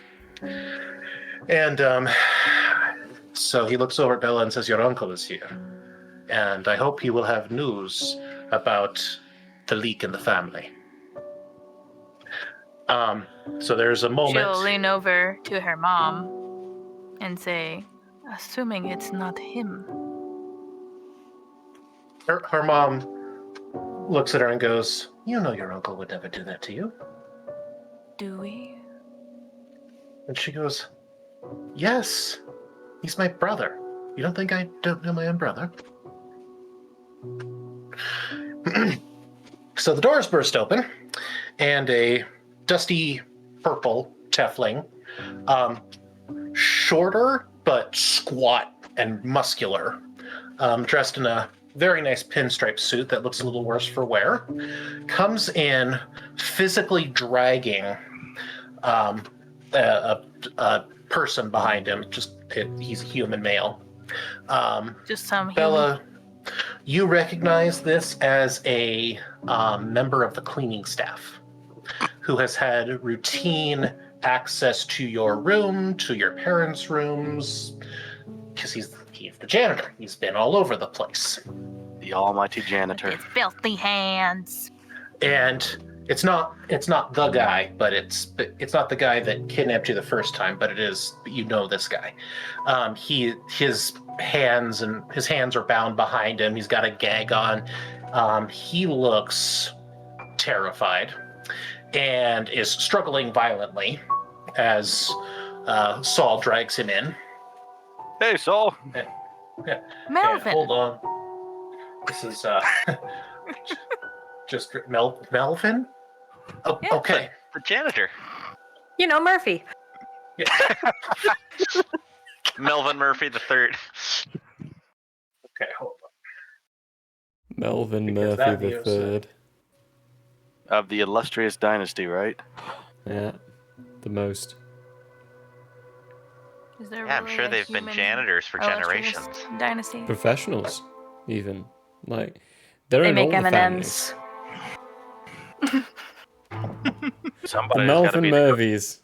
And so he looks over at Bella and says, "Your uncle is here. And I hope he will have news about the leak in the family." So there's a moment. She'll lean over to her mom and say, "Assuming it's not him." Her mom looks at her and goes, "You know your uncle would never do that to you." Do we? And she goes, "Yes, he's my brother. You don't think I don't know my own brother?" So the doors burst open, and a dusty purple tiefling, shorter but squat and muscular, dressed in a very nice pinstripe suit that looks a little worse for wear, comes in physically dragging a person behind him. He's a human male. Just some Bella, you recognize this as a member of the cleaning staff who has had routine access to your room, to your parents' rooms, because he's the janitor. He's been all over the place. The almighty janitor. His filthy hands. And it's not the guy, but it's not the guy that kidnapped you the first time, but it is, you know, this guy. His hands are bound behind him. He's got a gag on. He looks terrified and is struggling violently as Saul drags him in. Hey, Saul. Melvin. Hold on. This is just Melvin? Oh, Yeah. okay. The janitor. You know, Murphy. Yeah. Melvin Murphy the third. Okay, hold on. Melvin Because Murphy that the means- third. Of the illustrious dynasty, right? Yeah, the most. Is there Yeah, I'm really sure a they've been human janitors for illustrious generations. Dynasty. Professionals, even. Like, they're They in make all the M&Ms. families. The Somebody's gotta Melvin be the Murphys.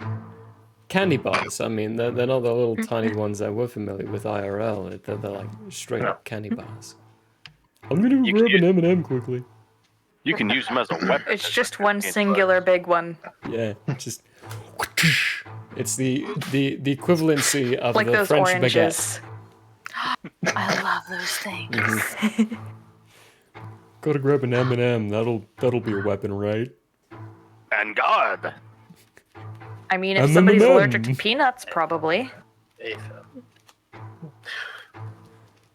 Candy bars. I mean, they're not the little tiny ones that we're familiar with IRL. They're like straight up candy bars. I'm gonna go grab an M&M quickly. You can use them as a weapon. It's just one singular big one. Yeah, just. It's the equivalency of Like the those French oranges. baguette. I love those things. Mhm. Gotta grab an M&M. That'll be a weapon, right? And God. I mean, if M&M. somebody's allergic to peanuts, probably.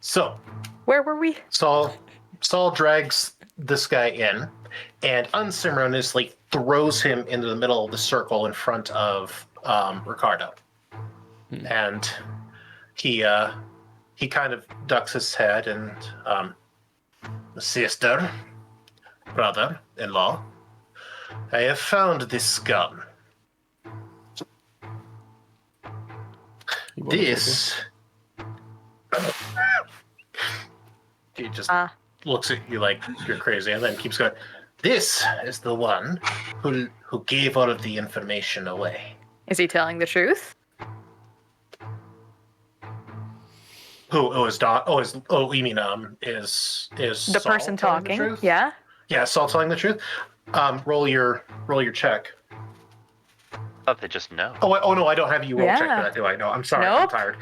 So, Where were we? Saul drags this guy in and unceremoniously throws him into the middle of the circle in front of Ricardo. And he kind of ducks his head and sister, brother-in-law, I have found this scum. This. He just looks at you like you're crazy and then keeps going. This is the one who gave all of the information away. Is he telling the truth? Is you mean is The Saul person telling the talking? truth? Yeah. Yeah, Saul telling the truth. Roll your check. I thought they just know. Oh no, I don't have you roll check for Yeah. that, do I? No, I'm sorry, I'm Nope. tired.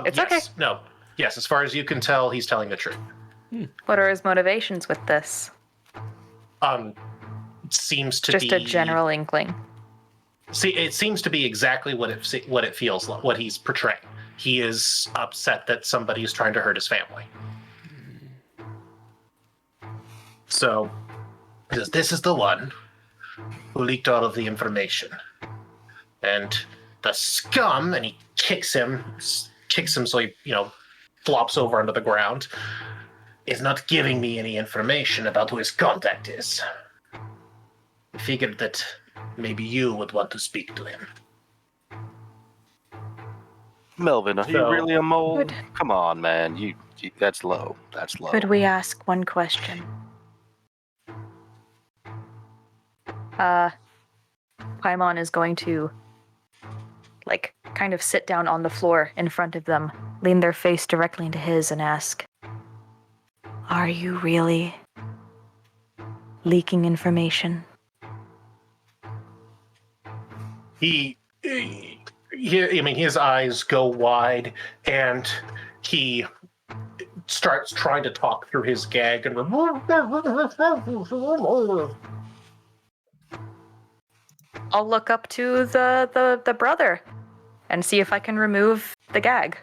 It's yes, okay. No. Yes, as far as you can tell, he's telling the truth. What are his motivations with this? Seems to Just be a general inkling. See, it seems to be exactly what it feels like, what he's portraying. He is upset that somebody is trying to hurt his family. So, this is the one who leaked all of the information. And the scum, and he kicks him so he, flops over onto the ground, is not giving me any information about who his contact is. I figured that maybe you would want to speak to him. Melvin, are you So- really a mole? Good. Come on, man. You that's low. That's low. Could we ask one question? Paimon is going to, kind of sit down on the floor in front of them, lean their face directly into his, and ask, "Are you really leaking information?" His eyes go wide, and he starts trying to talk through his gag and I'll look up to the brother and see if I can remove the gag.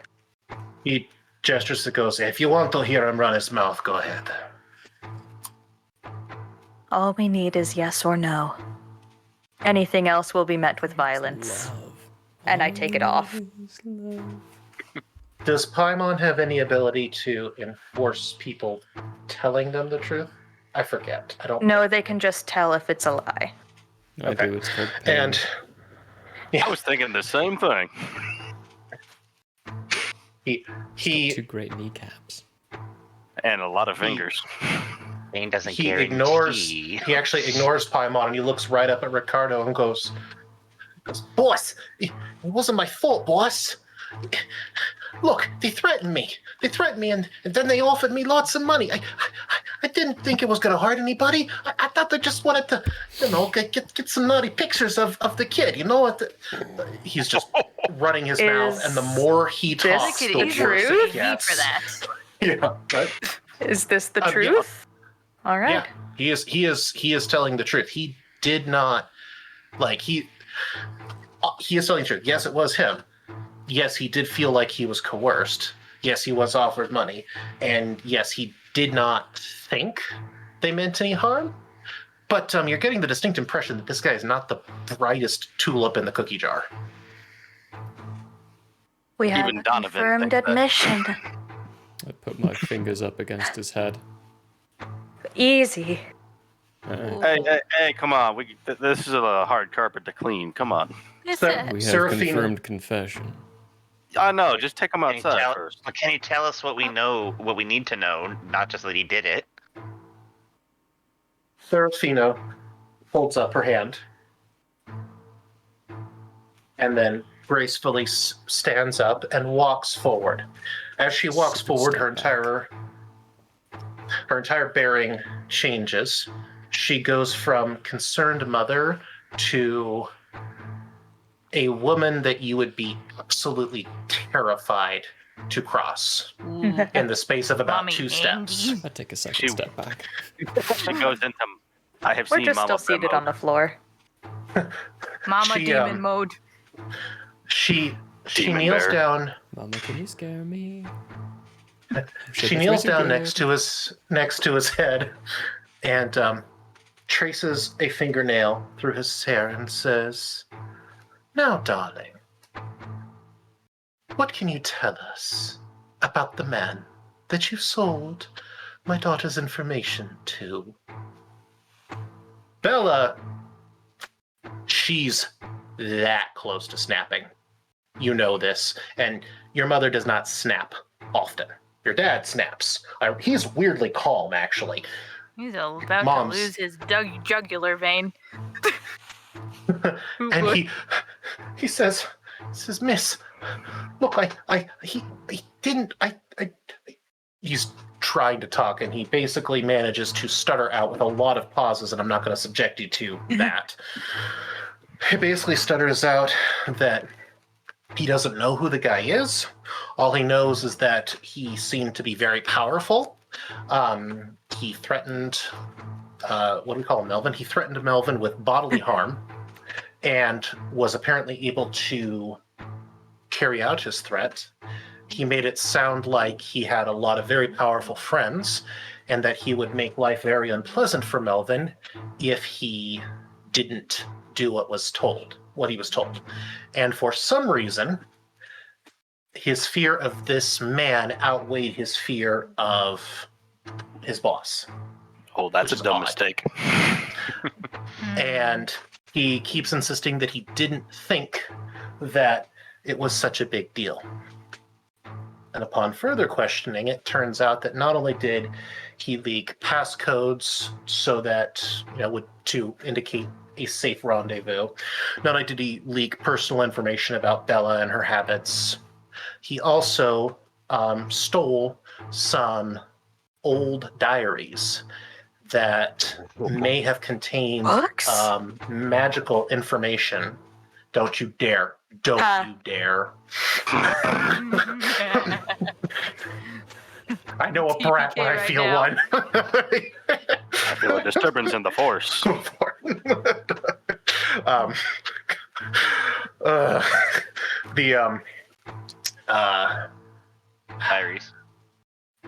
he gestures to goes, if you want to hear him run his mouth, go ahead. All we need is yes or no. Anything else will be met with violence. And I take it off. Does Paimon have any ability to enforce people telling them the truth? I forget. I don't. No, they can just tell if it's a lie. I do. It's called pain. And I was thinking the same thing. He 2 great kneecaps. And a lot of fingers. Pain doesn't he guarantee. ignores. He actually ignores Paimon, and he looks right up at Ricardo and goes, "Boss, it wasn't my fault, boss. Look, they threatened me. And then they offered me lots of money. I didn't think it was going to hurt anybody. I thought they just wanted to, get some naughty pictures of the kid. He's just running his mouth, and the more he talks, the worse it gets. For that. Yeah. But, is this the truth? Yeah. All right. Yeah, he is telling the truth. He did not he is telling the truth. Yes, it was him. Yes, he did feel like he was coerced. Yes, he was offered money. And yes, he did not think they meant any harm. But you're getting the distinct impression that this guy is not the brightest tulip in the cookie jar. We have a confirmed admission. I put my fingers up against his head. Easy. Hey, come on. This is a hard carpet to clean. Come on. We have confirmed confession. I know. Just take him outside first. Can you tell us what we know, what we need to know, not just that he did it? Serafina holds up her hand and then gracefully stands up and walks forward. As she walks forward, her entire bearing changes. She goes from concerned mother to a woman that you would be absolutely terrified to cross in the space of about 2 steps. I take a second step back. She goes into. I have We're seen just Mama still seated mode. on the floor. Mama demon mode. She Demon kneels bear. down. Mama, can you scare me? She kneels down next to his head and traces a fingernail through his hair and says, "Now, darling, what can you tell us about the man that you sold my daughter's information to?" Bella, she's that close to snapping. You know this, and your mother does not snap often. Your dad snaps. He's weirdly calm, actually. He's about to lose his jugular vein. And he says, "Miss, look, he's trying to talk, and he basically manages to stutter out with a lot of pauses, and I'm not going to subject you to that. He basically stutters out that he doesn't know who the guy is. All he knows is that he seemed to be very powerful. He threatened, what do we call him, Melvin? He threatened Melvin with bodily harm and was apparently able to carry out his threat. He made it sound like he had a lot of very powerful friends and that he would make life very unpleasant for Melvin if he didn't do what he was told. And for some reason, his fear of this man outweighed his fear of his boss. Oh, that's a dumb mistake. And he keeps insisting that he didn't think that it was such a big deal. And upon further questioning, it turns out that not only did he leak passcodes so that, to indicate a safe rendezvous, not only did he leak personal information about Bella and her habits, he also stole some old diaries that may have contained magical information. Don't you dare. Don't you dare. I know a brat when I feel one. I feel a disturbance in the force. The diaries.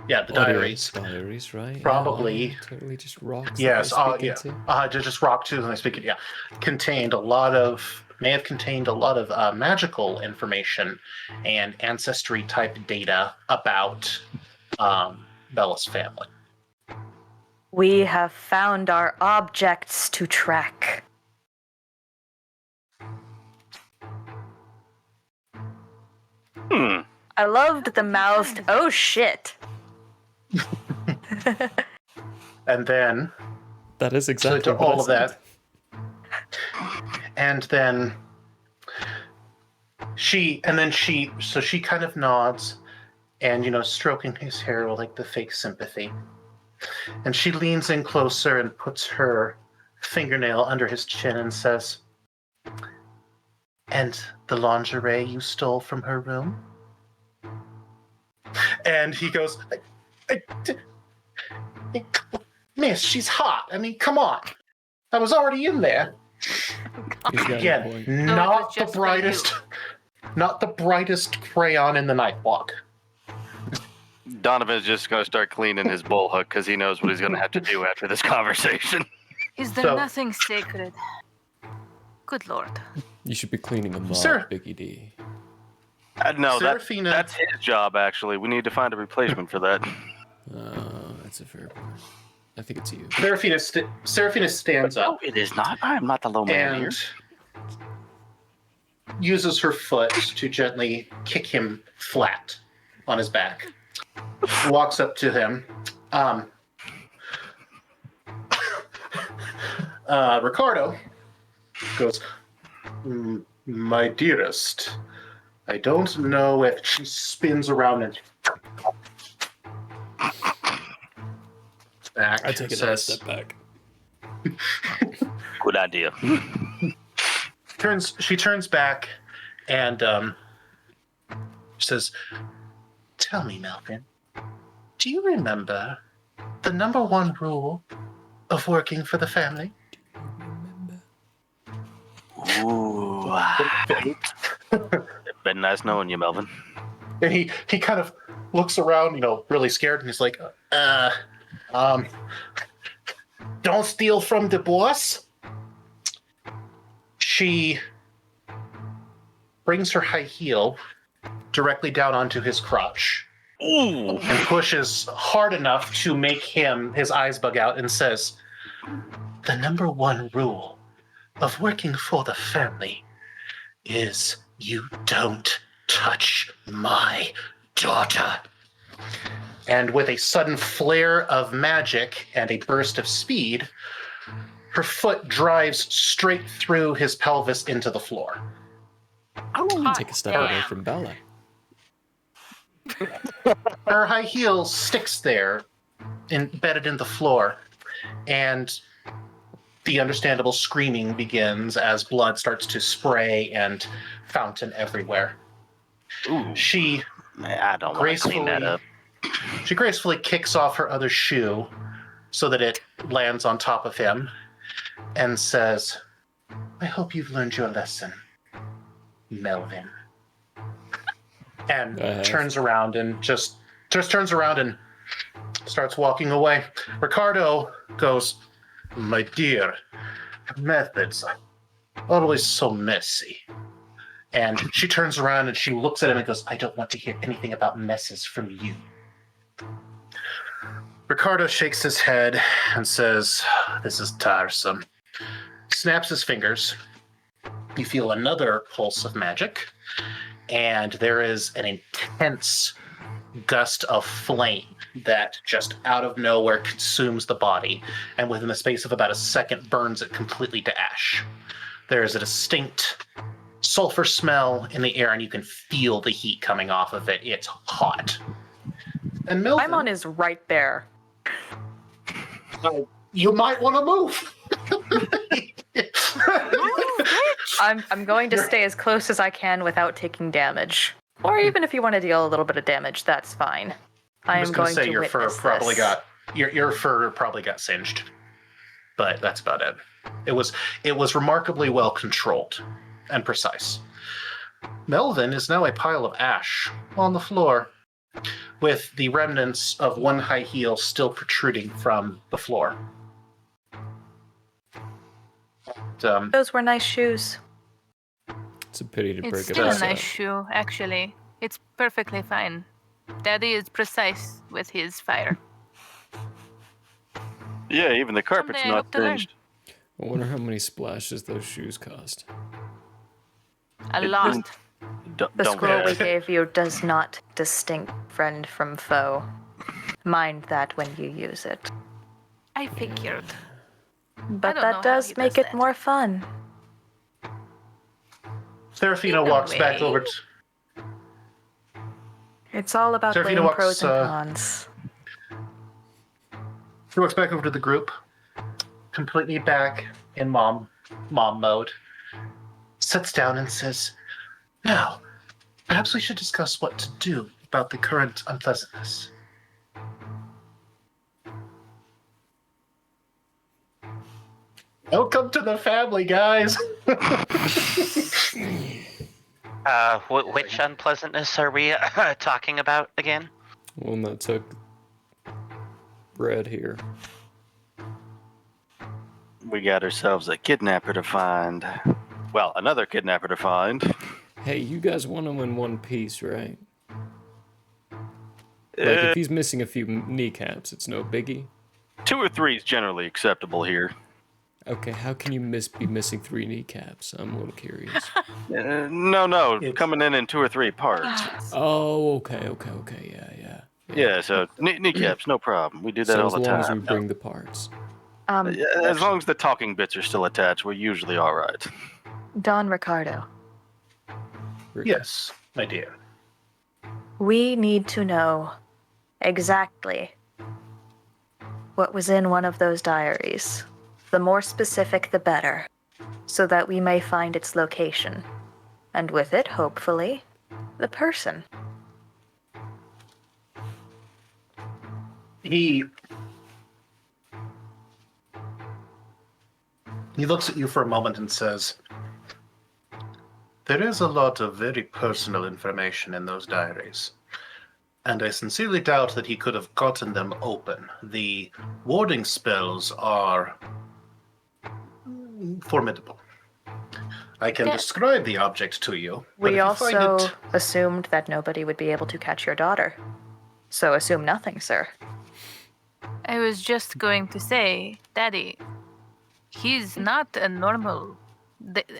Yeah, the diaries. Diaries, right? Probably. Yeah, totally just rocks. Yes. That they speak into. Just rock too. When they speak it. Yeah, may have contained a lot of magical information and ancestry type data about Bella's family. We have found our objects to track. I loved the mouthed, oh shit. And then... That is exactly what all I of said. that. And then she kind of nods and, stroking his hair with like the fake sympathy. And she leans in closer and puts her fingernail under his chin and says, "And the lingerie you stole from her room?" And he goes, "Miss, she's hot. I mean, come on. I was already in there." Again, not the brightest crayon in the nightwalk. Donovan's just going to start cleaning his bull hook because he knows what he's going to have to do after this conversation. Is there nothing sacred? Good Lord. You should be cleaning them up, Biggie D. No, that's his job, actually. We need to find a replacement for that. That's a fair point. I think it's you. Seraphina stands up. No, it is not. I am not the low man here. Uses her foot to gently kick him flat on his back. Walks up to him. Ricardo goes, "My dearest, I don't know if..." She spins around and back. I take a step back. Good idea. She turns back and says, "Tell me, Melvin, do you remember the number one rule of working for the family?" Ooh. It's been nice knowing you, Melvin. And he kind of looks around, really scared, and he's like, "Don't steal from the boss." She brings her high heel directly down onto his crotch. Ooh. And pushes hard enough to make his eyes bug out and says, "The number one rule of working for the family is you don't touch my daughter." And with a sudden flare of magic and a burst of speed, her foot drives straight through his pelvis into the floor. Take a step away from Bella. Her high heel sticks there, embedded in the floor, and the understandable screaming begins as blood starts to spray and fountain everywhere. Ooh. I don't want to clean that up. She gracefully kicks off her other shoe so that it lands on top of him and says, "I hope you've learned your lesson, Melvin." And turns around and just turns around and starts walking away. Ricardo goes, "My dear, methods are always so messy." And she turns around and she looks at him and goes, "I don't want to hear anything about messes from you." Ricardo shakes his head and says, "This is tiresome." Snaps his fingers. You feel another pulse of magic, and there is an intense gust of flame that just out of nowhere consumes the body, and within the space of about a second burns it completely to ash. There is a distinct sulfur smell in the air, and you can feel the heat coming off of it. It's hot. And Melvin, Paimon is right there. You might want to move. I'm going to stay as close as I can without taking damage. Or even if you want to deal a little bit of damage, that's fine. I am going to your fur witness probably this. got your fur probably got singed, but that's about it. It was remarkably well controlled and precise. Melvin is now a pile of ash on the floor, with the remnants of one high heel still protruding from the floor. Those were nice shoes. It's a pity to It's break still up. a nice shoe, actually. It's perfectly fine. Daddy is precise with his fire. Yeah, even the carpet's Someday I not hope to learn. singed. I wonder how many splashes those shoes cost. A lot. The scroll we gave you does not distinct friend from foe. Mind that when you use it. I figured. But don't know that how does he make does it more fun. Serafina In a walks back way. over to... It's all about Serafina weighing walks, pros and cons. She walks back over to the group, completely back in mom mode, sits down and says, "Now, perhaps we should discuss what to do about the current unpleasantness." Welcome to the family, guys! Which unpleasantness are we talking about again? One that took Red here. We got ourselves a kidnapper to find. Well, another kidnapper to find. Hey, you guys want him in one piece, right? Like, if he's missing a few kneecaps, it's no biggie. 2 or 3 is generally acceptable here. Okay, how can you be missing 3 kneecaps? I'm a little curious. No, coming in 2 or 3 parts. Oh, okay, yeah. Yeah, so kneecaps, no problem. We do that all the time. as long as we bring the parts. As long as the talking bits are still attached, we're usually all right. Don Ricardo, Yes, my dear. we need to know exactly what was in one of those diaries. The more specific, the better, so that we may find its location. And with it, hopefully, the person. He looks at you for a moment and says, "There is a lot of very personal information in those diaries, and I sincerely doubt that he could have gotten them open. The warding spells are formidable. I can describe the object to you, but We if you find also it... assumed that nobody would be able to catch your daughter. So assume nothing, sir. I was just going to say, Daddy, he's not a normal...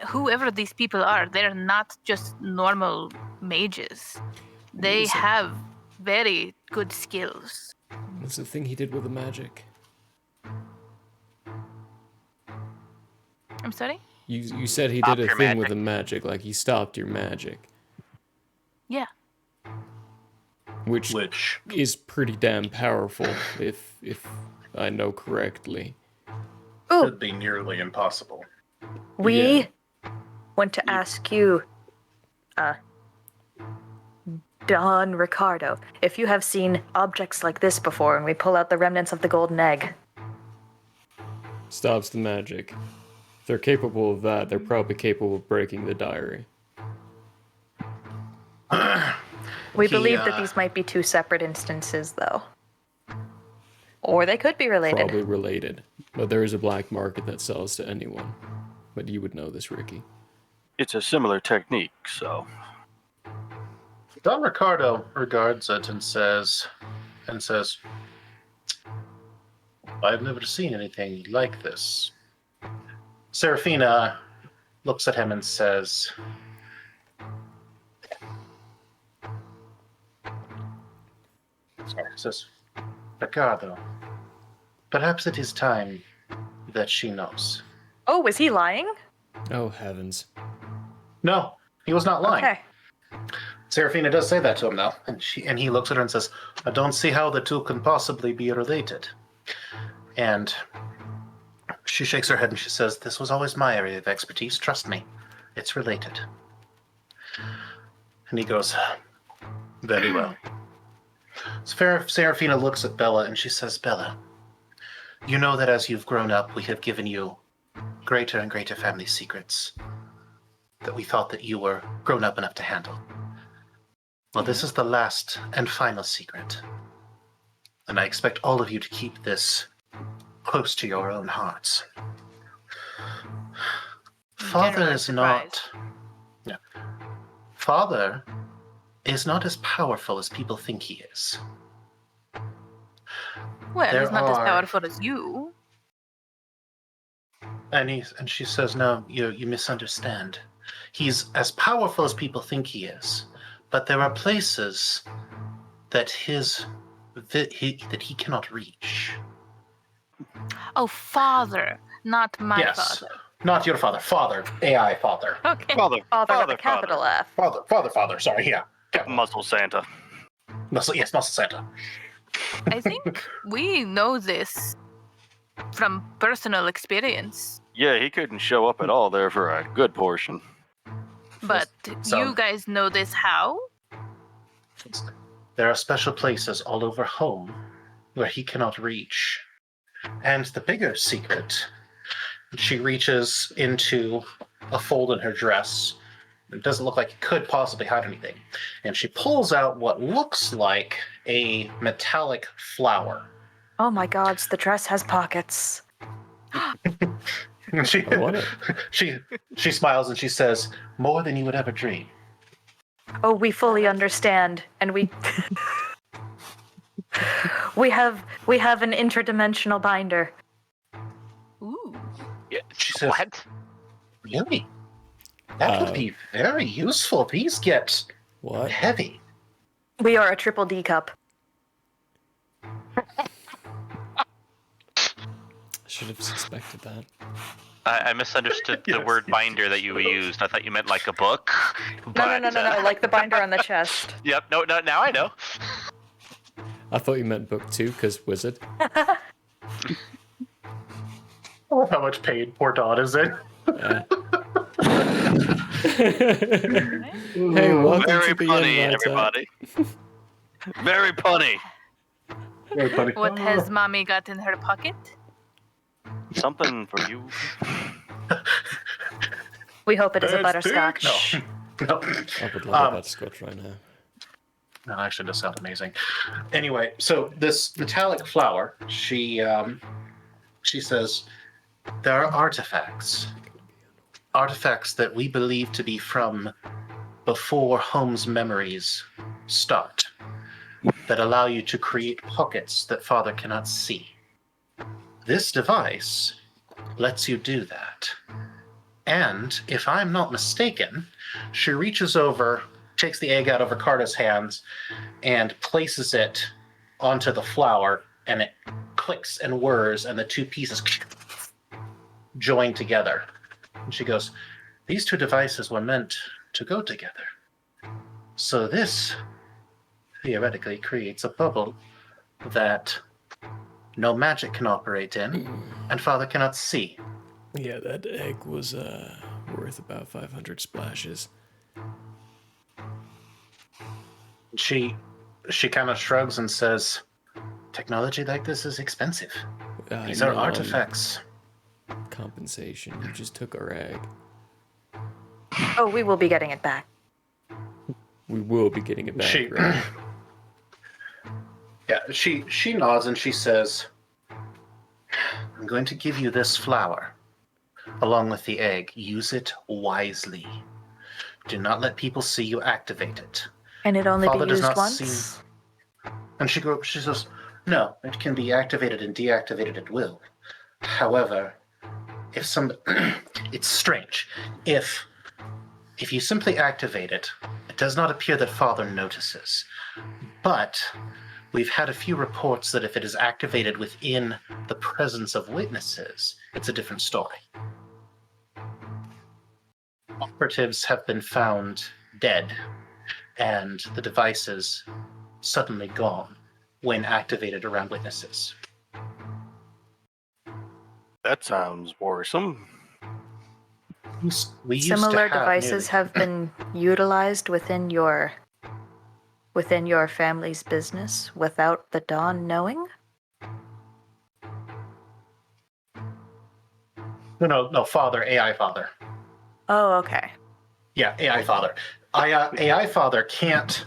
whoever these people are, they're not just normal mages. They have very good skills. What's the thing he did with the magic? I'm sorry? You said he did a thing with the magic, like he stopped your magic. Yeah. Which is pretty damn powerful, if I know correctly. Could be nearly impossible. We want to ask you, Don Ricardo, if you have seen objects like this before, and we pull out the remnants of the golden egg. Stops the magic. If they're capable of that, they're probably capable of breaking the diary. We believe that these might be 2 separate instances, though. Or they could be related. Probably related. But there is a black market that sells to anyone. But you would know this, Ricky. It's a similar technique, so... Don Ricardo regards it and says, "I've never seen anything like this." Serafina looks at him and says, "Ricardo, perhaps it is time that she knows." Oh, was he lying? Oh, heavens. No, he was not lying. Okay. Serafina does say that to him, though, and he looks at her and says, "I don't see how the 2 can possibly be related." And she shakes her head and she says, "This was always my area of expertise. Trust me, it's related." And he goes, "Very well." So Serafina looks at Bella and she says, "Bella, you know that as you've grown up, we have given you greater and greater family secrets that we thought that you were grown up enough to handle. Well, this is the last and final secret. And I expect all of you to keep this close to your own hearts. Father is not... Yeah. Father is not as powerful as people think he is. Well, he's not as powerful as you. And she says, no, you misunderstand. He's as powerful as people think he is, but there are places that he cannot reach. Oh, father, not my Yes, father. not your father. Father, AI father. Okay. Father with a capital F. Father. Sorry, yeah. Muscle Santa. Muscle Santa. I think we know this from personal experience. Yeah, he couldn't show up at all there for a good portion. But you guys know this how? There are special places all over home where he cannot reach. And the bigger secret, she reaches into a fold in her dress. It doesn't look like it could possibly hide anything. And she pulls out what looks like a metallic flower. Oh my God, the dress has pockets. She smiles and she says, more than you would ever dream. Oh, we fully understand, and we we have an interdimensional binder. Ooh. Yeah, she says, what? Really? That would be very useful. These get heavy. We are a triple D cup. Should have suspected that. I misunderstood the word binder that you used. I thought you meant like a book. No, like the binder on the chest. Yep, no, now I know. I thought you meant book 2, because wizard. Oh, how much pain poor Todd is in. Yeah. Hey, welcome Very to the punny, invite, everybody. Very punny. Very funny. What has mommy got in her pocket? Something for you. We hope it is a butterscotch. No. I would love a butterscotch right now. No, actually, does sound amazing. Anyway, so this metallic flower, she says, there are artifacts that we believe to be from before home's memories start, that allow you to create pockets that Father cannot see. This device lets you do that. And if I'm not mistaken, she reaches over, takes the egg out of Ricardo's hands, and places it onto the flower, and it clicks and whirs, and the two pieces join together. And she goes, these two devices were meant to go together. So this theoretically creates a bubble that no magic can operate in, and Father cannot see. Yeah, that egg was worth about 500 splashes. She kind of shrugs and says, technology like this is expensive. These are artifacts. Compensation. You just took our egg. Oh, we will be getting it back. We will be getting it back, right? Yeah, she nods and she says, I'm going to give you this flower, along with the egg. Use it wisely. Do not let people see you activate it. And it only Father be does used not once? And she says, no, it can be activated and deactivated at will. However, it's strange. If you simply activate it, it does not appear that Father notices. But we've had a few reports that if it is activated within the presence of witnesses, it's a different story. Operatives have been found dead, and the devices suddenly gone when activated around witnesses. That sounds worrisome. We used Similar to have devices have been utilized within your family's business without the Dawn knowing? No, Father, AI Father. Oh, okay. Yeah, AI Father. AI Father can't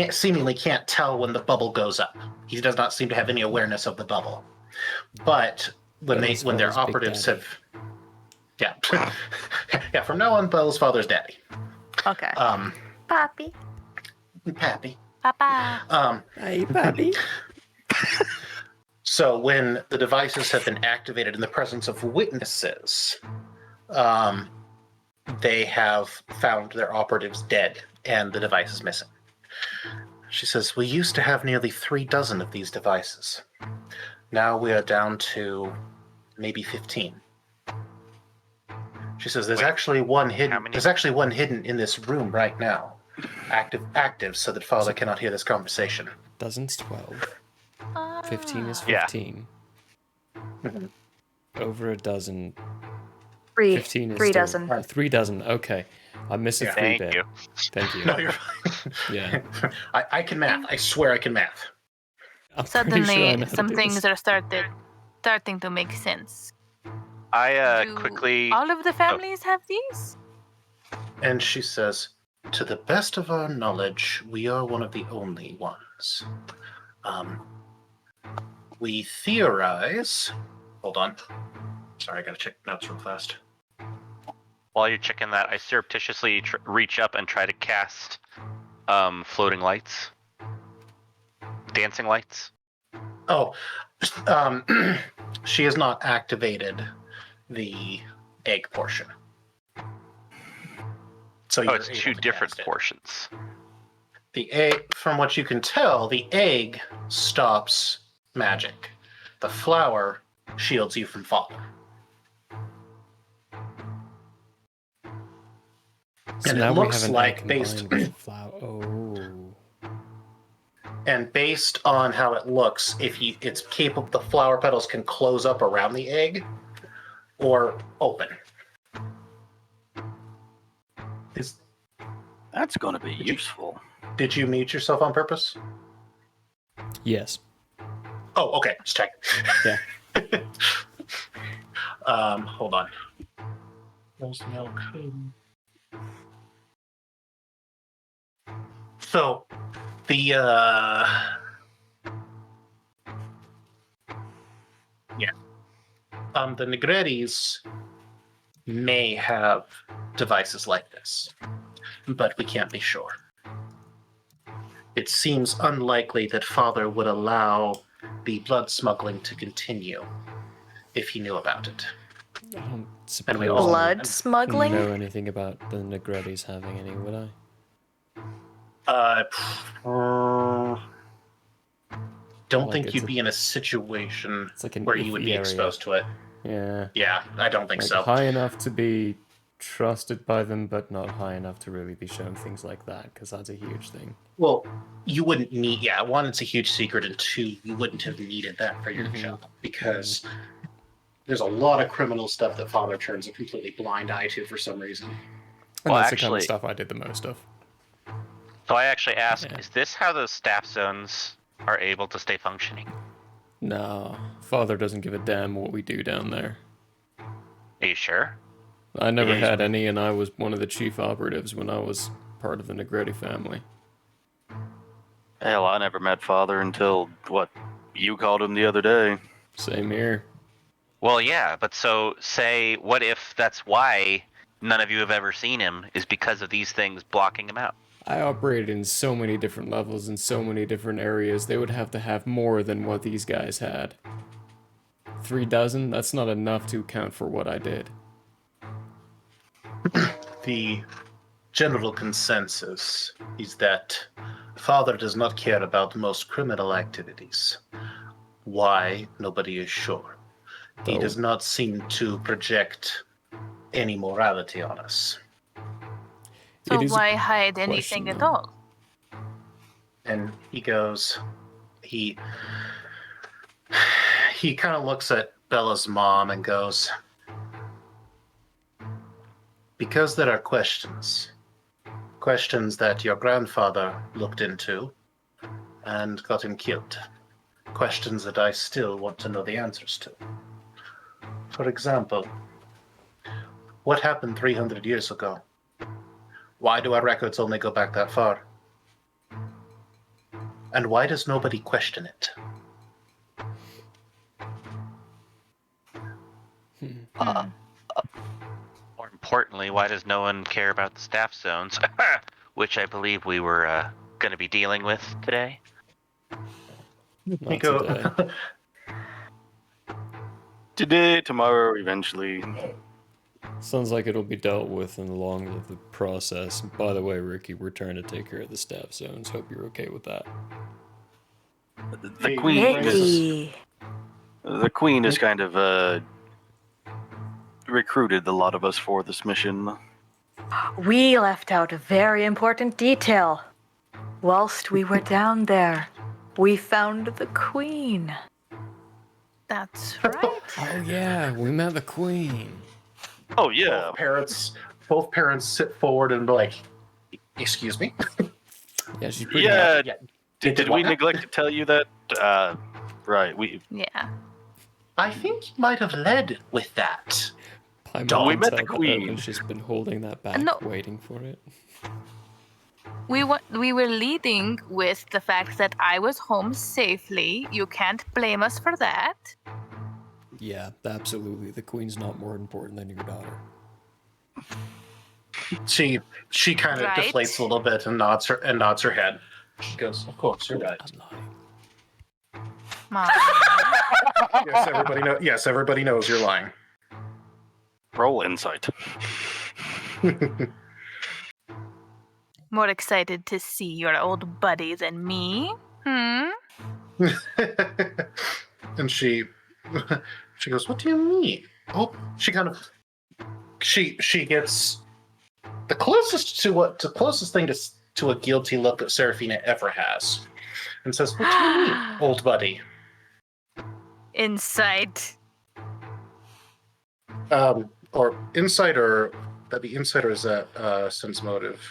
seemingly can't tell when the bubble goes up. He does not seem to have any awareness of the bubble. But when their operatives have, yeah, from now on, Bella's father's daddy. Okay. Pappy. Papa. Hey, Pappy. So when the devices have been activated in the presence of witnesses, they have found their operatives dead and the device is missing. She says, we used to have nearly 36 of these devices. Now we are down to maybe 15. She says, there's actually one hidden. There's actually one hidden in this room right now, active, so that Father cannot hear this conversation. Dozen's 12. 15 is 15. Over a dozen. 15 is 3 still, dozen. 3 dozen. Okay, I missed a 3 bit. Thank you. No, you're fine. Yeah. I can math. I swear I can math. Suddenly, some things are starting to make sense. Quickly. All of the families have these? And she says, to the best of our knowledge, we are one of the only ones. We theorize. Hold on. Sorry, I gotta check notes real fast. While you're checking that, I surreptitiously reach up and try to cast floating lights. Dancing lights. Oh, she has not activated the egg portion. So it's 2 different portions. The egg, from what you can tell, the egg stops magic. The flower shields you from Father. So and now it looks we have like based and based on how it looks, it's capable, the flower petals can close up around the egg or open. That's going to be useful. Did you mute yourself on purpose? Yes. Oh, okay. Just check. Yeah. Hold on. There's milk. So, the the Negrettis may have devices like this, but we can't be sure. It seems unlikely that Father would allow the blood smuggling to continue if he knew about it. I don't And we suppose Blood I smuggling? know anything about the Negrettis having any, would I? Don't Like think you'd be in a situation like an where you would be iffy area. exposed to it. Yeah. Yeah, I don't think Like so. high enough to be trusted by them, but not high enough to really be shown things like that, because that's a huge thing. Well, you wouldn't need, one, it's a huge secret, and 2, you wouldn't have needed that for your job, because there's a lot of criminal stuff that Father turns a completely blind eye to for some reason. And that's the kind of stuff I did the most of. So I actually asked, is this how those staff zones are able to stay functioning? No, Father doesn't give a damn what we do down there. Are you sure? I never had any, and I was one of the chief operatives when I was part of the Negretti family. Hell, I never met Father until, you called him the other day. Same here. Well, yeah, but so say, what if that's why none of you have ever seen him, is because of these things blocking him out? I operated in so many different levels in so many different areas, they would have to have more than what these guys had. 3 dozen? That's not enough to account for what I did. The general consensus is that Father does not care about most criminal activities. Why? Nobody is sure. He does not seem to project any morality on us. So why hide anything at all? And he goes, he kind of looks at Bella's mom and goes, because there are questions that your grandfather looked into and got him killed. Questions that I still want to know the answers to. For example, what happened 300 years ago? Why do our records only go back that far? And why does nobody question it? More importantly, why does no one care about the staff zones, which I believe we were going to be dealing with today? Not today. Today, tomorrow, eventually. Sounds like it'll be dealt with along the process. And by the way, Ricky, we're trying to take care of the staff zones. Hope you're okay with that. The queen is kind of recruited a lot of us for this mission. We left out a very important detail. Whilst we were down there, we found the queen. That's right. Oh yeah, we met the queen. Oh yeah. Both parents sit forward and be like, "Excuse me." Yeah, she's pretty. Yeah. Yeah. Did we neglect to tell you that? Right. Yeah. I think you might have led with that. Paimon we met the tell that queen. Owen's just been holding that back, No. waiting for it. We were leading with the fact that I was home safely. You can't blame us for that. Yeah, absolutely. The queen's not more important than your daughter. She kind of Right. deflates a little bit and nods her head. She goes, "Of course, you're right." Mom. Yes, everybody knows you're lying. Roll insight. More excited to see your old buddy than me. And she goes, "What do you mean?" Oh, she gets the closest thing to a guilty look that Seraphina ever has, and says, "What do you mean, old buddy?" Insight. Or insight, or that'd be insight, or is that sense motive?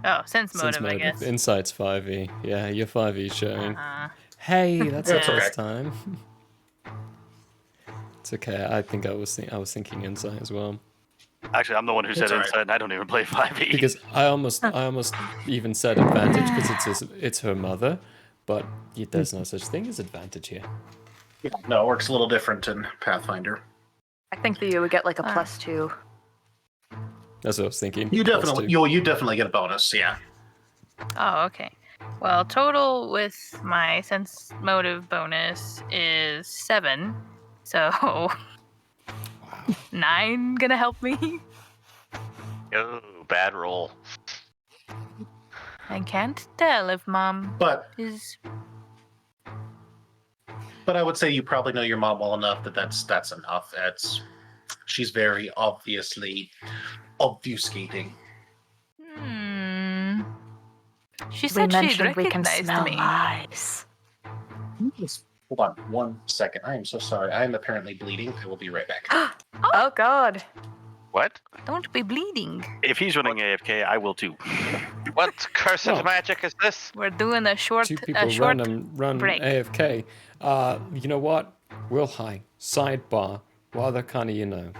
Oh, sense motive, I guess. Insight's 5e. Yeah, your 5e showing. Uh-huh. Hey, that's That's our okay. first time. It's okay. I think I was thinking insight as well. Actually, I'm the one who said It's all right. insight, and I don't even play 5e. Because I almost even said advantage because it's her mother, but there's no such thing as advantage here. No, it works a little different in Pathfinder. I think that you would get like a +2. That's what I was thinking. You Plus definitely 2. you definitely get a bonus. Yeah. Oh, okay. Well, total with my sense motive bonus is 7. So 9 gonna help me. Oh, bad roll. I can't tell if mom is. But I would say you probably know your mom well enough that that's enough. She's very obviously obfuscating. She said she'd we can recognized smell me. lies. Hold on 1 second. I am so sorry. I am apparently bleeding. I will be right back. Oh God. What? Don't be bleeding. If he's running AFK, I will too. What cursed magic is this? We're doing a short, Two people run break. AFK. You know what? We'll hang. Sidebar. While they're kind of,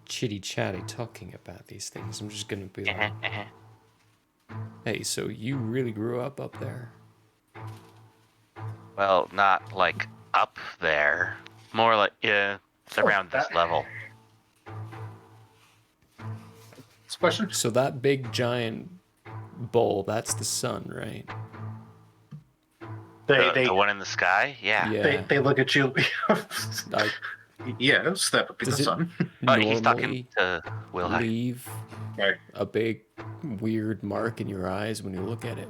chitty chatty talking about these things, I'm just gonna be like, hey, so you really grew up there? Well, not like up there. More like around this level. Question? So that big giant bowl, that's the sun, right? The one in the sky? Yeah. They look at you. Yes, that would be the Does it sun. He's talking to Will. Leave a big weird mark in your eyes when you look at it.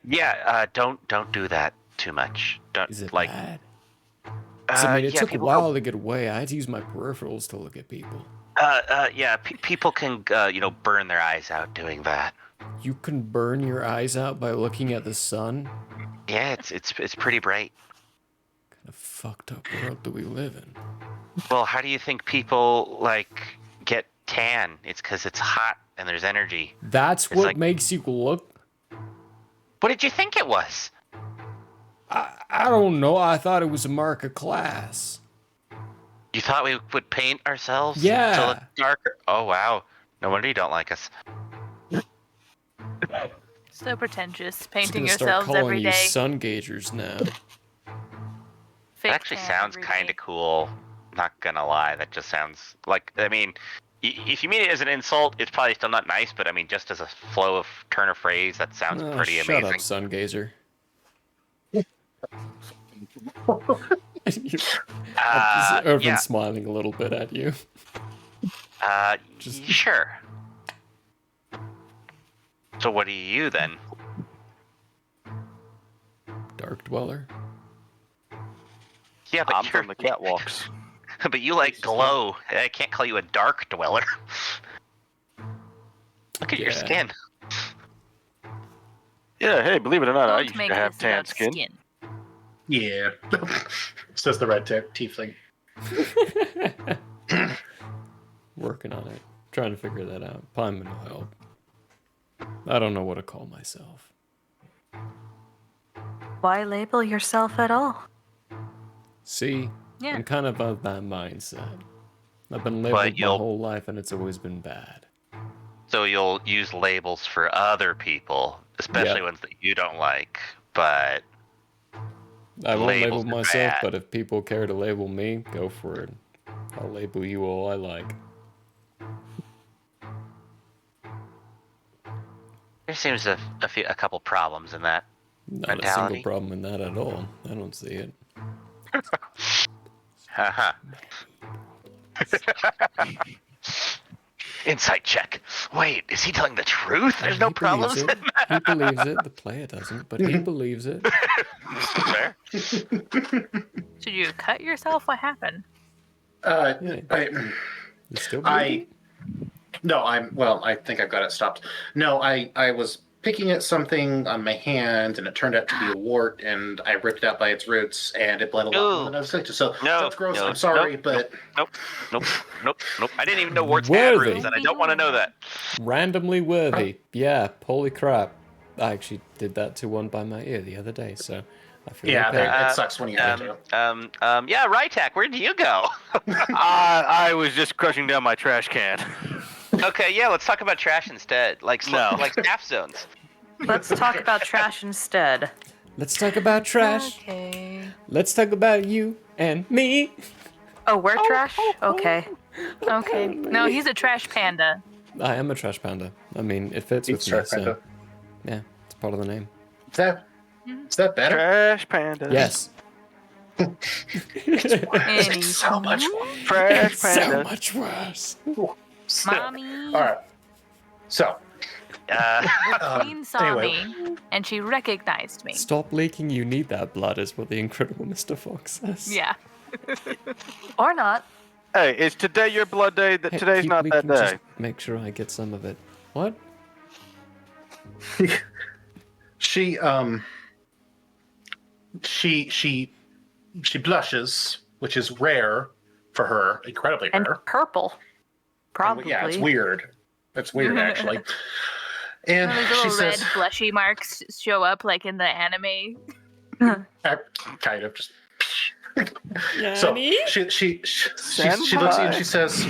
Yeah, don't do that too much. Don't. Is it like bad? I mean, it took a people while to get away. I had to use my peripherals to look at people. People can burn their eyes out doing that. You can burn your eyes out by looking at the sun? Yeah, it's pretty bright. What kind of fucked up world do we live in? Well, how do you think people get tan? It's because it's hot and there's energy. That's It's what makes you look. What did you think it was? I don't know. I thought it was a mark of class. You thought we would paint ourselves? Yeah. To look darker? Oh wow. No wonder you don't like us. So pretentious, Just painting gonna start yourselves calling every you day. sun gazers now. It actually sounds kind of cool. Not gonna lie, that just sounds like. I mean, if you mean it as an insult, it's probably still not nice. But I mean, just as a flow of turn of phrase, that sounds pretty shut amazing. up, sun gazer. Irvin's Yeah. smiling a little bit at you. Sure. So what are you then? Dark Dweller. Yeah, but I'm you're from the catwalks. but you like glow. I can't call you a dark dweller. Look at your skin. Yeah, hey, believe it or not, I Don't used make to have this tan about skin. Yeah. Says the red tiefling. Working on it. Trying to figure that out. Paimon will help. I don't know what to call myself. Why label yourself at all? See? Yeah. I'm kind of of that mindset. I've been labeled my whole life and it's always been bad. So you'll use labels for other people, especially Yeah. ones that you don't like, but I won't label labels are myself, bad. but if people care to label me, go for it. I'll label you all I like. There seems a couple problems in that Not mentality. a single problem in that at all. I don't see it. Haha. Insight check. Wait, is he telling the truth? There's no problems in Believes it. He believes it. The player doesn't, but he believes it. Fair. Should you cut yourself? What happened? You still bleeding? I think I've got it stopped. No, I was picking at something on my hand, and it turned out to be a wart, and I ripped it out by its roots, and it bled a lot more than I was expecting. So that's gross. I'm sorry, but Nope. I didn't even know warts had roots, and I don't want to know that. Randomly worthy. Yeah, holy crap. I actually did that to one by my ear the other day, so I feel okay. it sucks when you have to. Yeah, Rytak, where did you go? I was just crushing down my trash can. Okay, yeah, let's talk about trash instead. Like staff zones. Let's talk about trash instead. Let's talk about trash. Okay. Let's talk about you and me. Oh, we're trash? Okay. Okay. No, he's a trash panda. I am a trash panda. I mean, it fits with me, trash so panda. yeah, it's part of the name. Is that better? Trash panda. Yes. It's so much worse. Trash It's panda. so much worse. Mommy. All right. So. The queen saw anyway. me, and she recognized me. Stop leaking, you need that blood, is what the incredible Mr. Fox says. Yeah. Or not. Hey, is today your blood day? Hey, Today's keep not that leaking, day. just make sure I get some of it. What? She blushes, which is rare for her, incredibly And rare. purple. Probably. Yeah, it's weird. It's weird actually. And Those she little red says, fleshy marks show up like in the anime. kind of just. So she looks at you and she says,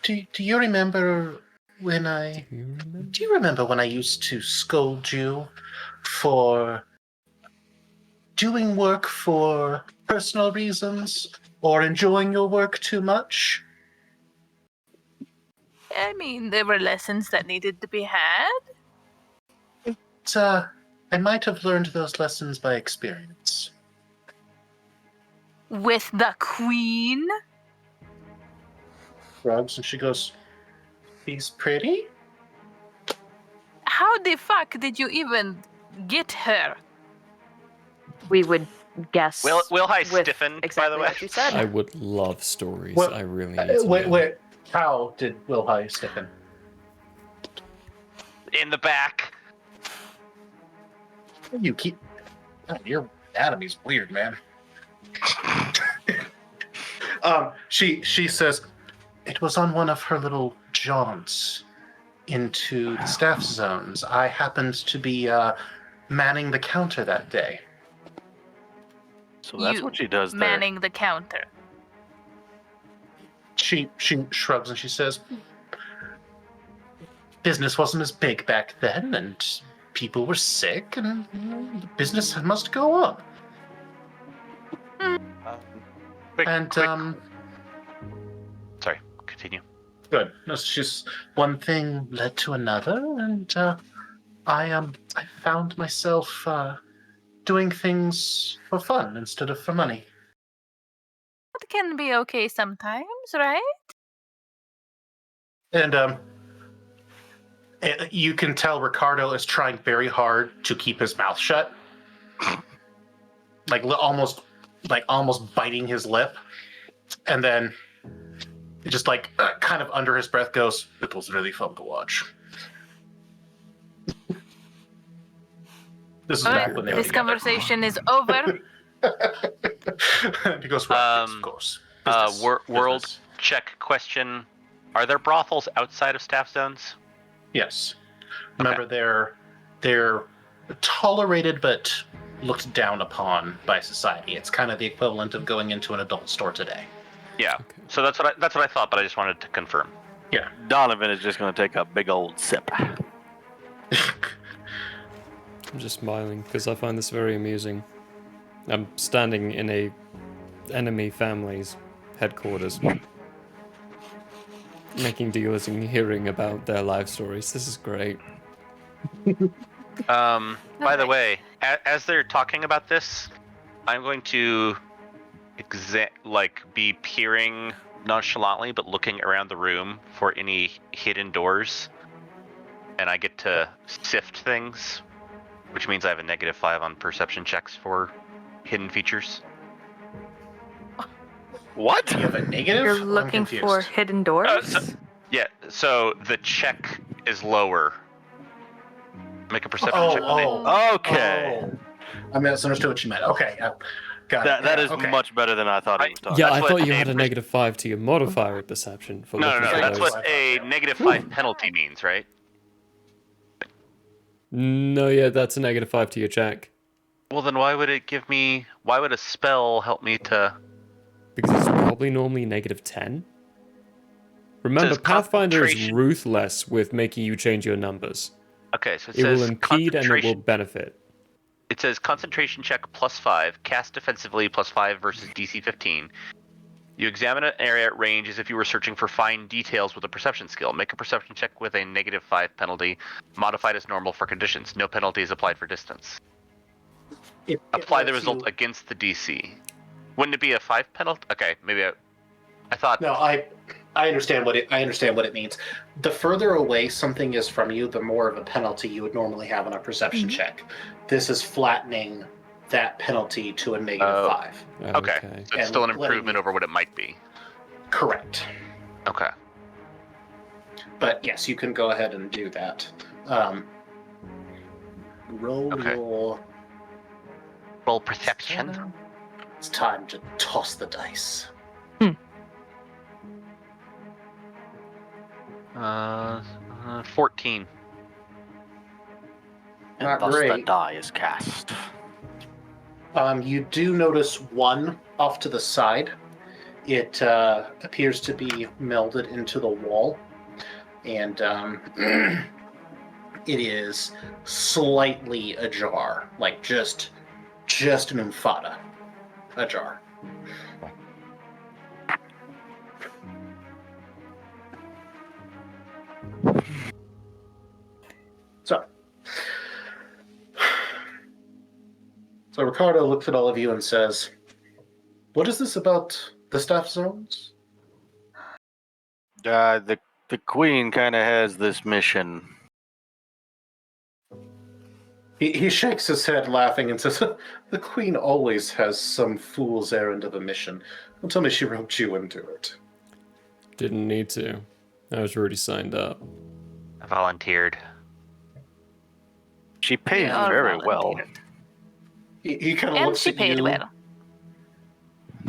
do you remember when do you remember when I used to scold you for doing work for personal reasons or enjoying your work too much? I mean, there were lessons that needed to be had. I might have learned those lessons by experience. With the queen? Shrugs and she goes, "She's pretty?" How the fuck did you even get her? We would guess. Will High with stiffen, exactly by the way? what you said. I would love stories. Well, I really need to know. Wait, how did Will High stiffen? In the back. You keep. God, your anatomy's weird, man. She says it was on one of her little jaunts into the staff zones. I happened to be manning the counter that day. So that's what she does there. Manning the counter. She shrugs and she says, "Business wasn't as big back then, and people were sick, and the business must go on. Sorry, continue. Good. No, it's just one thing led to another, and I found myself doing things for fun instead of for money. That can be okay sometimes, right? And you can tell Ricardo is trying very hard to keep his mouth shut, almost biting his lip, and then just kind of under his breath goes, "It was really fun to watch." This is back when they were This together. conversation is over. He goes, "Right, yes, of course." Business. World check question: are there brothels outside of staff zones? Yes. Remember, they're tolerated but looked down upon by society. It's kind of the equivalent of going into an adult store today. Yeah. Okay. So that's what I thought, but I just wanted to confirm. Yeah. Donovan is just going to take a big old sip. I'm just smiling because I find this very amusing. I'm standing in a enemy family's headquarters, making deals and hearing about their life stories. This is great. By the way, as they're talking about this, I'm going to be peering nonchalantly, but looking around the room for any hidden doors, and I get to sift things, which means I have a -5 on perception checks for hidden features. What? You have a negative? You're looking for hidden doors? So the check is lower. Make a perception check. Okay. I misunderstood what you meant. Okay, got it. That is much better than I thought he was talking. Yeah, I thought you had a -5 to your modifier with perception. For No. looking for That's those. what a -5 penalty means, right? No, yeah, that's a -5 to your check. Well, then why would a spell help me to... Because it's probably normally -10. Remember, Pathfinder is ruthless with making you change your numbers. Okay, so it will impede and it will benefit. It says concentration check +5, cast defensively +5 versus DC 15. You examine an area at range as if you were searching for fine details with a perception skill. Make a perception check with a -5 penalty, modified as normal for conditions. No penalty is applied for distance. Apply the result against the DC. Wouldn't it be a 5 penalty? Okay, maybe I thought... No, I understand what it means. The further away something is from you, the more of a penalty you would normally have on a perception check. This is flattening that penalty to a -5. Okay. So it's still an improvement over what it might be. Correct. Okay. But yes, you can go ahead and do that. Roll perception. It's time to toss the dice. 14. Not thus great. the die is cast. You do notice one off to the side. It appears to be melded into the wall, and it is slightly ajar, like just an umfata ajar. So Ricardo looks at all of you and says, "What is this about the staff zones?" The queen kind of has this mission. He shakes his head laughing and says, "The queen always has some fool's errand of a mission. Don't tell me she roped you into it." Didn't need to. I was already signed up. I volunteered. She paid very well. He kind of looks at you. And she paid well.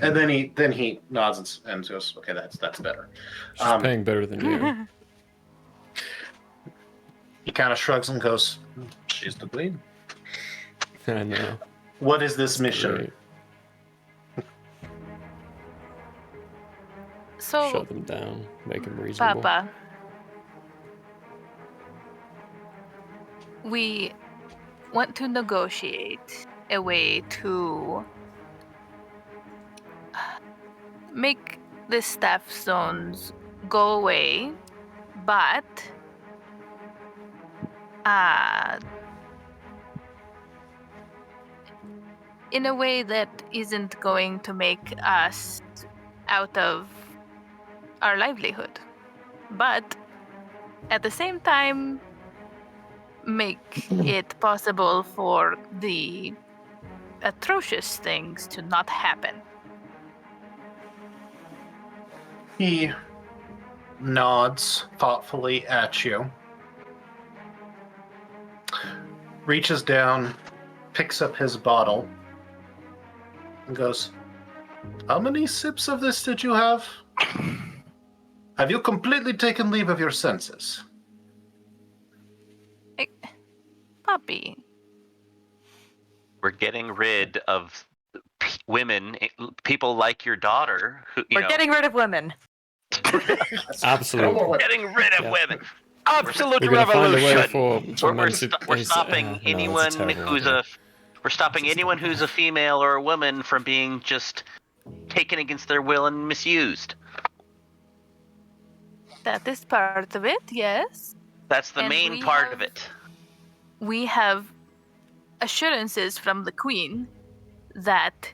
And then he nods and goes, "Okay, that's better." She's paying better than you. He kind of shrugs and goes, "She's the queen." I know. What is this mission? So, shut them down, make them reasonable. Papa, we want to negotiate a way to make the staff zones go away, but in a way that isn't going to make us out of our livelihood, but at the same time make it possible for the atrocious things to not happen. He nods thoughtfully at you, reaches down, picks up his bottle, and goes, "How many sips of this did you have? Have you completely taken leave of your senses?" Puppy. We're getting rid of women, people like your daughter. Who, We're getting rid of women. Absolutely. We're getting rid of women. Absolute We're gonna find a way revolution. for men We're stopping anyone who's we're stopping anyone who's a female or a woman from being just taken against their will and misused. That is part of it, yes. That's the main part of it. We have assurances from the Queen that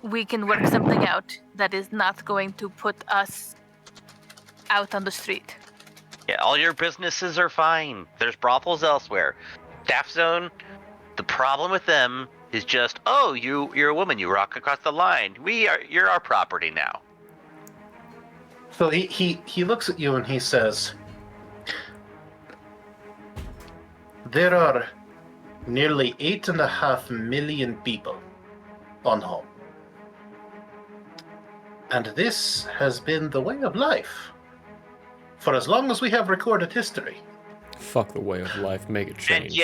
we can work something out that is not going to put us out on the street. Yeah, all your businesses are fine. There's brothels elsewhere. Staff zone, the problem with them is just, oh, you're a woman, you rock across the line. You're our property now. So he looks at you and he says, "There are nearly 8.5 million people on home. And this has been the way of life for as long as we have recorded history." Fuck the way of life, make it change.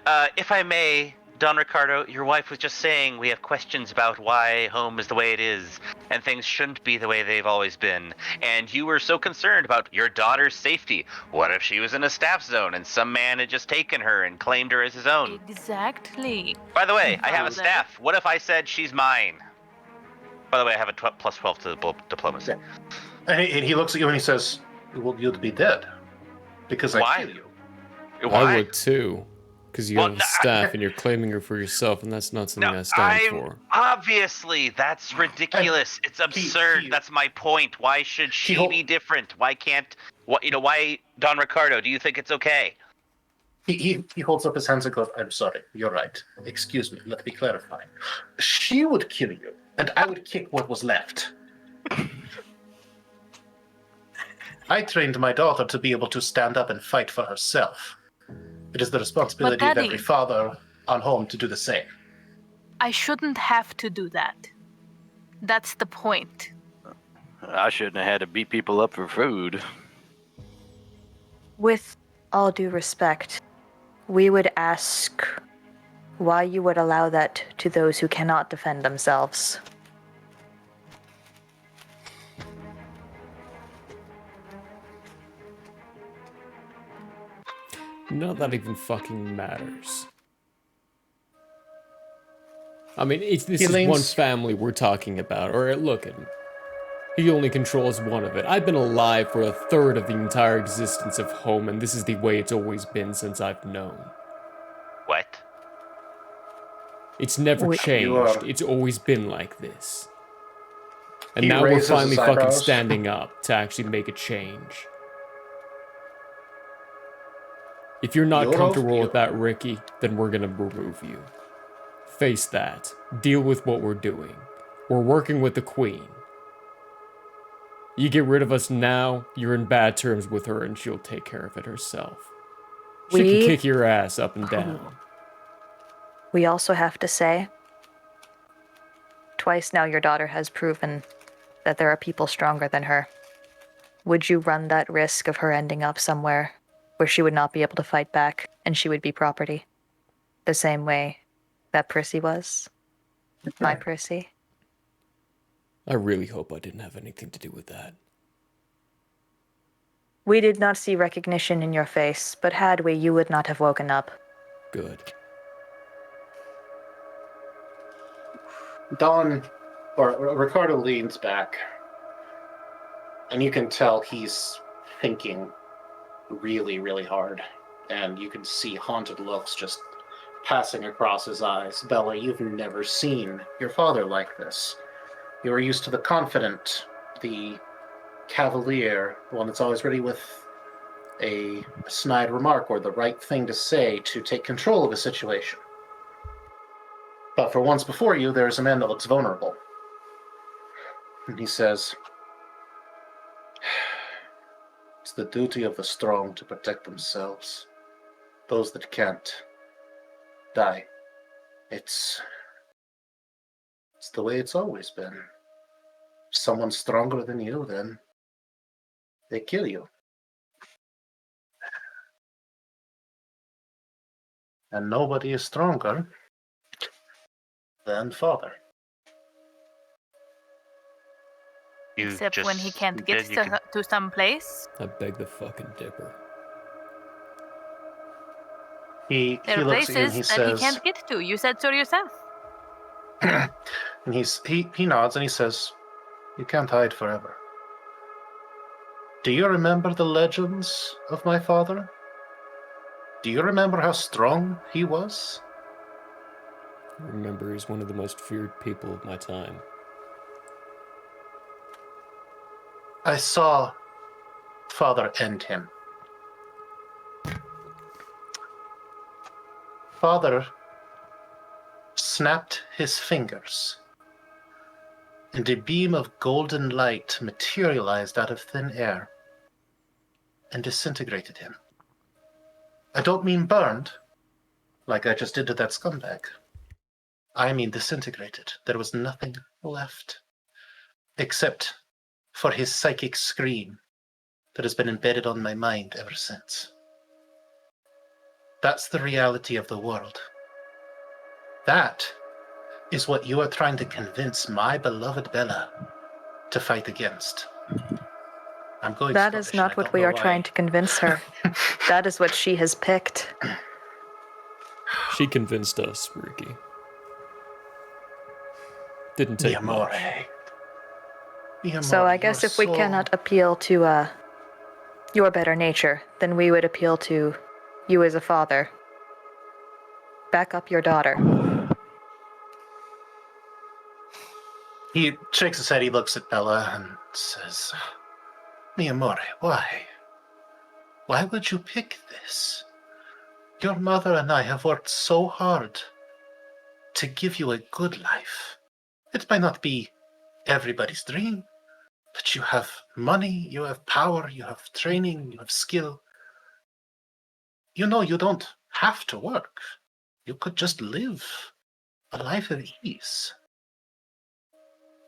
And if I may, Don Ricardo, your wife was just saying we have questions about why home is the way it is, and things shouldn't be the way they've always been. And you were so concerned about your daughter's safety. What if she was in a staff zone and some man had just taken her and claimed her as his own? Exactly. By the way, I have a staff. What if I said she's mine? By the way, I have a plus 12 to diplomacy. And he looks at you and he says, "Well, you'd be dead because I kill you." I would too, because you have a staff and you're claiming her for yourself, and that's not something I stand for. Obviously, that's ridiculous. It's absurd. That's my point. Why should she be different? Why can't why Don Ricardo? Do you think it's okay? He holds up his hands and goes, "I'm sorry, you're right. Excuse me, let me clarify. She would kill you, and I would kick what was left. I trained my daughter to be able to stand up and fight for herself. It is the responsibility of every father on home to do the same." I shouldn't have to do that. That's the point. I shouldn't have had to beat people up for food. With all due respect, we would ask why you would allow that to those who cannot defend themselves. Not that even fucking matters. I mean, this is one family we're talking about. Or look at him. He only controls one of it. I've been alive for a third of the entire existence of home, and this is the way it's always been since I've known. What? It's never changed. It's always been like this. And He now we're raises finally his fucking eyebrows. standing up to actually make a change. If you're not comfortable with that, Ricky, then we're gonna remove you. Face that. Deal with what we're doing. We're working with the Queen. You get rid of us now, you're in bad terms with her, and she'll take care of it herself. She can kick your ass up and down. We also have to say, twice now your daughter has proven that there are people stronger than her. Would you run that risk of her ending up somewhere where she would not be able to fight back and she would be property? The same way that Prissy was? My Prissy? I really hope I didn't have anything to do with that. We did not see recognition in your face, but had we, you would not have woken up. Good. Ricardo leans back, and you can tell he's thinking really, really hard, and you can see haunted looks just passing across his eyes. Bella, you've never seen your father like this. You are used to the confident, the cavalier, the one that's always ready with a snide remark or the right thing to say to take control of a situation. But for once before you, there's a man that looks vulnerable. And he says, "It's the duty of the strong to protect themselves. Those that can't die. It's the way it's always been. If someone's stronger than you, then they kill you. And nobody is stronger than father." Except when he can't get to some place. I beg the fucking dipper. He There are looks at you and places he that says, he can't get to. You said so yourself. and he nods and he says, "You can't hide forever. Do you remember the legends of my father? Do you remember how strong he was?" I remember he's one of the most feared people of my time. I saw father end him. Father snapped his fingers, and a beam of golden light materialized out of thin air and disintegrated him. I don't mean burned, like I just did to that scumbag. I mean disintegrated. There was nothing left, except for his psychic scream that has been embedded on my mind ever since. That's the reality of the world. That is what you are trying to convince my beloved Bella to fight against. I'm going That is not what we are trying to convince her. That is what she has picked. She convinced us, Ricky. Didn't take much. So I guess if we cannot appeal to your better nature, then we would appeal to you as a father. Back up your daughter. He shakes his head, he looks at Bella and says, "Mi amore, why? Why would you pick this? Your mother and I have worked so hard to give you a good life. It might not be everybody's dream, but you have money, you have power, you have training, you have skill. You know you don't have to work. You could just live a life of ease.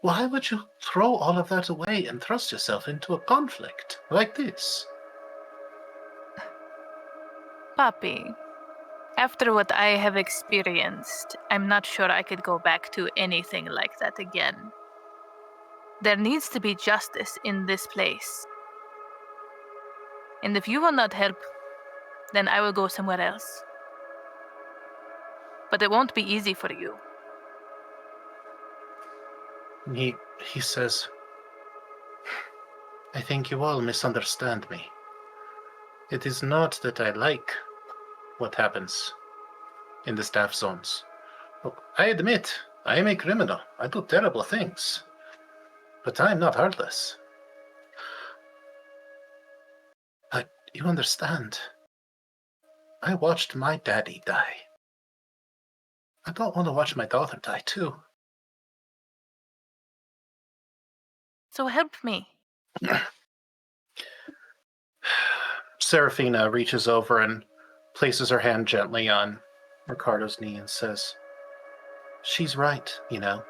Why would you throw all of that away and thrust yourself into a conflict like this?" Papi, after what I have experienced, I'm not sure I could go back to anything like that again. There needs to be justice in this place. And if you will not help, then I will go somewhere else. But it won't be easy for you. He says, "I think you all misunderstand me. It is not that I like what happens in the staff zones. Look, I admit, I am a criminal. I do terrible things. But I am not heartless. But you understand, I watched my daddy die. I don't want to watch my daughter die too." So help me. Serafina reaches over and places her hand gently on Ricardo's knee and says, "She's right, you know.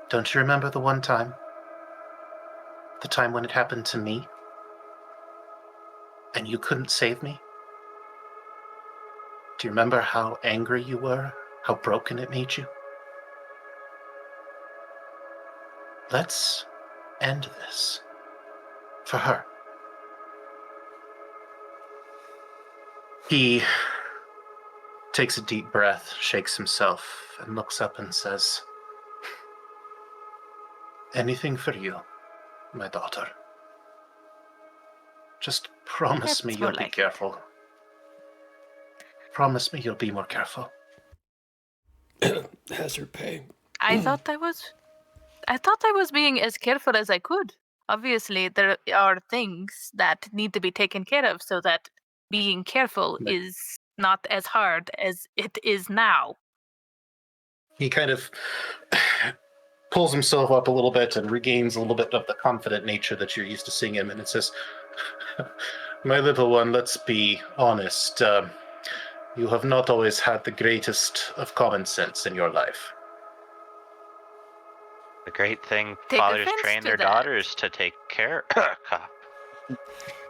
Don't you remember the one time? The time when it happened to me? And you couldn't save me? Do you remember how angry you were? How broken it made you? Let's end this. For her. He takes a deep breath, shakes himself, and looks up and says, anything for you, my daughter. Just promise me you'll be careful. Promise me you'll be more careful. Hazard pay. I thought I was being as careful as I could. Obviously, there are things that need to be taken care of so that being careful is not as hard as it is now. He kind of pulls himself up a little bit and regains a little bit of the confident nature that you're used to seeing him, and it says, my little one, let's be honest. You have not always had the greatest of common sense in your life. The great thing Take fathers offense train to their that. daughters to take care.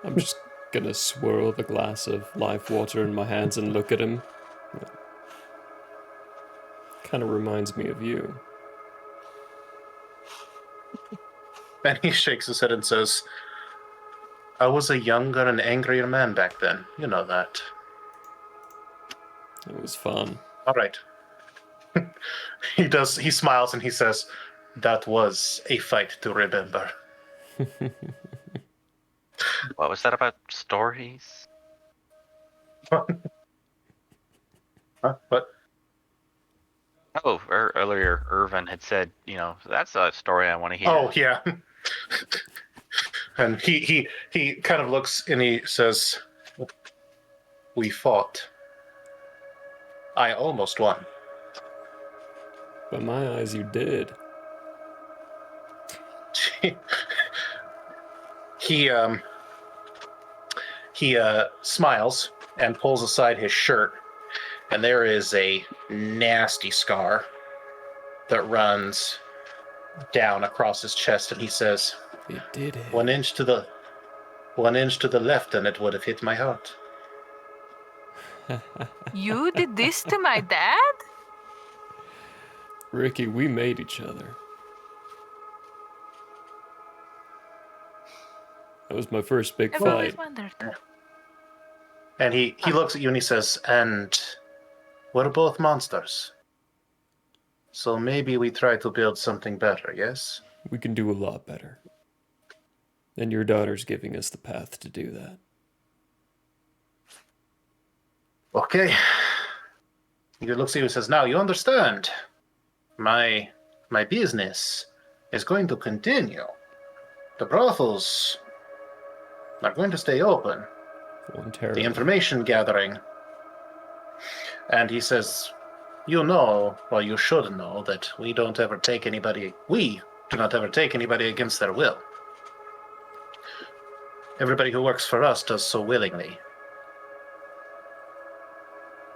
I'm just gonna swirl the glass of live water in my hands and look at him. Kind of reminds me of you. And he shakes his head and says, I was a younger and angrier man back then. You know that. It was fun. All right. He smiles and he says, that was a fight to remember. What was that about stories? Huh? What? Oh, earlier Irvin had said, that's a story I want to hear. Oh, yeah. And he kind of looks and he says, we fought. I almost won. By my eyes, you did. He smiles and pulls aside his shirt, and there is a nasty scar that runs down across his chest, and he says, "It did it. 1 inch to the left, and it would have hit my heart." You did this to my dad? Ricky, we made each other. That was my first big I've fight. always wondered. And he looks at you and he says, and we're both monsters. So maybe we try to build something better, yes? We can do a lot better. And your daughter's giving us the path to do that. Okay. He looks at you and says, now you understand. My business is going to continue. The brothels are going to stay open. The information gathering. And he says, you know, or you should know, that we do not ever take anybody against their will. Everybody who works for us does so willingly.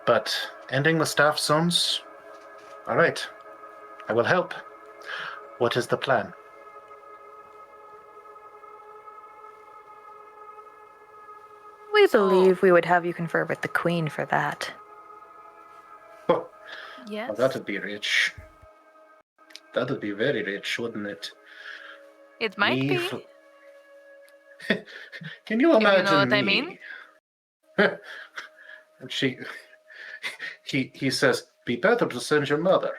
But ending the staff zones? All right, I will help. What is the plan? We believe we would have you confer with the Queen for that. Oh, yes. Well, that would be rich. That would be very rich, wouldn't it? It might be. Can you imagine you know what I mean? And he says, be better to send your mother.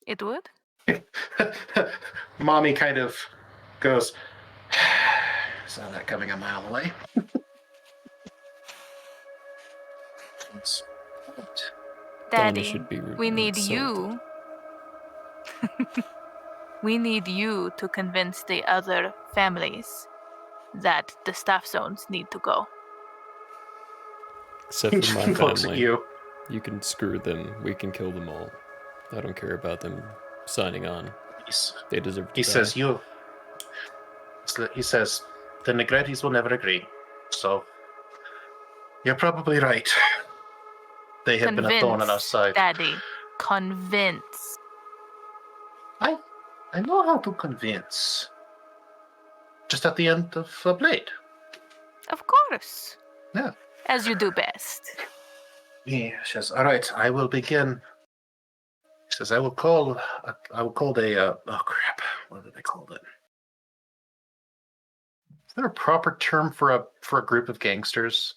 It would? Mommy kind of goes, saw that coming a mile away. Daddy, we need you. We need you to convince the other families that the staff zones need to go. Except for my Looks at family. you. You can screw them. We can kill them all. I don't care about them signing on. They deserve to die. He says, the Negrettis will never agree. So, you're probably right. They have been a thorn on our side. Daddy, convince. I know how to convince. Just at the end of a blade. Of course. Yeah. As you do best. He says, all right, I will begin. He says, I will call oh crap. what did they call it? Is there a proper term for a group of gangsters?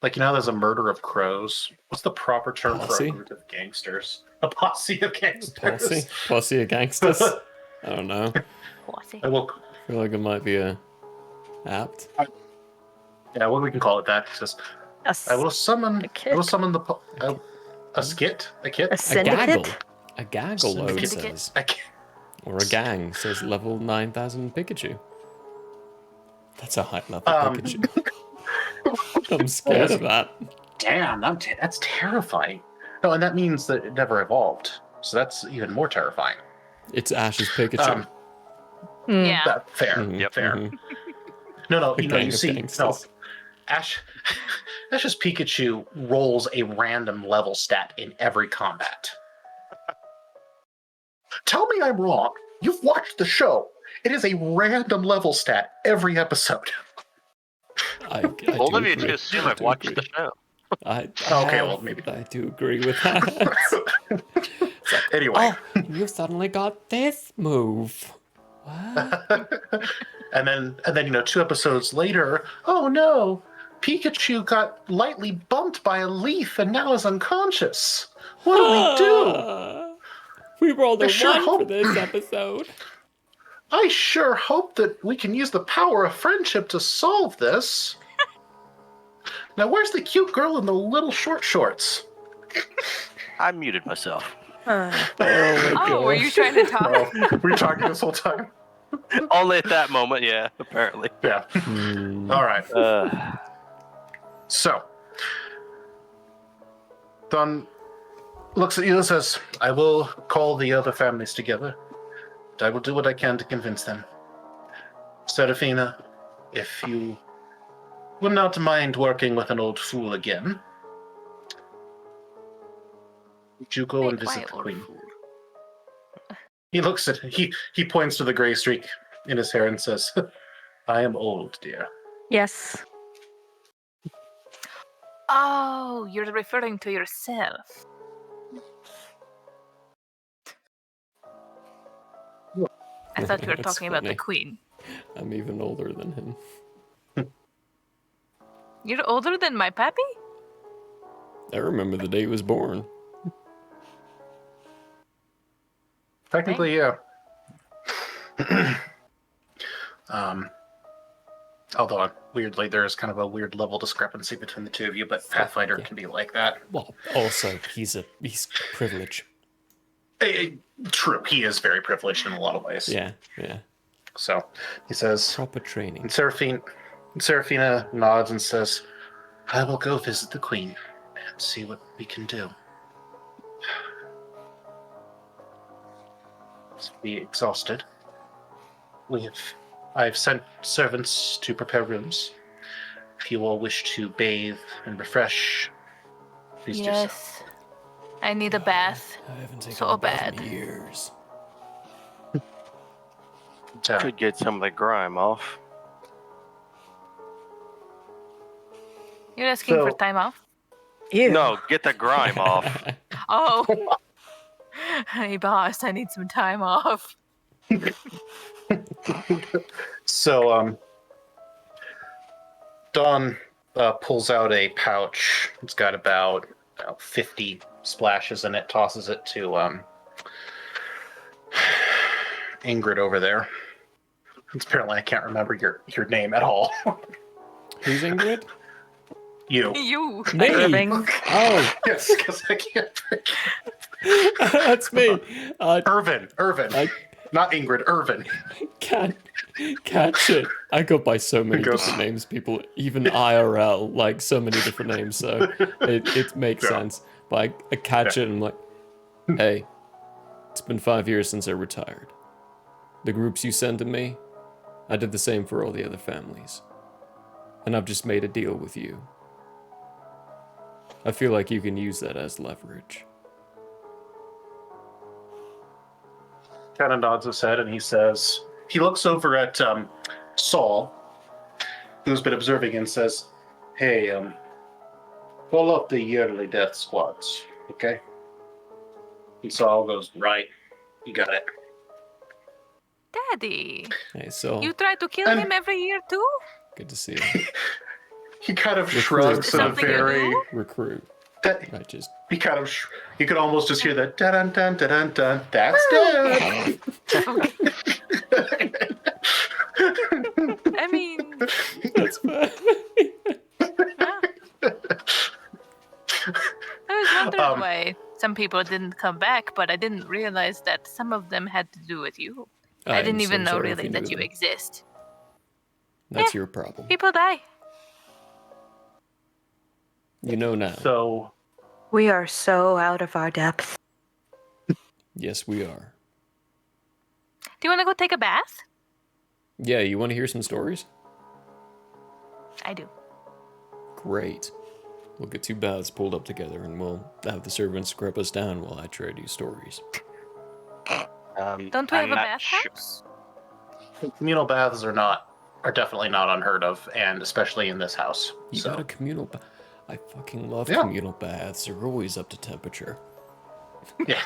Like, there's a murder of crows. What's the proper term for a group of gangsters? A posse of gangsters. Posse of gangsters. I don't know. Posse. I feel like it might be apt. Yeah, well, we can call it that. It's just, I will summon the a skit, a kit, a syndicate, a gaggle load says, or a gang says level 9,000 Pikachu. That's a high level Pikachu. I'm scared of that. Damn, that's terrifying. No, and that means that it never evolved, so that's even more terrifying. It's Ash's Pikachu. Yeah. Fair. Yep. Fair. No, you see, Ash's Pikachu rolls a random level stat in every combat. Tell me I'm wrong. You've watched the show. It is a random level stat every episode. I bold of you to assume I've watched the show. Well, maybe I do agree with that. Anyway, you suddenly got this move. and then 2 episodes later, oh no, Pikachu got lightly bumped by a leaf and now is unconscious. What do we do? We rolled a 1 for this episode. I sure hope that we can use the power of friendship to solve this. Now, where's the cute girl in the little short shorts? I muted myself. Were you trying to talk? Were you talking this whole time? Only at that moment, yeah, apparently. Yeah. All right. So, Don looks at you and says, I will call the other families together. I will do what I can to convince them. Serafina, if you would not mind working with an old fool again, would you go and visit the queen? He looks at he points to the gray streak in his hair and says, I am old, dear. Yes. Oh, you're referring to yourself. I thought you were talking about the queen. I'm even older than him. You're older than my pappy? I remember the day he was born. Technically, yeah. Although, weirdly, there is kind of a weird level discrepancy between the two of you, but Pathfinder can be like that. Well, also, he's privileged. True, he is very privileged in a lot of ways. Yeah. So, he says... Proper training. And Serafina nods and says, I will go visit the queen and see what we can do. Be exhausted. I've sent servants to prepare rooms. If you all wish to bathe and refresh, please do so. Yes. I need a bath. I haven't taken so a bath bad. in years. Could get some of the grime off. You're asking for time off? Ew. No, get the grime off. Oh. Hey, boss, I need some time off. So, Dawn pulls out a pouch. It's got about 50 splashes in it, tosses it to Ingrid over there. Apparently, I can't remember your name at all. Who's Ingrid? You. You. Me? Oh. Yes, because I can't. That's me. Irvin. Not Ingrid, Irvin. Can't catch it. I go by so many different names, people, even IRL, like so many different names, so it makes sense. But I catch it and I'm like, hey, it's been 5 years since I retired. The groups you send to me, I did the same for all the other families. And I've just made a deal with you. I feel like you can use that as leverage. Kind of nods his head and he says, he looks over at Saul, who's been observing, and says, hey, pull up the yearly death squads, okay? And Saul goes, right, you got it. Daddy. Hey, so You try to kill him every year too? good to see you. He kind of Recruit. shrugs in a Something you very. do? Recruit. That, I just. he kind of. You could almost just hear the dun dun dun dun dun. That's dead. I mean, That's bad. I was wondering why some people didn't come back, but I didn't realize that some of them had to do with you. I didn't even know really that you exist. That's your problem. People die. You know now. So. We are so out of our depth. Yes, we are. Do you want to go take a bath? Yeah, you want to hear some stories? I do. Great. We'll get 2 baths pulled up together and we'll have the servants scrub us down while I trade you stories. Don't we have a bathhouse? Communal baths are definitely not unheard of, and especially in this house. You got a communal bath? I fucking love communal baths. They're always up to temperature. Yeah.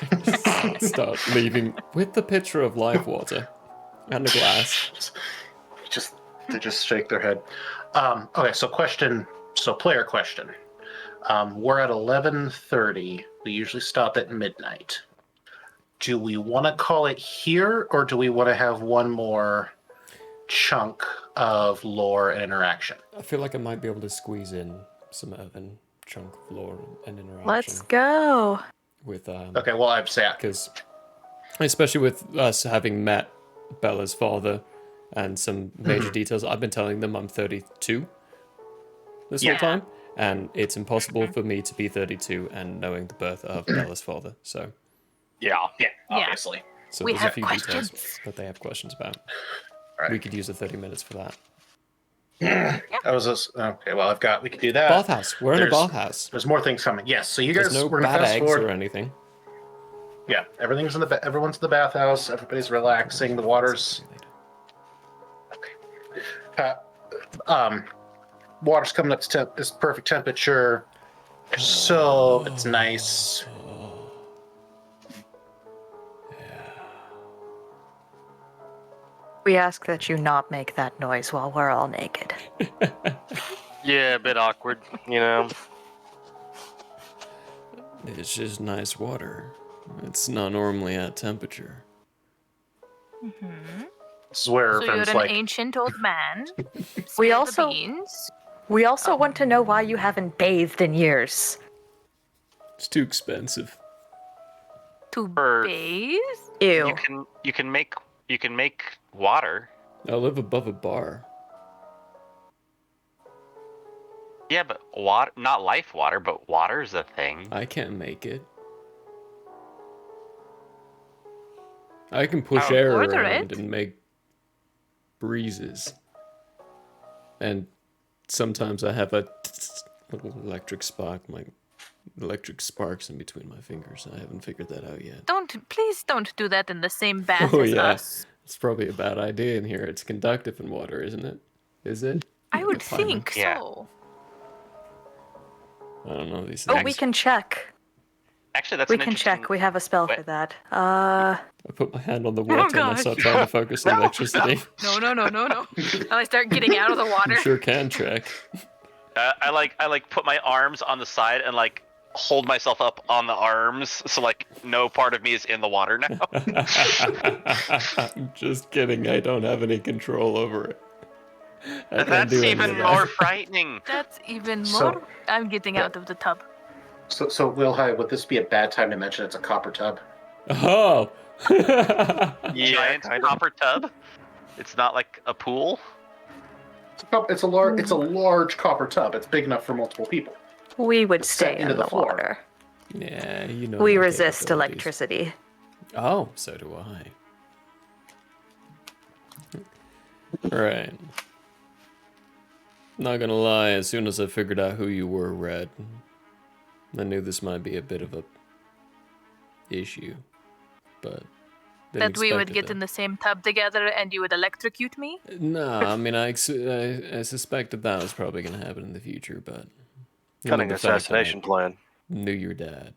Start leaving with the pitcher of live water and a glass. They just shake their head. Okay, so player question. We're at 11:30. We usually stop at midnight. Do we want to call it here, or do we want to have one more chunk of lore and interaction? I feel like I might be able to squeeze in some Evan chunk of lore and interaction. Let's go. With okay, well, I'd say because especially with us having met Bella's father and some major details, I've been telling them I'm 32 this whole time, and it's impossible for me to be 32 and knowing the birth of Bella's father. So yeah, obviously. So We there's have a few questions. details that they have questions about. Right. We could use the 30 minutes for that. That was us. Okay, well, we could do that. Bathhouse. We're in a bathhouse. There's more things coming. Yes, so you guys, There's no we're gonna bad fast eggs forward. or anything. Yeah, everyone's in the bathhouse. Everybody's relaxing. The water's water's coming up to this perfect temperature, so it's nice. We ask that you not make that noise while we're all naked. Yeah, a bit awkward, you know. It's just nice water. It's not normally at temperature. Mm-hmm. This is where So you're an ancient old man. We Spill also the beans. we also want to know why you haven't bathed in years. It's too expensive. To bathe? Ew. You can make water. I live above a bar. Yeah, but water, not life water, but water's a thing. I can't make it. I can push air order around it. and make breezes. And sometimes I have a little electric spark, electric sparks in between my fingers. I haven't figured that out yet. Please don't do that in the same bath Oh as yeah, us. it's probably a bad idea in here. It's conductive in water, isn't it? Is it? I would Paimon? think so. I don't know these Oh, things. we can check. Actually, that's We an can interesting- check. We have a spell for that. I put my hand on the water and I gosh. start trying to focus the electricity. No. And I start getting out of the water. You sure can check. I like put my arms on the side and like hold myself up on the arms, so like no part of me is in the water now. I'm just kidding. I don't have any control over it. I can't That's do any even of that. more frightening. That's even more. So- I'm getting out of the tub. So Will, hi, would this be a bad time to mention it's a copper tub? Oh. Giant copper tub. It's not like a pool. It's a large copper tub. It's big enough for multiple people. We would It's set stay into in the the floor. water. Yeah, you know. We my resist capabilities. electricity. Oh, so do I. Alright. Not gonna lie, as soon as I figured out who you were, Red, I knew this might be a bit of a issue. But didn't That we would expect it, get though. in the same tub together and you would electrocute me? No, I mean, I suspected that was probably going to happen in the future, but... Cunning the fact that assassination I plan. Knew your dad.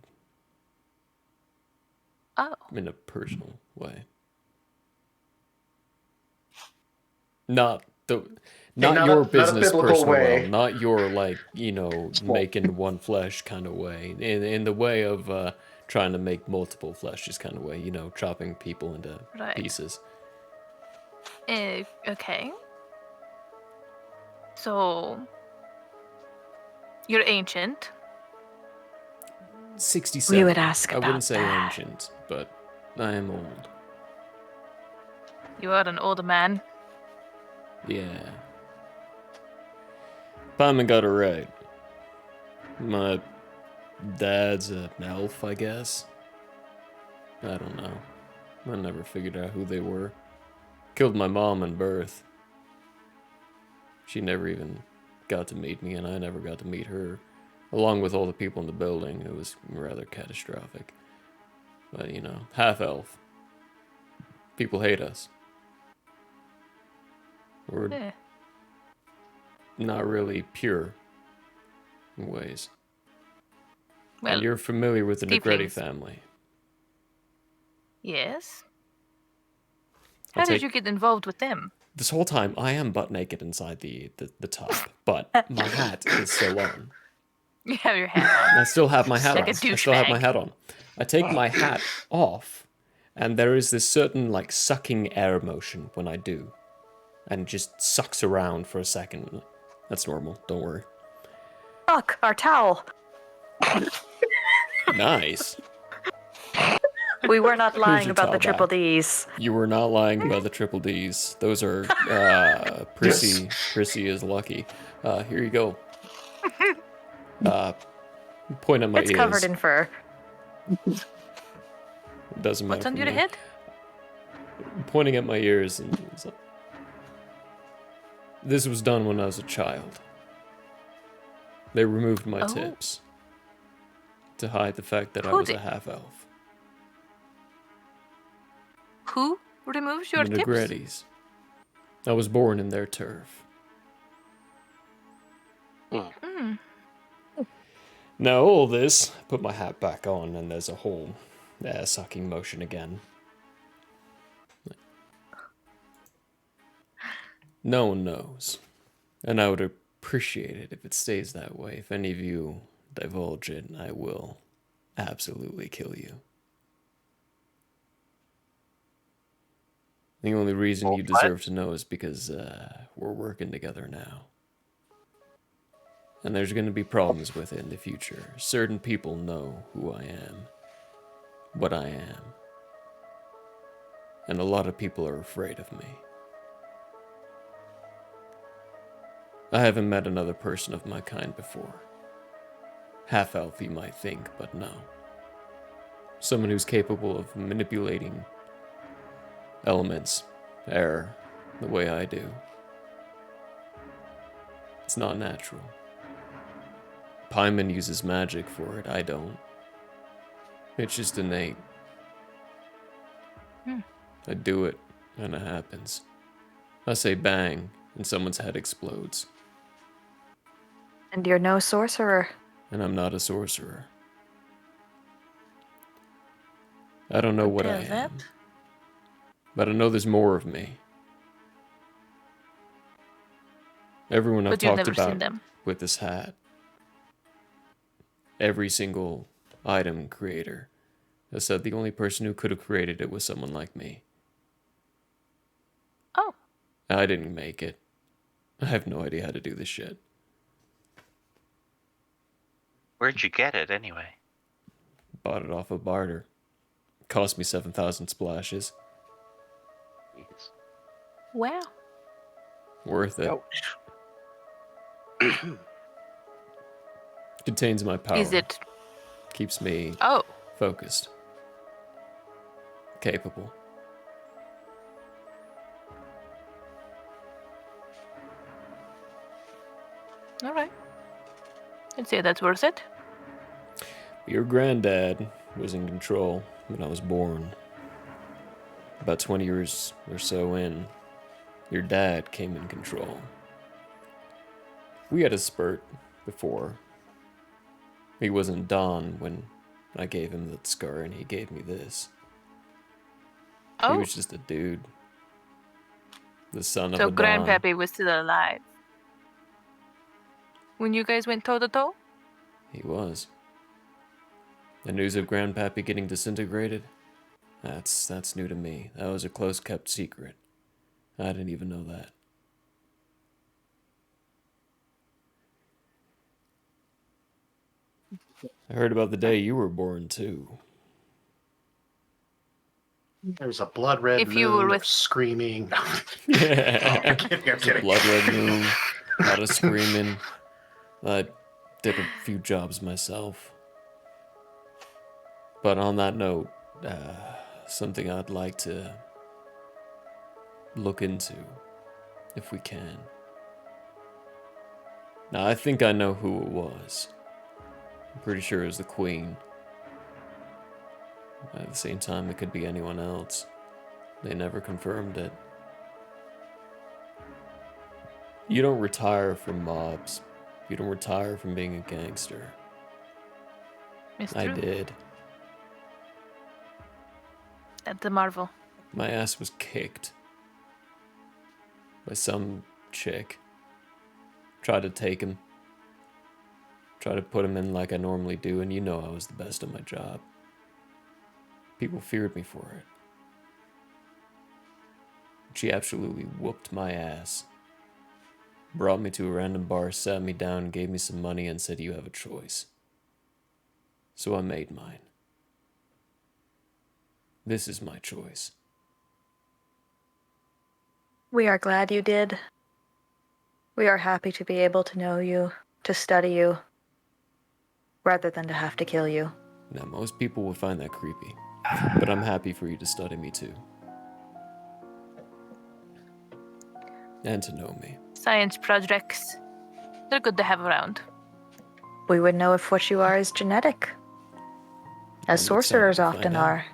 Oh. In a personal way. Not not your a business biblical personal way. realm, not your making one flesh kind of way. In the way of trying to make multiple fleshes kind of way, chopping people into pieces. Okay. So you're ancient. 67. We would ask I wouldn't about say that. ancient, but I am old. You are an old man. Yeah. Paimon got it right. My dad's an elf, I guess. I don't know. I never figured out who they were. Killed my mom in birth. She never even got to meet me, and I never got to meet her. Along with all the people in the building, it was rather catastrophic. But, half elf. People hate us. We're not really pure in ways. Well, and you're familiar with the Negretti tieflings. family. Yes. How did you get involved with them? This whole time, I am butt naked inside the top, but my hat is still on. You have your hat on. I still have my hat Like on. a I still have my douchebag. hat on. I take my hat off, and there is this certain sucking air motion when I do, and it just sucks around for a second. That's normal. Don't worry. Fuck, our towel. Nice. We were not lying your about the towel triple back. Ds. You were not lying about the triple Ds. Those are Prissy. Prissy is lucky. Here you go. Point at my ears. It's covered in fur. It doesn't matter. What's on for your me. head? Pointing at my ears, and it's like, this was done when I was a child. They removed my tips to hide the fact that I was a half elf. Who removes your The tips? Negrettis. I was born in their turf. Mm. Now all this, I put my hat back on, and there's a whole air sucking motion again. No one knows. And I would appreciate it if it stays that way. If any of you divulge it, I will absolutely kill you. The only reason you deserve to know is because we're working together now. And there's going to be problems with it in the future. Certain people know who I am, what I am. And a lot of people are afraid of me. I haven't met another person of my kind before. Half-elf, you might think, but no. Someone who's capable of manipulating elements, air, the way I do. It's not natural. Paimon uses magic for it, I don't. It's just innate. I do it, and it happens. I say bang, and someone's head explodes. And you're no sorcerer. And I'm not a sorcerer. I don't know what I am. But I know there's more of me. Everyone I've But you've talked never seen about them. with this hat, every single item creator has said the only person who could have created it was someone like me. Oh. I didn't make it. I have no idea how to do this shit. Where'd you get it anyway? Bought it off of barter. Cost me 7,000 splashes. Wow. Worth it. Contains my power. Is it? Keeps me focused. Capable. All right. I'd say that's worth it. Your granddad was in control when I was born. About 20 years or so in, your dad came in control. We had a spurt before. He wasn't Don when I gave him the scar and he gave me this. He was just a dude. The son of So a Don. Grandpappy was still alive when you guys went toe to toe. He was. The news of Grandpappy getting disintegrated? That's new to me. That was a close-kept secret. I didn't even know that. I heard about the day you were born, too. There was a blood red If moon. you were There with- was screaming. Yeah. I'm kidding. I'm kidding. Blood red moon. A lot of screaming. I did a few jobs myself. But on that note, something I'd like to look into, if we can. Now, I think I know who it was. I'm pretty sure it was the Queen. At the same time, it could be anyone else. They never confirmed it. You don't retire from mobs. You don't retire from being a gangster. It's I true. did. At the Marvel. My ass was kicked by some chick. Tried to take him. Tried to put him in like I normally do, and you know I was the best at my job. People feared me for it. She absolutely whooped my ass. Brought me to a random bar, sat me down, gave me some money, and said, "You have a choice." So I made mine. This is my choice. We are glad you did. We are happy to be able to know you, to study you, rather than to have to kill you. Now, most people would find that creepy, but I'm happy for you to study me too. And to know me. Science projects. They're good to have around. We would know if what you are is genetic, as I'm sorcerers excited to often find out. are.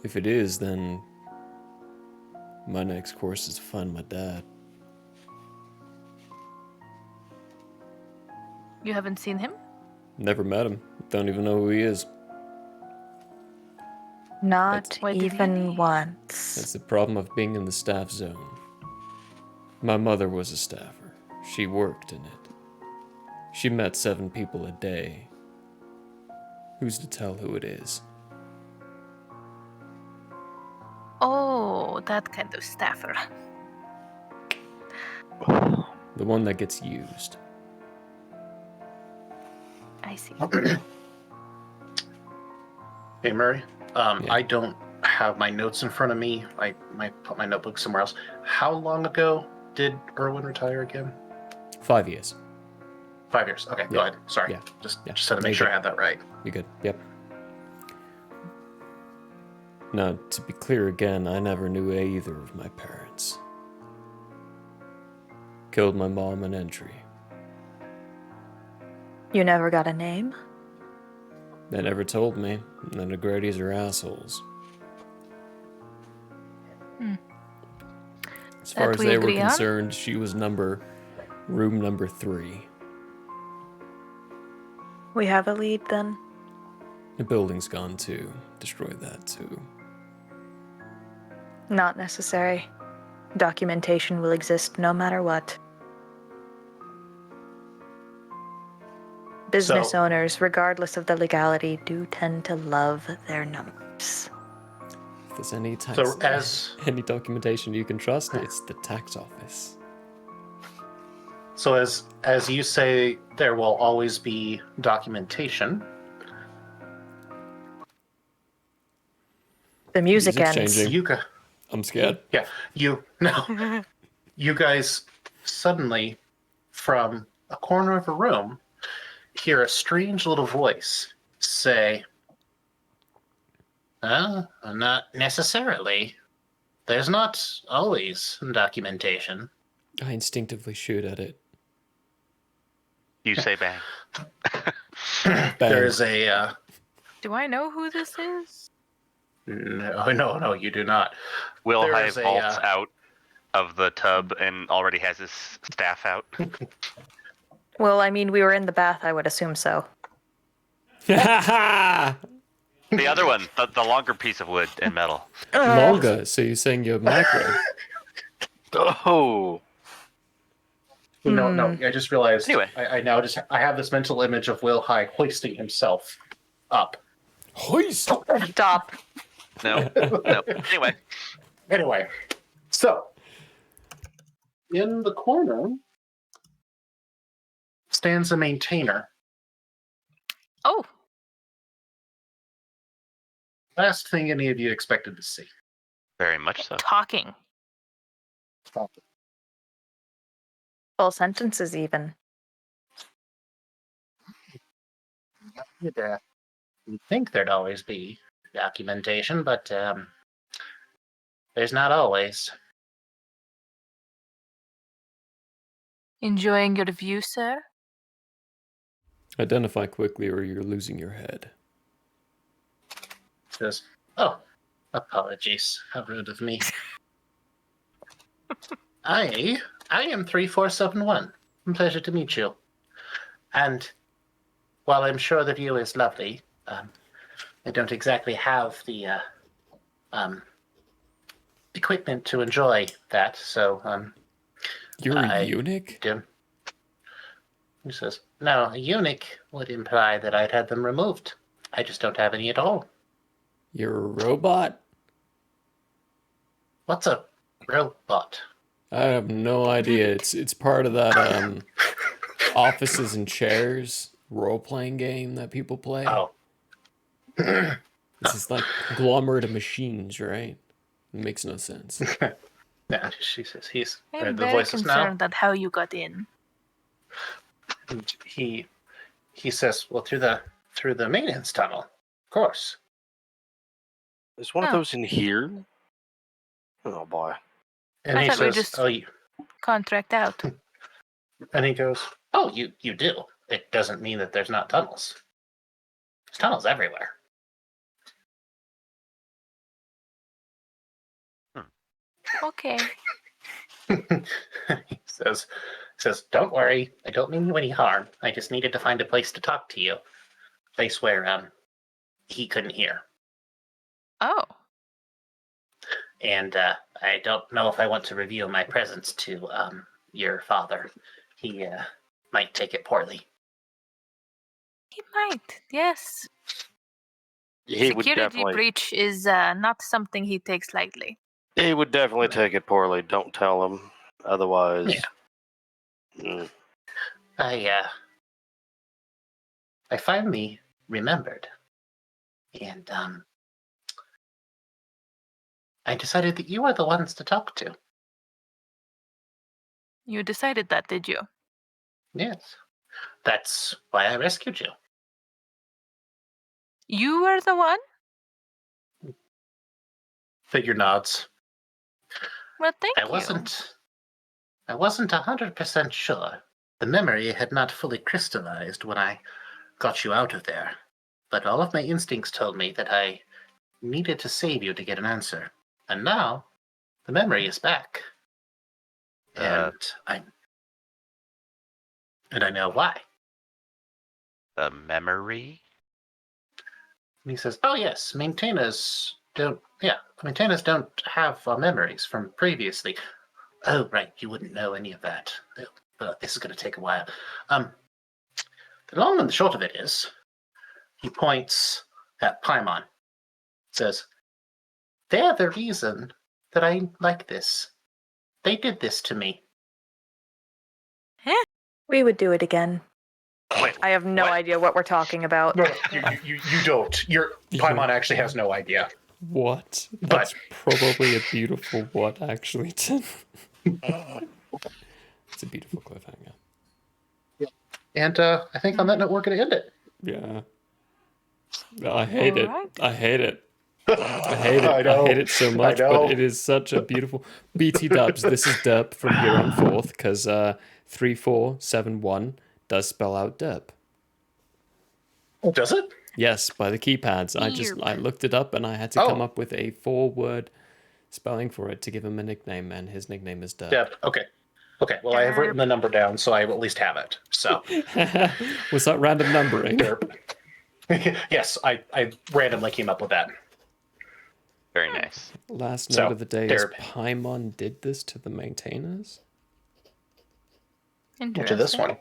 If it is, then my next course is to find my dad. You haven't seen him? Never met him. Don't even know who he is. Not Why did he even leave? once. That's the problem of being in the staff zone. My mother was a staffer. She worked in it. She met 7 people a day. Who's to tell who it is? Oh, that kind of staffer. The one that gets used. I see. Hey, Murray. I don't have my notes in front of me. I might put my notebook somewhere else. How long ago did Erwin retire again? 5 years. 5 years. Okay, go ahead. Sorry. Just had to make sure I had that right. You're good. Yep. Now, to be clear again, I never knew either of my parents. Killed my mom in entry. You never got a name? They never told me, and the Negretis are assholes. As far That as we they were agree on? concerned, she was room number 3. We have a lead then? The building's gone too. Destroyed that too. Not necessary. Documentation will exist no matter what. Business owners, regardless of the legality, do tend to love their numbers. If there's any tax, So as- any documentation you can trust, it's the tax office. So as you say, there will always be documentation. The music Music's ends. changing. I'm scared. Yeah, you guys suddenly, from a corner of a room, hear a strange little voice say, not necessarily. There's not always documentation. I instinctively shoot at it. You say bang. There's a... Do I know who this is? No, you do not. Will High There's a, vaults out of the tub and already has his staff out. Well, I mean, we were in the bath, I would assume so. The other one, the longer piece of wood and metal. Longer, so you're saying you're macro. Oh. No. I just realized. Anyway, I have this mental image of Will High hoisting himself up. Hoist. Stop. No. Anyway, so in the corner stands a maintainer. Oh. Last thing any of you expected to see. Very much so. Talking. Full sentences, even. You'd think there'd always be documentation, but there's not always. Enjoying your view, sir? Identify quickly or you're losing your head. Says, oh, apologies. How rude of me. I am 3471. Pleasure to meet you. And while I'm sure the view is lovely, I don't exactly have the equipment to enjoy that, so You're a eunuch? He says, no, a eunuch would imply that I'd had them removed. I just don't have any at all. You're a robot? What's a robot? I have no idea. It's part of that offices and chairs role-playing game that people play. Oh. This is like conglomerate of machines, right? It makes no sense. Yeah, she says he's I'm the very voices now. concerned at how you got in. And he says, well, through the maintenance tunnel, of course. Is one of those in here? Oh boy. And I he thought we says, just oh, you. contract out. And he goes, oh, you do. It doesn't mean that there's not tunnels. There's tunnels everywhere. Okay. He says, don't worry. I don't mean you any harm. I just needed to find a place to talk to you. Place where he couldn't hear. Oh. And I don't know if I want to reveal my presence to your father. He might take it He might, yes. He would Security definitely. breach is not something he takes lightly. He would definitely take it poorly. Don't tell him, otherwise. Yeah. I finally remembered, and I decided that you are the ones to talk to. You decided that, did you? Yes. That's why I rescued you. You were the one? Figure nods. Well, thank you. I wasn't 100% sure. The memory had not fully crystallized when I got you out of there. But all of my instincts told me that I needed to save you to get an answer. And now, the memory is back. And I know why. The memory? And he says, oh yes, maintainers don't have memories from previously. Oh, right, you wouldn't know any of that. But this is going to take a while. The long and the short of it is, he points at Paimon. Says, they're the reason that I like this. They did this to me. We would do it again. Wait, I have no idea what we're talking about. No, you don't. Paimon actually has no idea. What? That's probably a beautiful what, actually, Tim. It's a beautiful cliffhanger. Yeah. And I think on that note, we're going to end it. Yeah. I hate it. Alright. I hate it. I hate it. I hate it so much, but it is such a beautiful... BT dubs, this is derp from here on forth, because 3471 does spell out derp. Oh, does it? Yes, by the keypads. I looked it up and I had to come up with a 4-word spelling for it to give him a nickname, and his nickname is Derp. Yep. Okay. Well, I have written the number down, so I at least have it. So. Was that random numbering? Derp. Yes, I randomly came up with that. Very nice. Last So, note of the day is they're- Paimon did this to the maintainers. To this one.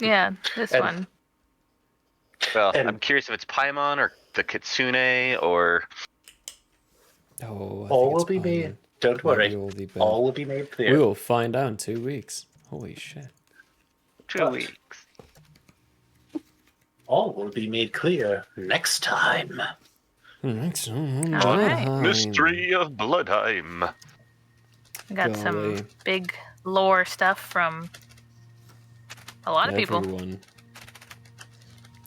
Yeah, this And- one. Well, I'm curious if it's Paimon or the Kitsune or. Oh, all will be made. Don't worry. All will be made clear. We will find out in 2 weeks. Holy shit. 2 weeks. All will be made clear next time. Next time. All right. Blodheim. Mystery of Blodheim. I got Golly. some big lore stuff from a lot of people. Everyone.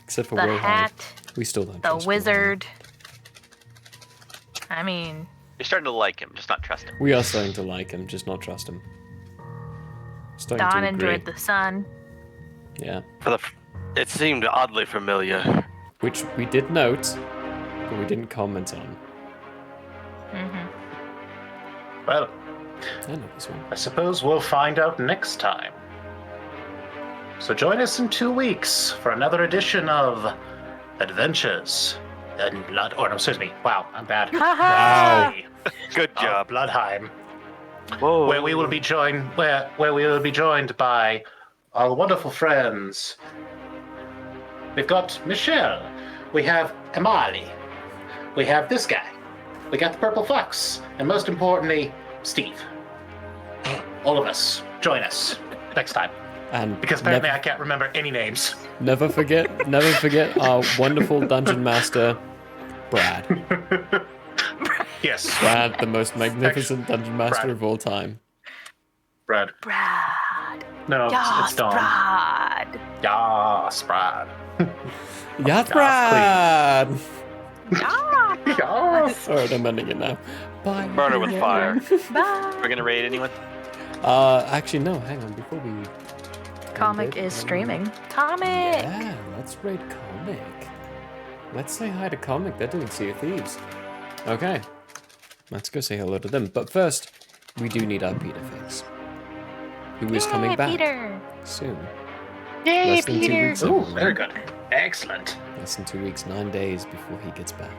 Except for The Wilhelm. hat, We still don't the trust wizard. I mean, You're starting to like him, just not trust him. Wilhelm. We are starting to like him, just not trust him. Starting Don to agree. enjoyed the sun. Yeah. It seemed oddly familiar. Which we did note, but we didn't comment on. Well, I know this one. I suppose we'll find out next time. So join us in 2 weeks for another edition of Adventures in Blood. Or no, excuse me. Wow, I'm bad. Wow. Good job. Bloodheim. Whoa. Where we will be joined. Where we will be joined by our wonderful friends. We've got Michelle. We have Amali. We have this guy. We got the Purple Fox. And most importantly, Steve. All of us. Join us next time. And Because apparently I can't remember any names. never forget our wonderful dungeon master, Brad. Yes. Brad, the most magnificent dungeon master Brad. of all time. Brad. Brad. No, it's Dawn. Brad. Yas, Brad. Yes, Brad! Yes. Alright, I'm ending it now. Bye. Burn her with fire. Bye. We're gonna raid anyone? Actually, no, hang on, before we... Comic is streaming. Comic. Yeah, let's raid Comic. Let's say hi to Comic, they're doing Sea of Thieves. Okay, let's go say hello to them. But first, we do need our Peter face. Who is coming back Peter. soon. Yay, Less than 2 Peter. weeks. Ooh, everyone. very good. Excellent. Less than 2 weeks, 9 days before he gets back.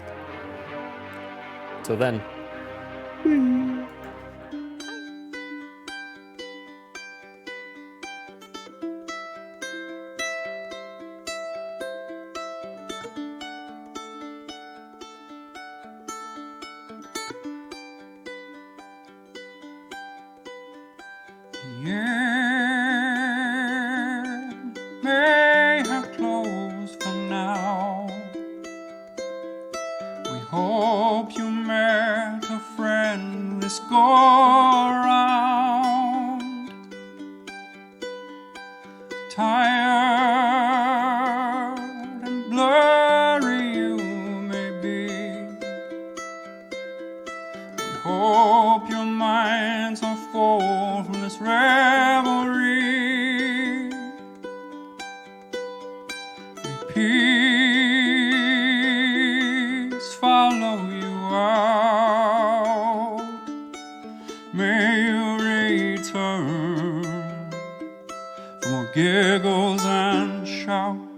Till then. year may have closed for now. We hope you met a friend this go around. Tired and blurry you may be. We hope your minds are full from this revelry. May peace follow you out. May you return for more giggles and shouts.